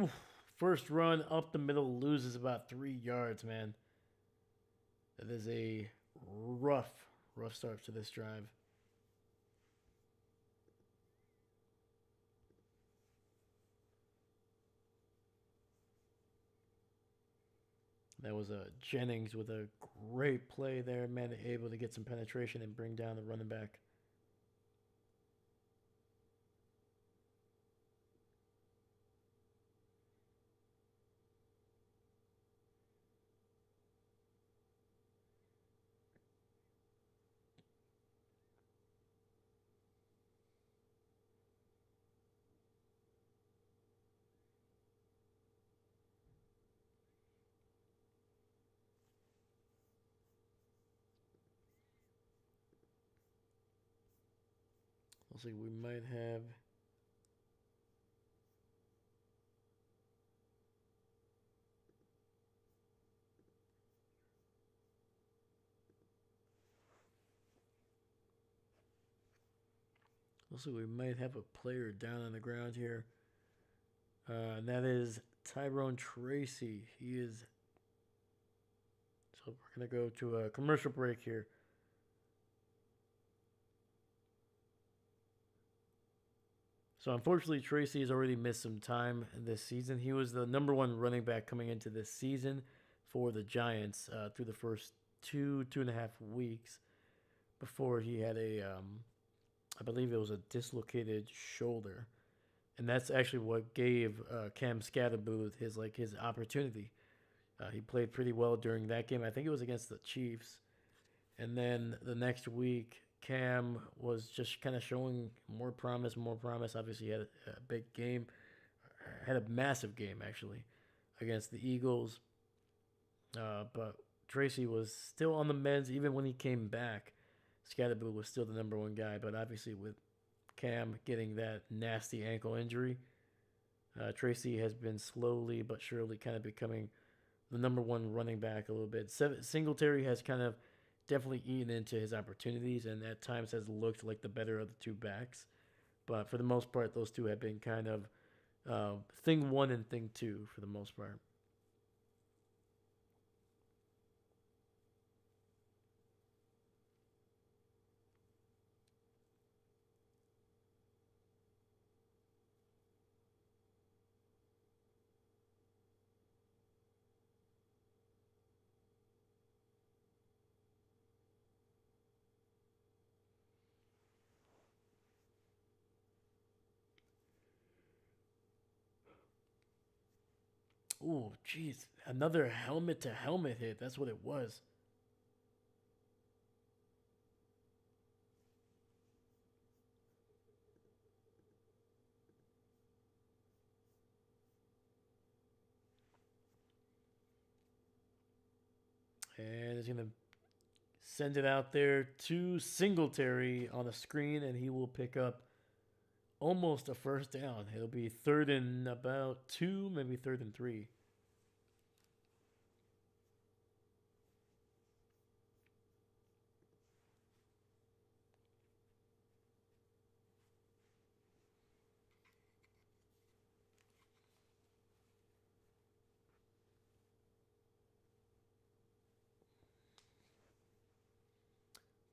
Oof. First run up the middle loses about 3 yards, man. That is a rough, rough start to this drive. That was a Jennings with a great play there, man, able to get some penetration and bring down the running back. Let's see, we might have. Also, we might have a player down on the ground here. And that is Tyrone Tracy. He is. So we're going to go to a commercial break here. So unfortunately, Tracy has already missed some time this season. He was the number one running back coming into this season for the Giants through the first 2.5 weeks before he had I believe it was a dislocated shoulder, and that's actually what gave Cam Scatterbooth his opportunity. He played pretty well during that game. I think it was against the Chiefs, and then the next week Cam was just kind of showing more promise, more promise. Obviously, he had a big game, had a massive game actually against the Eagles. But Tracy was still on the meds even when he came back. Scatterboo was still the number one guy, but obviously with Cam getting that nasty ankle injury, Tracy has been slowly but surely kind of becoming the number one running back a little bit. Singletary has kind of definitely eaten into his opportunities and at times has looked like the better of the two backs. But for the most part, those two have been kind of thing one and thing two for the most part. Ooh, jeez. Another helmet to helmet hit. That's what it was. And it's going to send it out there to Singletary on the screen, and he will pick up almost a first down. It'll be third and about two, maybe third and three.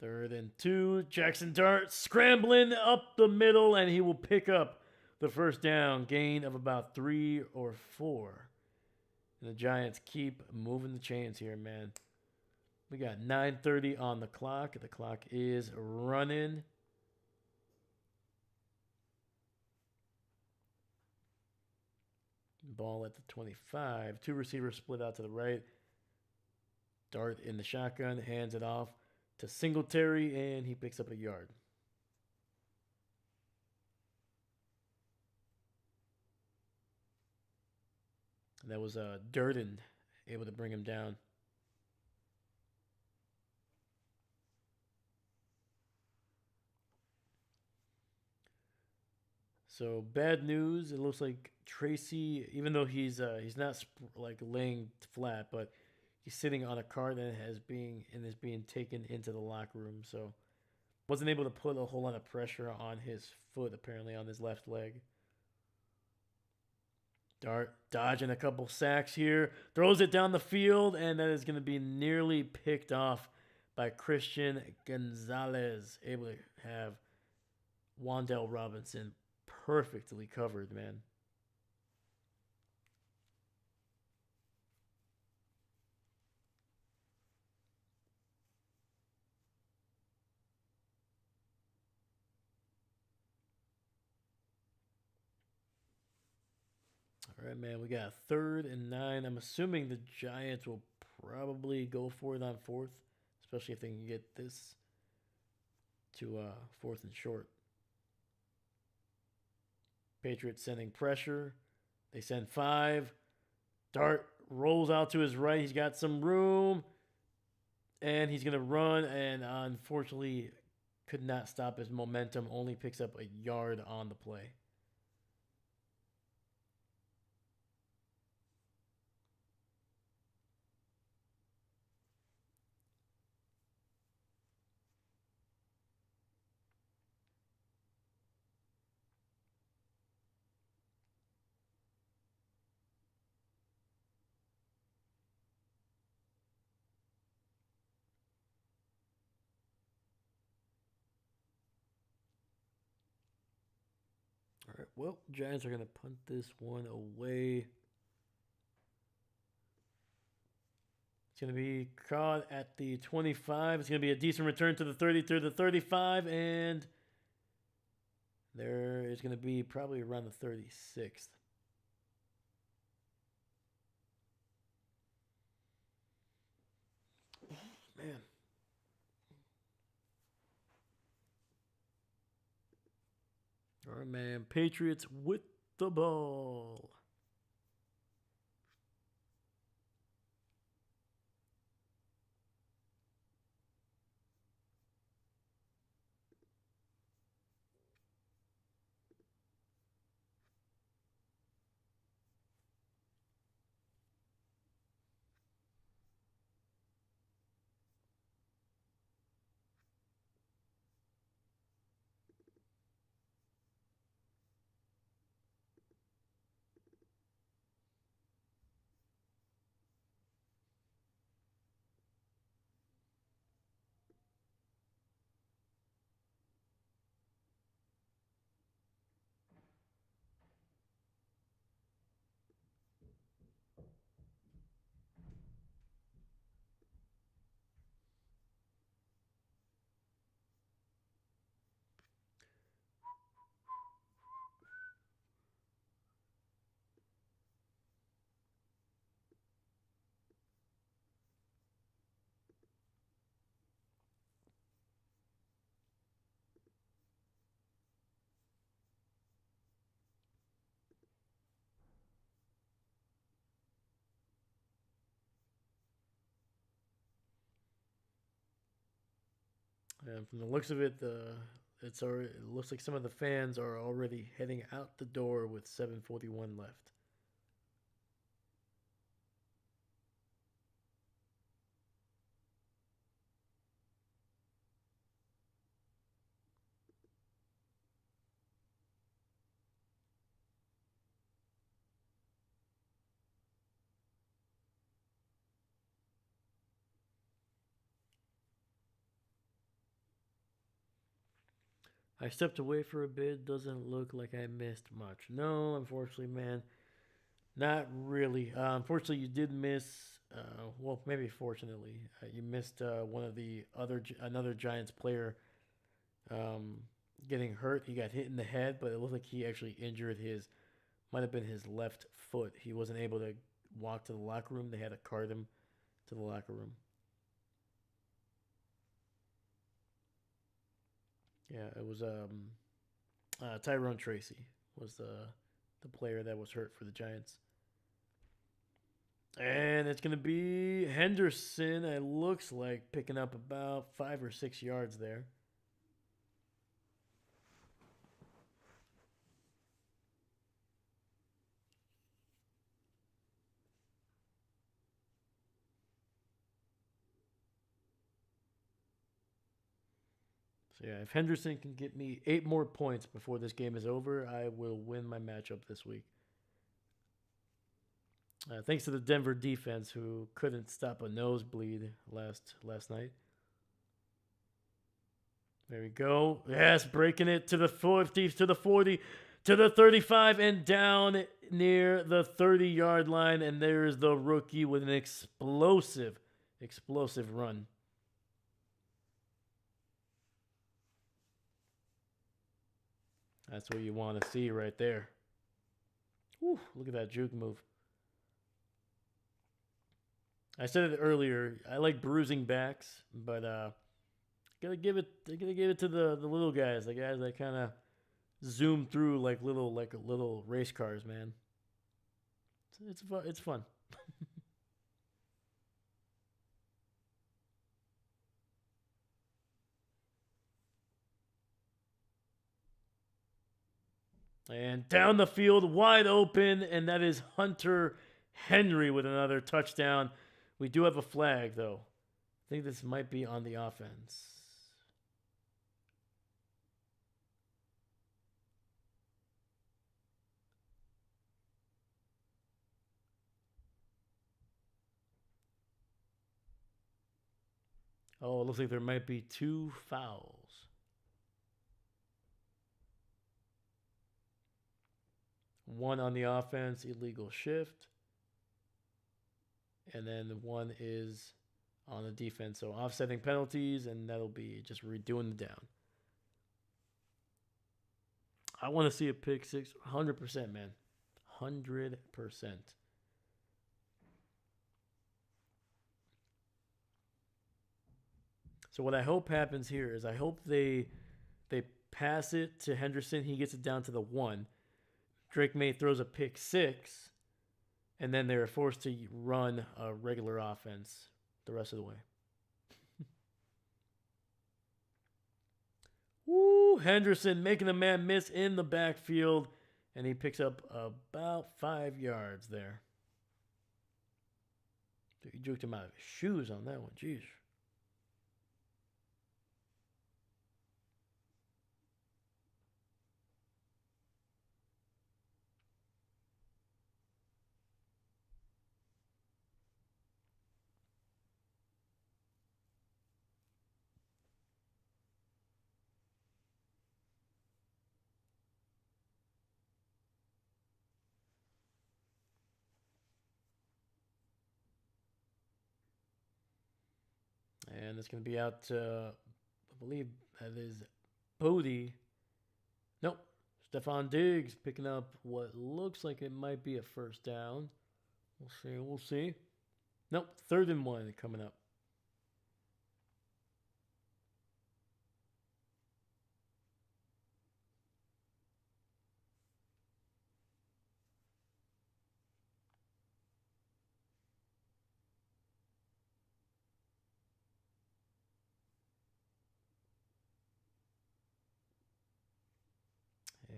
Third and two. Jaxson Dart scrambling up the middle, and he will pick up the first down, gain of about 3 or 4. And the Giants keep moving the chains here, man. We got 9:30 on the clock. The clock is running. Ball at the 25. Two receivers split out to the right. Dart in the shotgun, hands it off to Singletary, and he picks up a yard. And that was Durden able to bring him down. So bad news. It looks like Tracy, even though he's not like laying flat, but he's sitting on a cart that is being taken into the locker room. So wasn't able to put a whole lot of pressure on his foot apparently on his left leg. Dart dodging a couple sacks here, throws it down the field, and that is going to be nearly picked off by Christian Gonzalez. Able to have Wandell Robinson perfectly covered, man. All right, man. We got 3rd and 9. I'm assuming the Giants will probably go for it on 4th, especially if they can get this to 4th and short. Patriots sending pressure. They send 5. Dart rolls out to his right. He's got some room. And he's going to run. And unfortunately, could not stop his momentum. Only picks up a yard on the play. All right. Well, Giants are going to punt this one away. It's going to be caught at the 25. It's going to be a decent return to the 30 through the 35. And there is going to be probably around the 36th. Man. All right, man. Patriots with the ball. And from the looks of it, it looks like some of the fans are already heading out the door with 7:41 left. I stepped away for a bit. Doesn't look like I missed much. No, unfortunately, man, not really. Unfortunately, you did miss. Well, maybe fortunately, you missed one of the another Giants player um, getting hurt. He got hit in the head, but it looked like he actually injured his. Might have been his left foot. He wasn't able to walk to the locker room. They had to cart him to the locker room. Yeah, it was Tyrone Tracy was the player that was hurt for the Giants. And it's going to be Henderson, it looks like, picking up about 5 or 6 yards there. So, yeah, if Henderson can get me 8 more points before this game is over, I will win my matchup this week. Thanks to the Denver defense, who couldn't stop a nosebleed last night. There we go. Yes, breaking it to the 50, to the 40, to the 35, and down near the 30-yard line. And there's the rookie with an explosive run. That's what you want to see right there. Whew, look at that juke move. I said it earlier. I like bruising backs, but gotta give it to the little guys, the guys that kind of zoom through like little race cars, man. It's fun. And down the field, wide open, and that is Hunter Henry with another touchdown. We do have a flag, though. I think this might be on the offense. Oh, it looks like there might be 2 fouls. One on the offense, illegal shift. And then one is on the defense. So offsetting penalties, and that'll be just redoing the down. I want to see a pick six. 100%, man. 100%. So what I hope happens here is I hope they pass it to Henderson. He gets it down to the 1. Drake May throws a pick 6, and then they're forced to run a regular offense the rest of the way. Woo! Henderson making a man miss in the backfield, and he picks up about 5 yards there. He juked him out of his shoes on that one. Jeez. And it's going to be out, I believe that is Bodie. Nope. Stephon Diggs picking up what looks like it might be a first down. We'll see. Nope, 3rd and 1 coming up.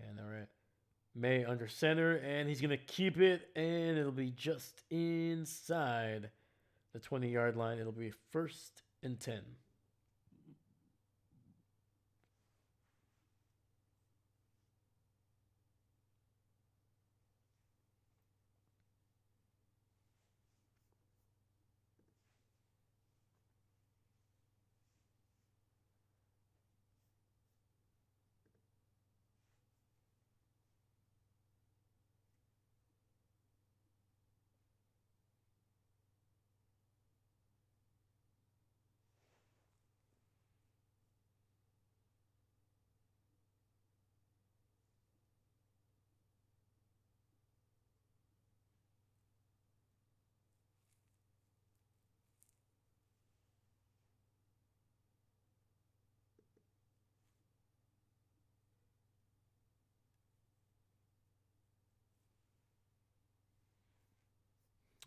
And all right. May under center, and he's going to keep it, and it'll be just inside the 20-yard line. It'll be 1st and 10.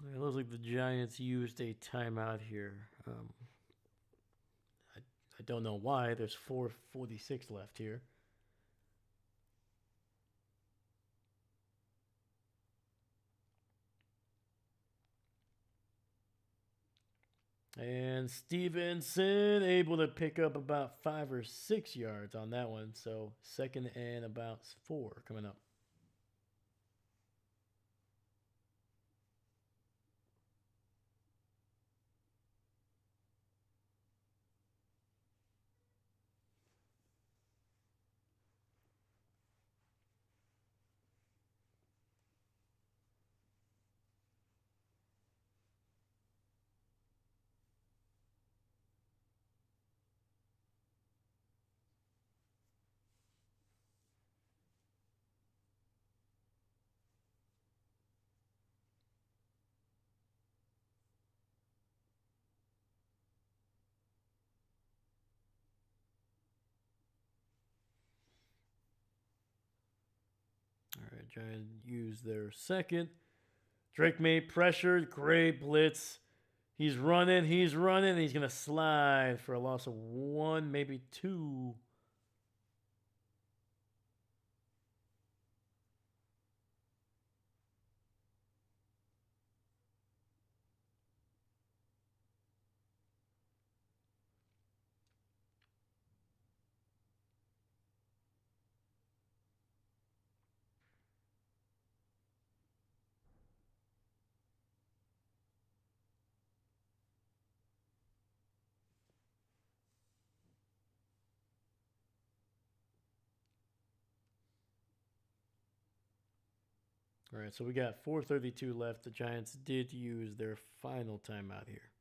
It looks like the Giants used a timeout here. I don't know why. There's 4:46 left here. And Stevenson able to pick up about 5 or 6 yards on that one. So 2nd and about 4 coming up. Giants use their second. Drake May pressured. Great blitz. He's running. He's running. He's going to slide for a loss of 1, maybe 2. All right, so we got 4:32 left. The Giants did use their final timeout here.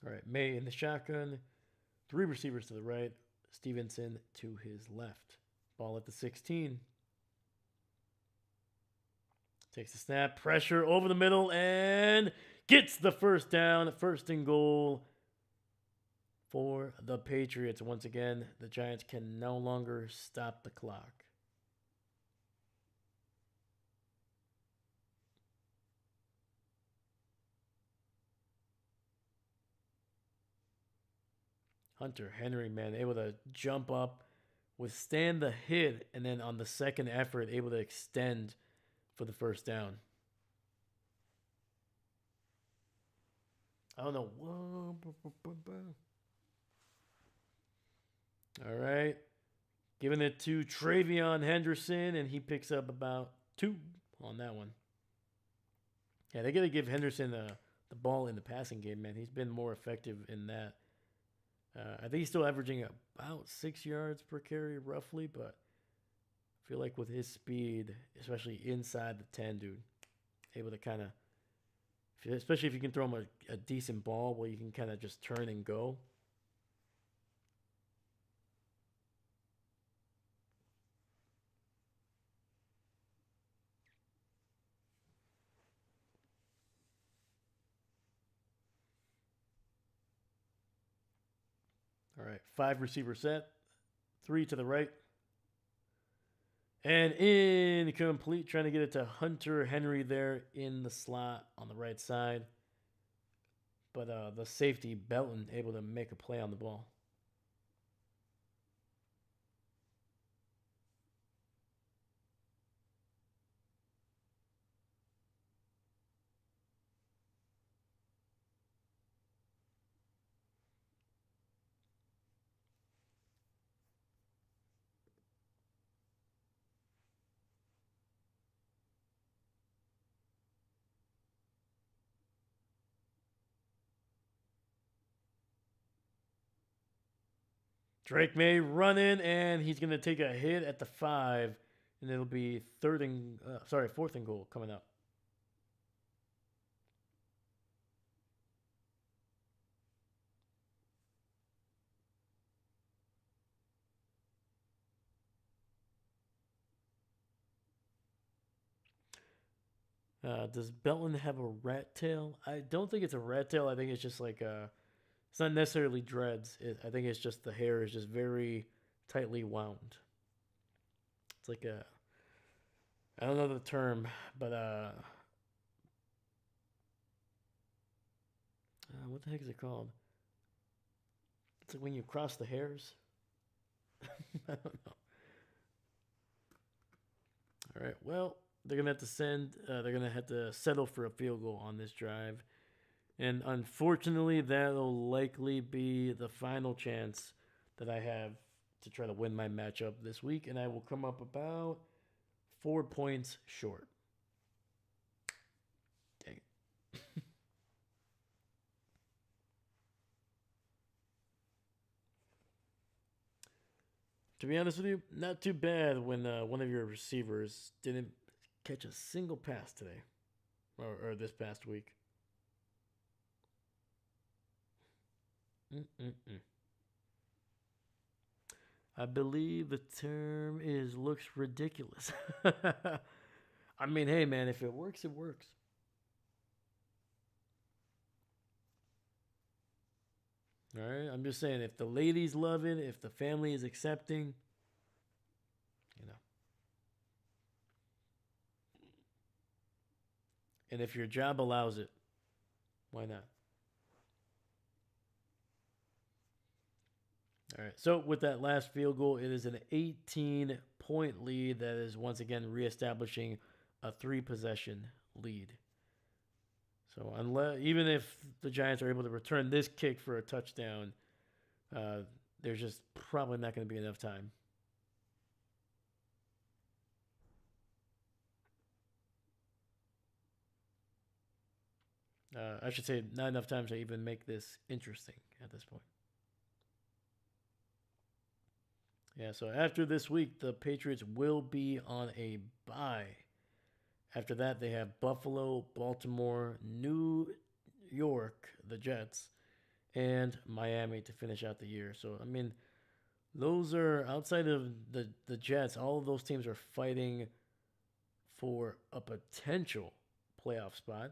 All right, May in the shotgun. 3 receivers to the right. Stevenson to his left. Ball at the 16. Takes the snap, pressure over the middle, and gets the first down. First and goal for the Patriots. Once again, the Giants can no longer stop the clock. Hunter Henry, man, able to jump up, withstand the hit, and then on the second effort, able to extend for the first down. I don't know. Whoa. All right. Giving it to Travion Henderson, and he picks up about 2 on that one. Yeah, they got to give Henderson the ball in the passing game, man. He's been more effective in that. I think he's still averaging about 6 yards per carry, roughly, but I feel like with his speed, especially inside the 10, dude, able to kind of, especially if you can throw him a decent ball where you can kind of just turn and go. All right, 5 receiver set, 3 to the right. And incomplete, trying to get it to Hunter Henry there in the slot on the right side. But the safety, Belton, able to make a play on the ball. Drake May running, and he's going to take a hit at the 5, and it'll be 4th and goal coming up. Does Belton have a rat tail? I don't think it's a rat tail. I think it's just like it's not necessarily dreads. I think it's just the hair is just very tightly wound. It's like I don't know the term, but what the heck is it called? It's like when you cross the hairs. I don't know. All right. Well, they're gonna have to send. They're gonna have to settle for a field goal on this drive, and unfortunately, that'll likely be the final chance that I have to try to win my matchup this week, and I will come up about 4 points short. Dang it. To be honest with you, not too bad when one of your receivers didn't catch a single pass today or this past week. I believe the term is looks ridiculous. I mean, hey man, if it works, it works. All right, I'm just saying, if the ladies love it, if the family is accepting, you know, and if your job allows it, why not? All right. So with that last field goal, it is an 18-point lead that is once again reestablishing a three possession lead. So unless even if the Giants are able to return this kick for a touchdown, uh, there's just probably not going to be enough time. I should say not enough time to even make this interesting at this point. Yeah, so after this week, the Patriots will be on a bye. After that, they have Buffalo, Baltimore, New York, the Jets, and Miami to finish out the year. So, I mean, those are outside of the Jets, all of those teams are fighting for a potential playoff spot.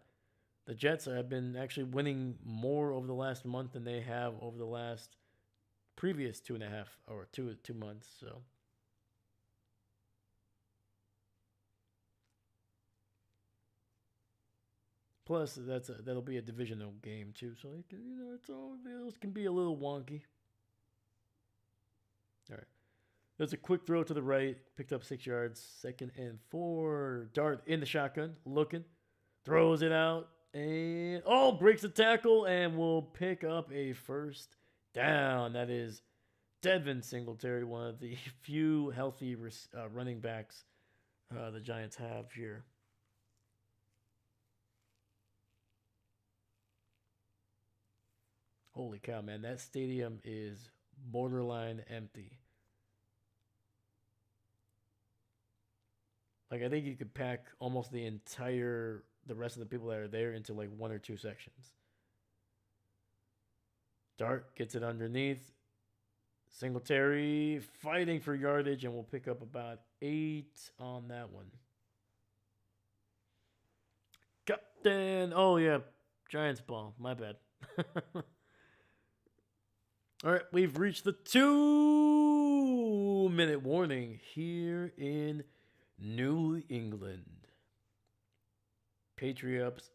The Jets have been actually winning more over the last month than they have over the last previous 2.5 or 2 months. So plus that'll be a divisional game too. So it can, it's all those can be a little wonky. All right. There's a quick throw to the right, picked up 6 yards, 2nd and 4. Dart in the shotgun, looking, throws it out, and breaks the tackle and will pick up a first down. That is Devin Singletary, one of the few healthy running backs the Giants have here. Holy cow, man. That stadium is borderline empty. Like, I think you could pack almost the rest of the people that are there into like one or two sections. Dart gets it underneath. Singletary fighting for yardage and will pick up about 8 on that one. Captain. Oh, yeah. Giants ball. My bad. All right. We've reached the 2-minute warning here in New England. Patriots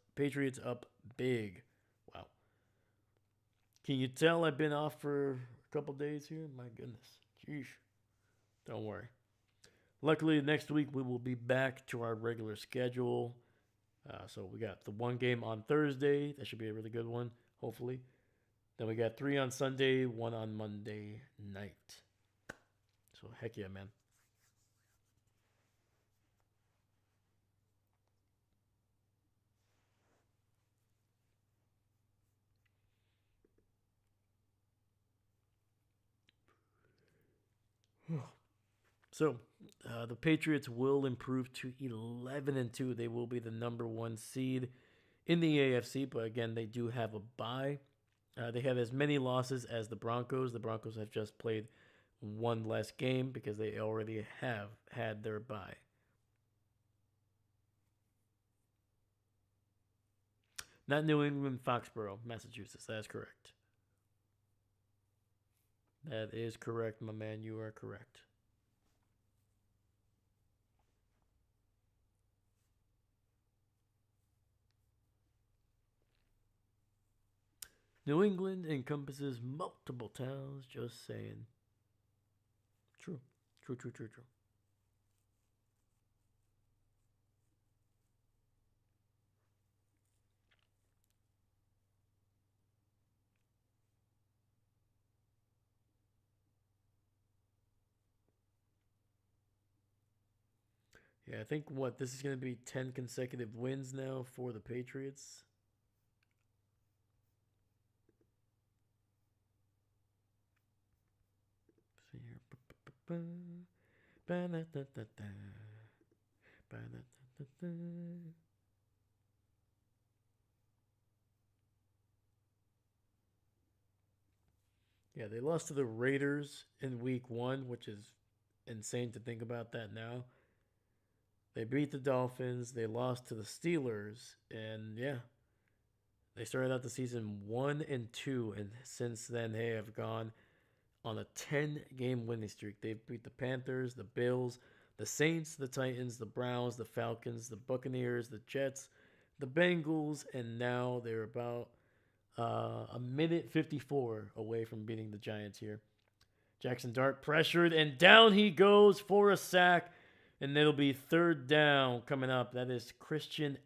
up big. Wow. Can you tell I've been off for a couple days here? My goodness. Jeez. Don't worry. Luckily, next week we will be back to our regular schedule. So we got the one game on Thursday. That should be a really good one, hopefully. Then we got 3 on Sunday, 1 on Monday night. So heck yeah, man. So the Patriots will improve to 11-2. They will be the number 1 seed in the AFC, but again, they do have a bye. They have as many losses as the Broncos. The Broncos have just played one less game because they already have had their bye. Not New England, Foxborough, Massachusetts. That is correct. That is correct, my man. You are correct. New England encompasses multiple towns, just saying. True. True, true, true, true. Yeah, I think this is going to be 10 consecutive wins now for the Patriots. See here. Yeah, they lost to the Raiders in week one, which is insane to think about that now. They beat the Dolphins. They lost to the Steelers, and yeah, they started out the season 1-2, and since then they have gone on a 10-game winning streak. They've beat the Panthers, the Bills, the Saints, the Titans, the Browns, the Falcons, the Buccaneers, the Jets, the Bengals, and now they're about a minute 54 away from beating the Giants here. Jaxson Dart pressured, and down he goes for a sack, and it'll be third down coming up. That is Christian.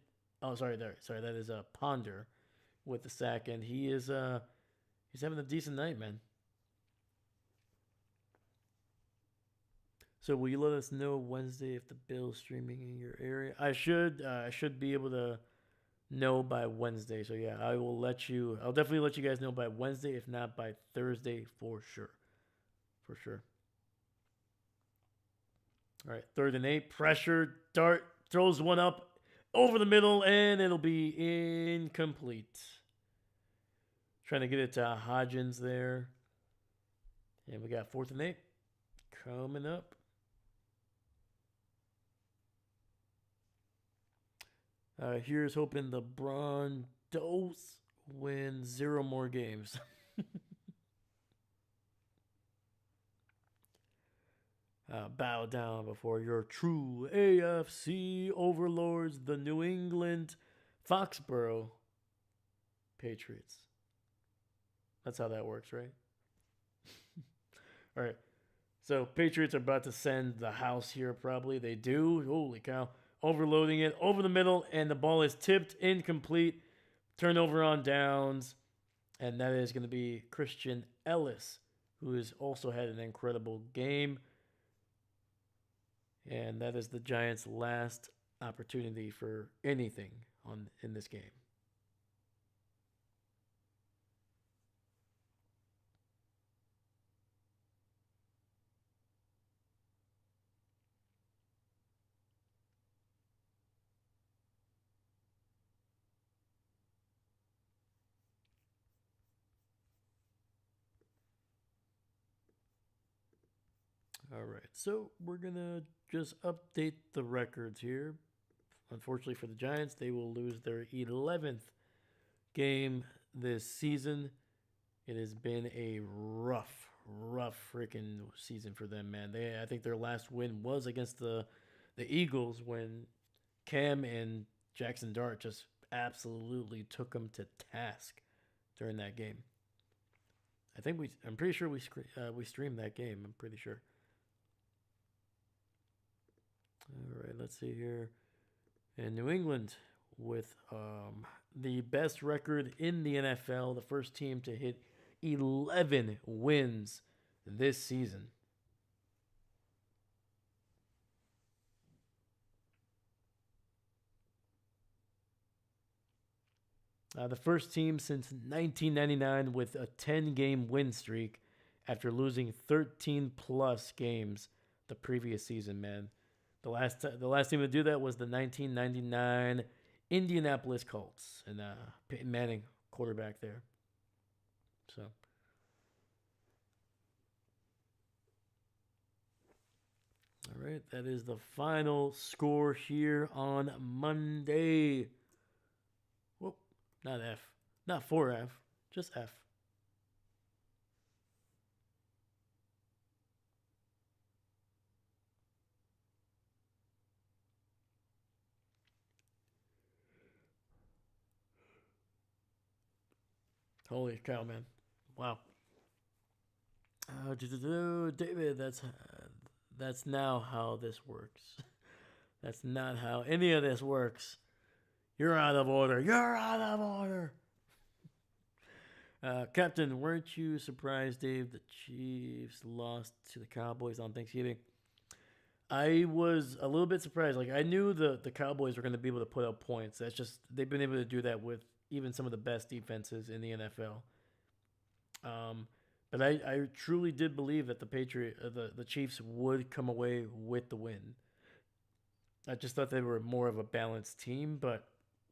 Oh, sorry. That is a Ponder with the sack, and he's having a decent night, man. So will you let us know Wednesday if the Bills streaming in your area? I should be able to know by Wednesday. So yeah, I will let you. I'll definitely let you guys know by Wednesday, if not by Thursday for sure. For sure. All right, 3rd and 8. Pressure. Dart throws one up over the middle, and it'll be incomplete. Trying to get it to Hodgins there. And we got 4th and 8 coming up. Here's hoping the Broncos win 0 more games. Bow down before your true AFC overlords, the New England Foxborough Patriots. That's how that works, right? All right. So Patriots are about to send the house here, probably. They do. Holy cow. Overloading it over the middle, and the ball is tipped incomplete. Turnover on downs, and that is going to be Christian Ellis, who has also had an incredible game. And that is the Giants' last opportunity for anything in this game. All right, so we're going to just update the records here. Unfortunately for the Giants, they will lose their 11th game this season. It has been a rough freaking season for them, man. I think their last win was against the Eagles when Cam and Jaxson Dart just absolutely took them to task during that game. I'm pretty sure we streamed that game. I'm pretty sure. All right, let's see here. And New England with the best record in the NFL, the first team to hit 11 wins this season. The first team since 1999 with a 10-game win streak after losing 13 plus games the previous season, man. The last team to do that was the 1999 Indianapolis Colts, and Peyton Manning quarterback there. So, all right, that is the final score here on Monday. Whoop, not F, not 4F, just F. Holy cow, man! Wow. David, that's now how this works. That's not how any of this works. You're out of order. You're out of order. Captain, weren't you surprised, Dave, the Chiefs lost to the Cowboys on Thanksgiving? I was a little bit surprised. Like, I knew the Cowboys were going to be able to put up points. That's just, they've been able to do that with even some of the best defenses in the NFL. Um, but I truly did believe that the Chiefs would come away with the win. I just thought they were more of a balanced team, but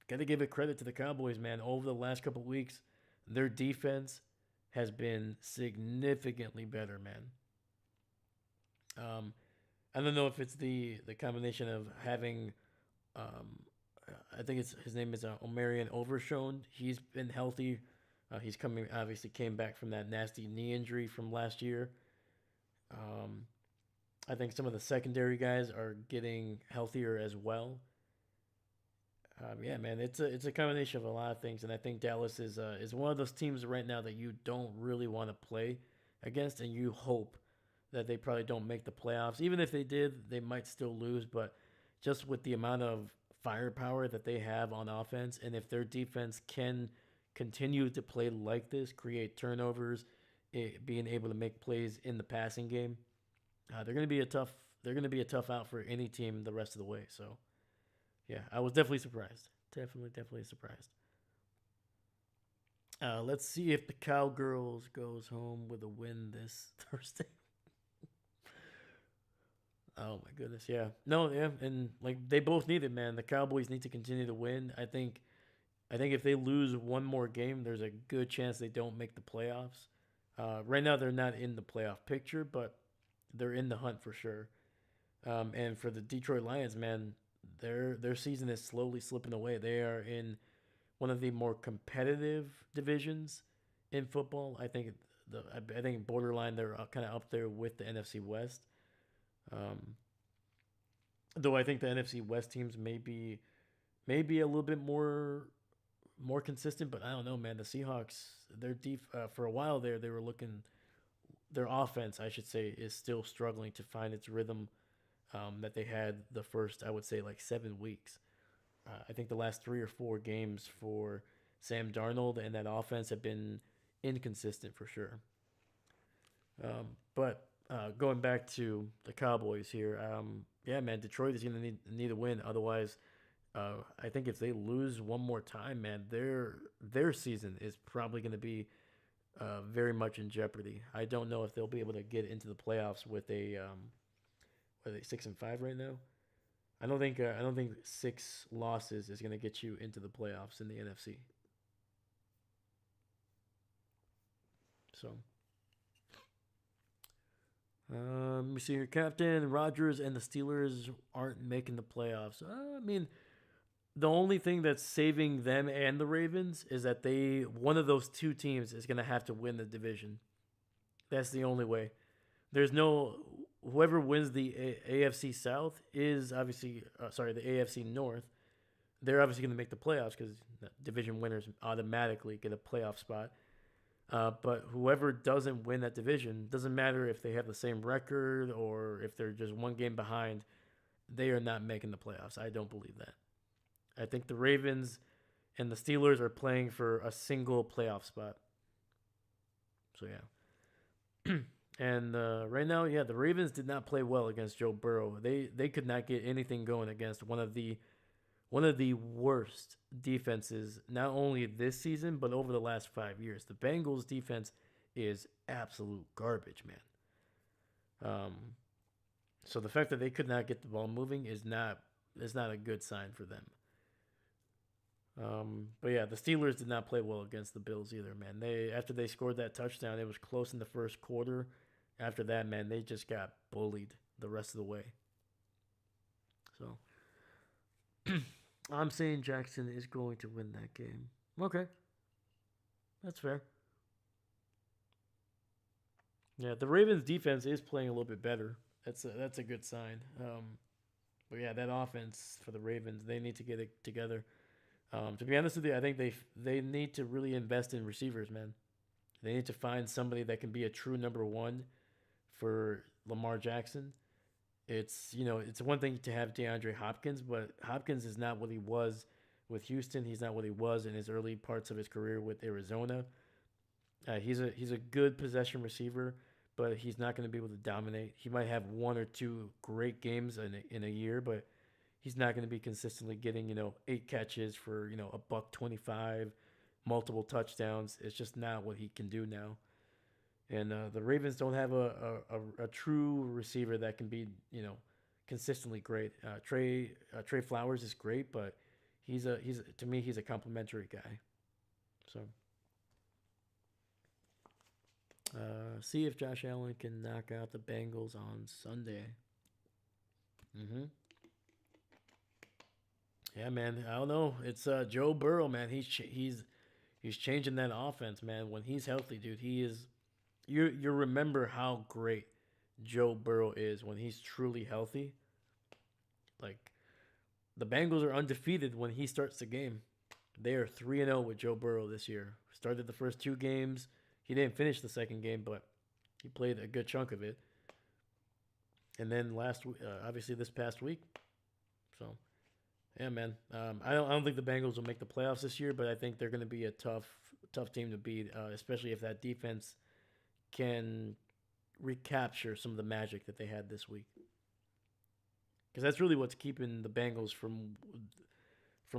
got to give it credit to the Cowboys, man. Over the last couple of weeks, their defense has been significantly better, man. Um, I don't know if it's the combination of having, um, I think it's his name is Omarion Overshone. He's been healthy. He's coming obviously came back from that nasty knee injury from last year. Um, I think some of the secondary guys are getting healthier as well. Yeah, man, it's a combination of a lot of things, and I think Dallas is one of those teams right now that you don't really want to play against, and you hope that they probably don't make the playoffs. Even if they did, they might still lose. But just with the amount of firepower that they have on offense, and if their defense can continue to play like this, create turnovers, being able to make plays in the passing game, they're going to be a tough. They're going to be a tough out for any team the rest of the way. So yeah, I was definitely surprised. Definitely surprised. Let's see if the Cowgirls goes home with a win this Thursday. Oh my goodness, yeah. No, yeah, and like they both need it, man. The Cowboys need to continue to win. I think if they lose one more game, there's a good chance they don't make the playoffs. Right now, they're not in the playoff picture, but they're in the hunt for sure. And for the Detroit Lions, man, their season is slowly slipping away. They are in one of the more competitive divisions in football. I think borderline they're kind of up there with the NFC West. Um, though I think the NFC West teams may be a little bit more consistent, but I don't know, man. The Seahawks, their for a while there, they were looking. Their offense, I should say, is still struggling to find its rhythm that they had the first, I would say, like 7 weeks. I think the last 3 or 4 games for Sam Darnold and that offense have been inconsistent for sure. But going back to the Cowboys here, yeah, man, Detroit is gonna need a win. Otherwise, I think if they lose one more time, man, their season is probably gonna be very much in jeopardy. I don't know if they'll be able to get into the playoffs with a are they 6-5 right now? I don't think 6 losses is gonna get you into the playoffs in the NFC. So let me see here. Captain Rogers and the Steelers aren't making the playoffs. I mean, the only thing that's saving them and the Ravens is that one of those two teams is gonna have to win the division. That's the only way. There's no whoever wins the AFC South is obviously sorry the AFC North. They're obviously going to make the playoffs because division winners automatically get a playoff spot. But whoever doesn't win that division doesn't matter if they have the same record or if they're just one game behind. They are not making the playoffs. I don't believe that. I think the Ravens and the Steelers are playing for a single playoff spot. So yeah. And right now, yeah, the Ravens did not play well against Joe Burrow. They could not get anything going against one of the worst defenses, not only this season but over the last 5 years. The Bengals defense is absolute garbage, man. So the fact that they could not get the ball moving is not a good sign for them. But yeah, the Steelers did not play well against the Bills either, man. They after they scored that touchdown, it was close in the first quarter. After that, man, they just got bullied the rest of the way. So I'm saying Jackson is going to win that game. Okay, that's fair. Yeah, the Ravens defense is playing a little bit better. That's a good sign. But yeah, that offense for the Ravens, they need to get it together. To be honest with you, I think they need to really invest in receivers, man. They need to find somebody that can be a true number one for Lamar Jackson. It's one thing to have DeAndre Hopkins, but Hopkins is not what he was with Houston. He's not what he was in his early parts of his career with Arizona. He's a good possession receiver, but he's not going to be able to dominate. He might have one or two great games in a year, but he's not going to be consistently getting 8 catches for a buck 25, multiple touchdowns. It's just not what he can do now. And the Ravens don't have a true receiver that can be consistently great. Trey Flowers is great, but he's to me he's a complimentary guy. So See if Josh Allen can knock out the Bengals on Sunday. Mm-hmm. Yeah, man. I don't know. It's Joe Burrow, man. He's changing that offense, man. When he's healthy, dude, he is. You remember how great Joe Burrow is when he's truly healthy. Like the Bengals are undefeated when he starts the game. They are 3-0 with Joe Burrow this year. Started the first two games. He didn't finish the second game, but he played a good chunk of it. And then obviously this past week. So yeah, man. I don't think the Bengals will make the playoffs this year, but I think they're going to be a tough team to beat, especially if that defense can recapture some of the magic that they had this week. Because that's really what's keeping the Bengals from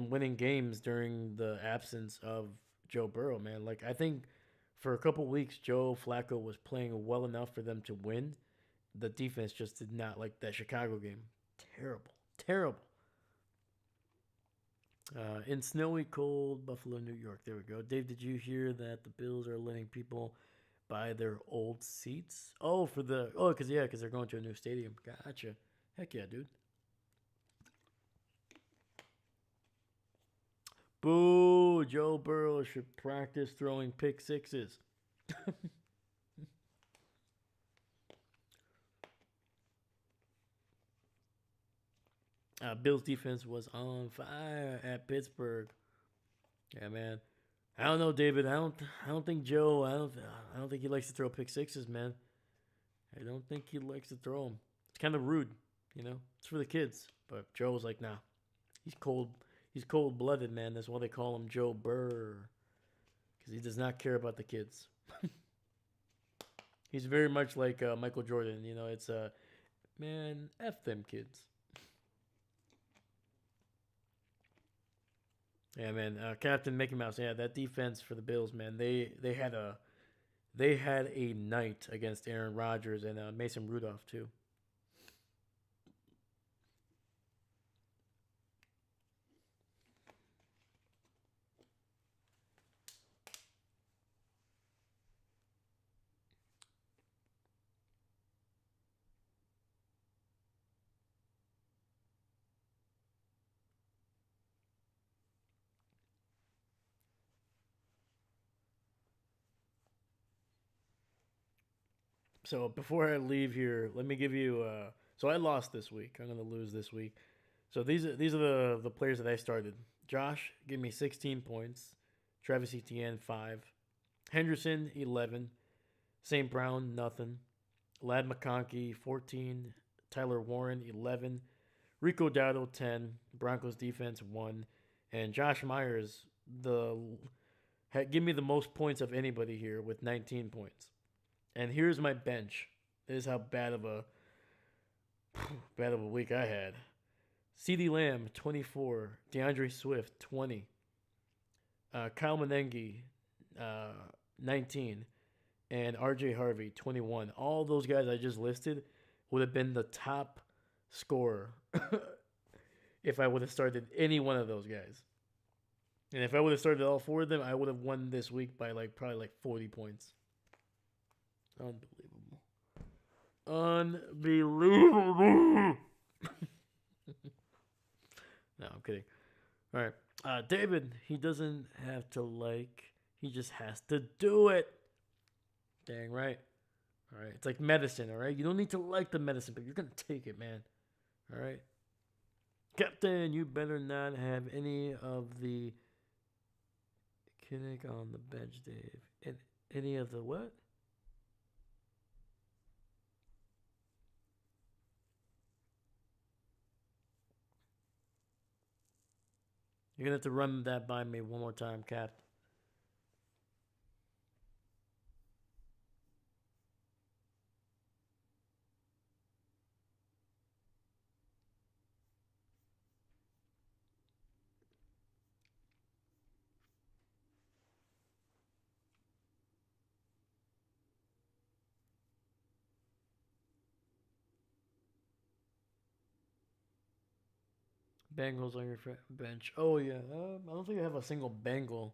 winning games during the absence of Joe Burrow, man. Like I think for a couple weeks Joe Flacco was playing well enough for them to win. The defense just did not, like that Chicago game. Terrible. Terrible. In snowy, cold Buffalo, New York. There we go. Dave, did you hear that the Bills are letting people buy their old seats? Because they're going to a new stadium. Gotcha. Heck yeah, dude. Boo! Joe Burrow should practice throwing pick sixes. Bills defense was on fire at Pittsburgh. Yeah, man. I don't know, David. I don't think Joe. I don't think he likes to throw pick sixes, man. I don't think he likes to throw them. It's kind of rude, you know. It's for the kids. But Joe was like, nah. He's cold. He's cold blooded, man. That's why they call him Joe Burr, because he does not care about the kids. He's very much like Michael Jordan. You know, it's man, f them kids. Yeah, man. Captain Mickey Mouse. Yeah, that defense for the Bills, man. They had a night against Aaron Rodgers and Mason Rudolph too. So before I leave here, let me give you. So I lost this week. I'm gonna lose this week. So these are the players that I started. Josh give me 16 points. Travis Etienne 5. Henderson 11. St. Brown nothing. Lad McConkey 14. Tyler Warren 11. Rico Dowdle 10. Broncos defense 1. And Josh Myers the give me the most points of anybody here with 19 points. And here's my bench. This is how bad of a week I had. CeeDee Lamb 24, DeAndre Swift 20, Kyle Menengi 19, and RJ Harvey 21. All those guys I just listed would have been the top scorer if I would have started any one of those guys. And if I would have started all four of them, I would have won this week by probably 40 points. Unbelievable. Unbelievable. No, I'm kidding. All right. David, he doesn't have to he just has to do it. Dang right. All right. It's like medicine, all right? You don't need to like the medicine, but you're going to take it, man. All right? Captain, you better not have any of the Kinnick on the bench, Dave. Any of the what? You're going to have to run that by me one more time, Cap. Bengals on your bench. Oh, yeah. I don't think I have a single Bengal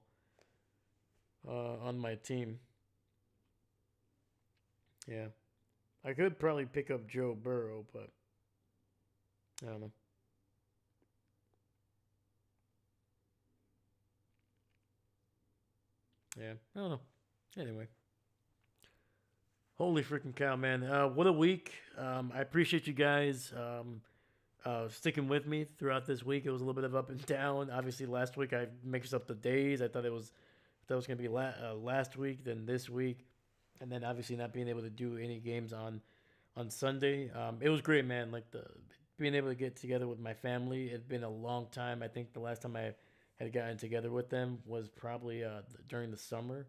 on my team. Yeah. I could probably pick up Joe Burrow, but I don't know. Yeah, I don't know. Anyway, holy freaking cow, man! What a week! I appreciate you guys sticking with me throughout this week. It was a little bit of up and down. Obviously, last week I mixed up the days. I thought that was gonna be last week, then this week, and then obviously not being able to do any games on Sunday. It was great, man. Like the being able to get together with my family. It's been a long time. I think the last time I had gotten together with them was probably during the summer.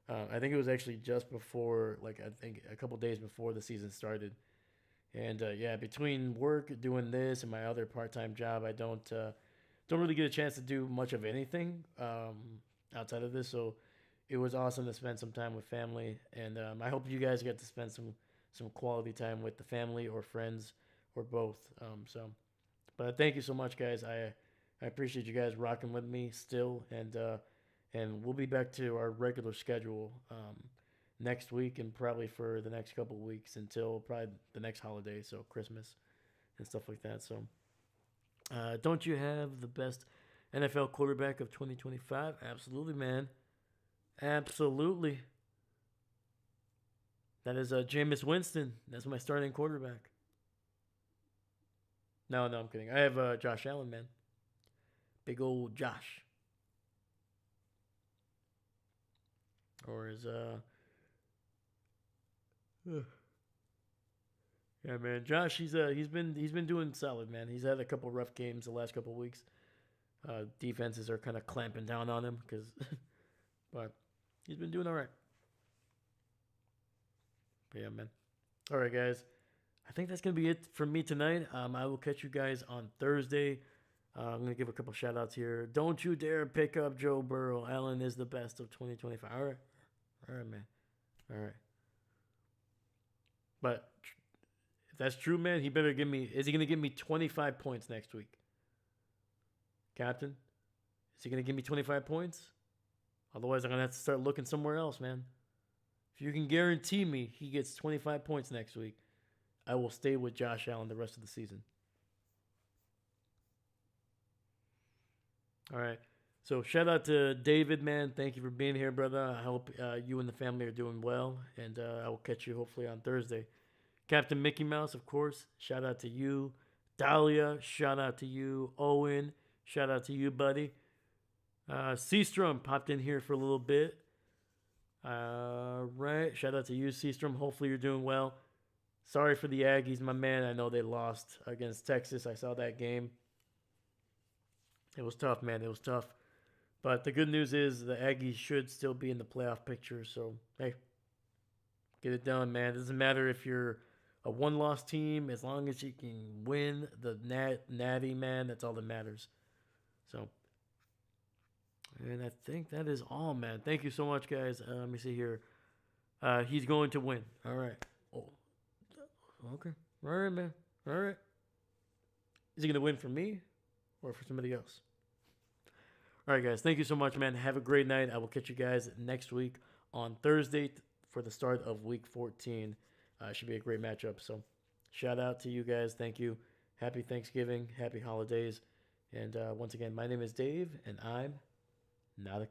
I think it was actually just before, like I think a couple days before the season started. And yeah, between work, doing this, and my other part-time job, I don't really get a chance to do much of anything outside of this. So it was awesome to spend some time with family, and I hope you guys get to spend some quality time with the family or friends or both. But thank you so much, guys. I appreciate you guys rocking with me still, and we'll be back to our regular schedule next week and probably for the next couple of weeks until probably the next holiday, so Christmas and stuff like that. So, don't you have the best NFL quarterback of 2025? Absolutely, man. Absolutely. That is Jameis Winston. That's my starting quarterback. No, no, I'm kidding. I have Josh Allen, man. Big old Josh. Or is yeah, man. Josh, he's been doing solid, man. He's had a couple rough games the last couple weeks. Defenses are kind of clamping down on him because, but he's been doing all right. But yeah, man. All right, guys. I think that's gonna be it for me tonight. I will catch you guys on Thursday. I'm gonna give a couple shout outs here. Don't you dare pick up Joe Burrow. Allen is the best of 2025. All right, man. All right. But if that's true, man, he better give me. Is he gonna give me 25 points next week, Captain? Is he gonna give me 25 points? Otherwise, I'm gonna have to start looking somewhere else, man. If you can guarantee me he gets 25 points next week, I will stay with Josh Allen the rest of the season. All right. So shout out to David, man. Thank you for being here, brother. I hope you and the family are doing well, and I will catch you hopefully on Thursday. Captain Mickey Mouse, of course. Shout out to you, Dahlia. Shout out to you, Owen. Shout out to you, buddy. Seastrom popped in here for a little bit. Right. Shout out to you, Seastrom. Hopefully you're doing well. Sorry for the Aggies, my man. I know they lost against Texas. I saw that game. It was tough, man. It was tough. But the good news is the Aggies should still be in the playoff picture. So, hey, get it done, man. It doesn't matter if you're a one-loss team. As long as you can win the natty, man, that's all that matters. So, and I think that is all, man. Thank you so much, guys. Let me see here. He's going to win. All right. Oh, okay. All right, man. All right. Is he going to win for me or for somebody else? All right, guys. Thank you so much, man. Have a great night. I will catch you guys next week on Thursday for the start of Week 14. Should be a great matchup. So, shout out to you guys. Thank you. Happy Thanksgiving. Happy holidays. And once again, my name is Dave, and I'm not a